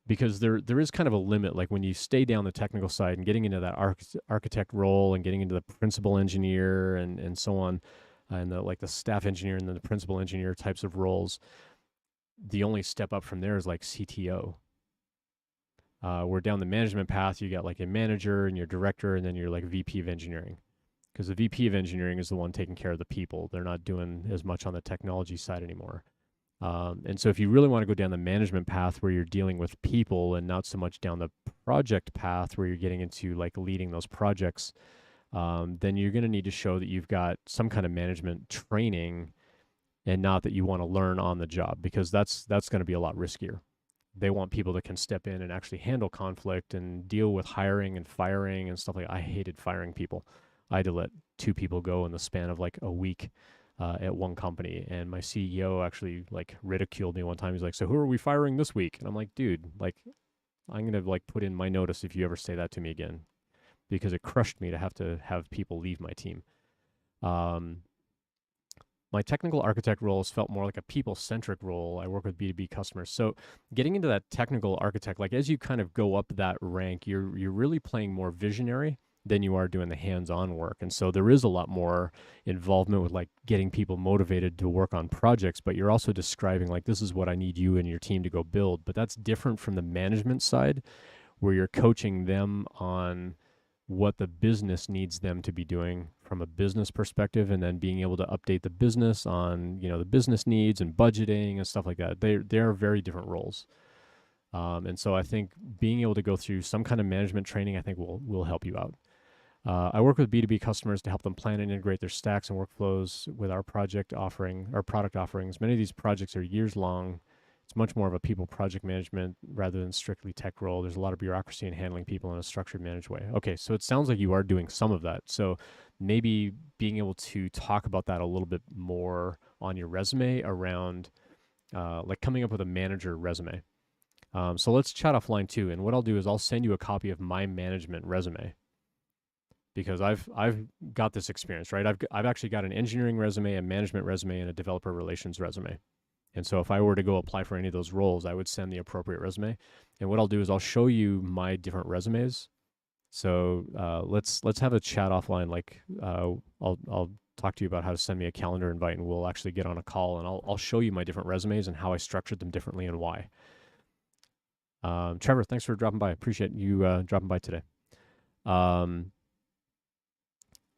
Because there is kind of a limit, like when you stay down the technical side and getting into that architect role and getting into the principal engineer and so on, and the staff engineer and then the principal engineer types of roles, the only step up from there is like CTO. Where down the management path, you got like a manager and your director, and then you're like VP of engineering. Because the VP of engineering is the one taking care of the people. They're not doing as much on the technology side anymore. And so if you really want to go down the management path where you're dealing with people and not so much down the project path where you're getting into like leading those projects, then you're going to need to show that you've got some kind of management training and not that you want to learn on the job, because that's going to be a lot riskier. They want people that can step in and actually handle conflict and deal with hiring and firing and stuff like that. I hated firing people. I had to let 2 people go in the span of like a week. At one company, and my CEO actually like ridiculed me one time. He's like, "So who are we firing this week?" And I'm like, "Dude, like, I'm gonna like put in my notice if you ever say that to me again," because it crushed me to have people leave my team. My technical architect roles felt more like a people-centric role. I work with B2B customers, so getting into that technical architect, like as you kind of go up that rank, you're really playing more visionary than you are doing the hands-on work. And so there is a lot more involvement with like getting people motivated to work on projects, but you're also describing like, this is what I need you and your team to go build. But that's different from the management side where you're coaching them on what the business needs them to be doing from a business perspective, and then being able to update the business on, the business needs and budgeting and stuff like that. They are very different roles. And so I think being able to go through some kind of management training, I think will help you out. I work with B2B customers to help them plan and integrate their stacks and workflows with our product offerings. Many of these projects are years long. It's much more of a people project management rather than strictly tech role. There's a lot of bureaucracy in handling people in a structured, managed way. Okay, so it sounds like you are doing some of that. So maybe being able to talk about that a little bit more on your resume around like coming up with a manager resume. So let's chat offline too. And what I'll do is I'll send you a copy of my management resume, because I've got this experience, right? I've actually got an engineering resume, a management resume, and a developer relations resume. And so if I were to go apply for any of those roles, I would send the appropriate resume. And what I'll do is I'll show you my different resumes. So let's have a chat offline. Like I'll talk to you about how to send me a calendar invite, and we'll actually get on a call, and I'll show you my different resumes and how I structured them differently and why. Trevor, thanks for dropping by. Appreciate you dropping by today.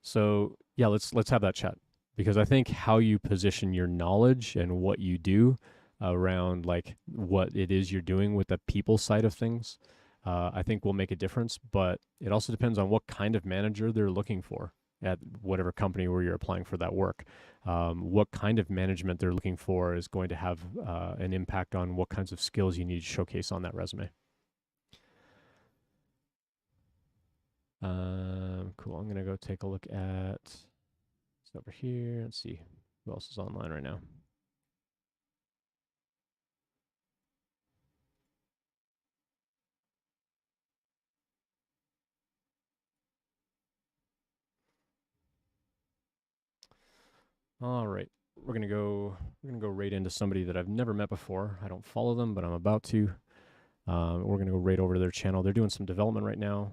So yeah, let's have that chat, because I think how you position your knowledge and what you do around like what it is you're doing with the people side of things, I think will make a difference. But it also depends on what kind of manager they're looking for at whatever company where you're applying for that work. What kind of management they're looking for is going to have an impact on what kinds of skills you need to showcase on that resume. Cool. I'm gonna go take a look at it's over here. Let's see who else is online right now. All right, we're gonna go right into somebody that I've never met before. I don't follow them, but I'm about to. We're gonna go right over to their channel. They're doing some development right now.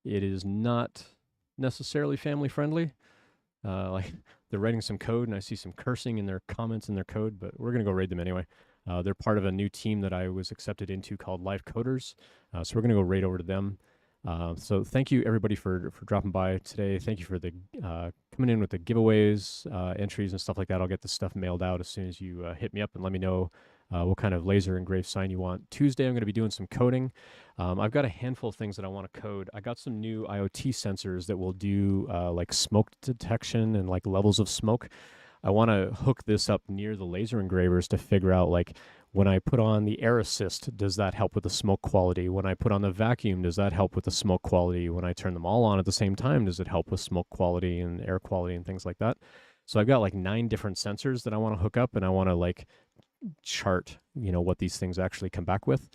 It is not necessarily family friendly. Like they're writing some code, and I see some cursing in their comments in their code, but we're gonna go raid them anyway. They're part of a new team that I was accepted into called Live Coders, so we're gonna go right over to them. So thank you everybody for dropping by today. Thank you for the coming in with the giveaways, entries and stuff like that. I'll get the stuff mailed out as soon as you hit me up and let me know what kind of laser engraved sign you want. Tuesday, I'm going to be doing some coding. I've got a handful of things that I want to code. I got some new IoT sensors that will do like smoke detection and like levels of smoke. I want to hook this up near the laser engravers to figure out like when I put on the air assist, does that help with the smoke quality? When I put on the vacuum, does that help with the smoke quality? When I turn them all on at the same time, does it help with smoke quality and air quality and things like that? So I've got like 9 different sensors that I want to hook up, and I want to like chart, what these things actually come back with.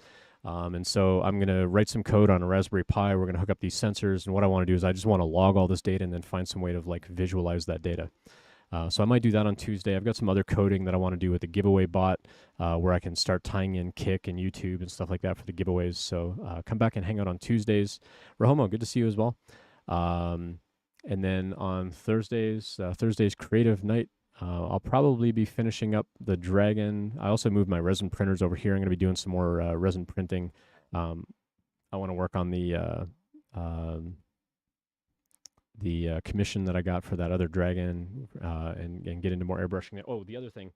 And so I'm going to write some code on a Raspberry Pi. We're going to hook up these sensors. And what I want to do is I just want to log all this data and then find some way to like visualize that data. So I might do that on Tuesday. I've got some other coding that I want to do with the giveaway bot where I can start tying in Kik and YouTube and stuff like that for the giveaways. So come back and hang out on Tuesdays. Rahomo, good to see you as well. And then on Thursdays Creative Night, I'll probably be finishing up the Dragon. I also moved my resin printers over here. I'm going to be doing some more resin printing. I want to work on the commission that I got for that other Dragon and get into more airbrushing. Oh, the other thing,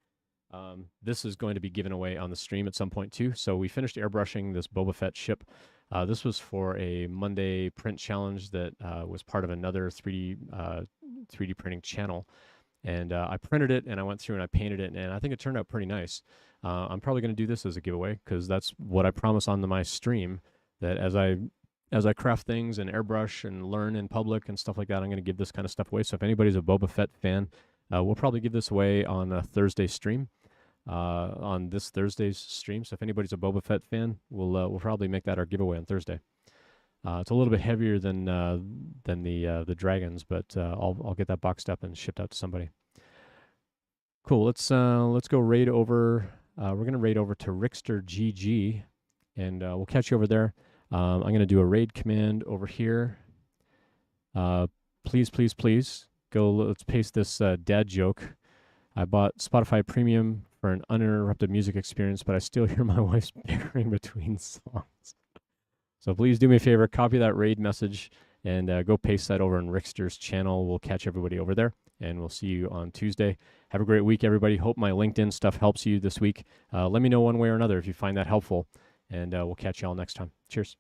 this is going to be given away on the stream at some point too. So we finished airbrushing this Boba Fett ship. This was for a Monday print challenge that was part of another 3D printing channel. And I printed it, and I went through and I painted it, and I think it turned out pretty nice. I'm probably going to do this as a giveaway because that's what I promise on my stream, that as I craft things and airbrush and learn in public and stuff like that, I'm going to give this kind of stuff away. So if anybody's a Boba Fett fan, we'll probably give this away on a Thursday stream, on this Thursday's stream. So if anybody's a Boba Fett fan, we'll probably make that our giveaway on Thursday. It's a little bit heavier than the Dragons, but I'll get that boxed up and shipped out to somebody. Cool. Let's go raid over. We're gonna raid over to Rickster GG, and we'll catch you over there. I'm gonna do a raid command over here. Please go. Let's paste this dad joke. I bought Spotify Premium for an uninterrupted music experience, but I still hear my wife's bickering between songs. So please do me a favor, copy that raid message and go paste that over in Rickster's channel. We'll catch everybody over there, and we'll see you on Tuesday. Have a great week, everybody. Hope my LinkedIn stuff helps you this week. Let me know one way or another if you find that helpful, and we'll catch you all next time. Cheers.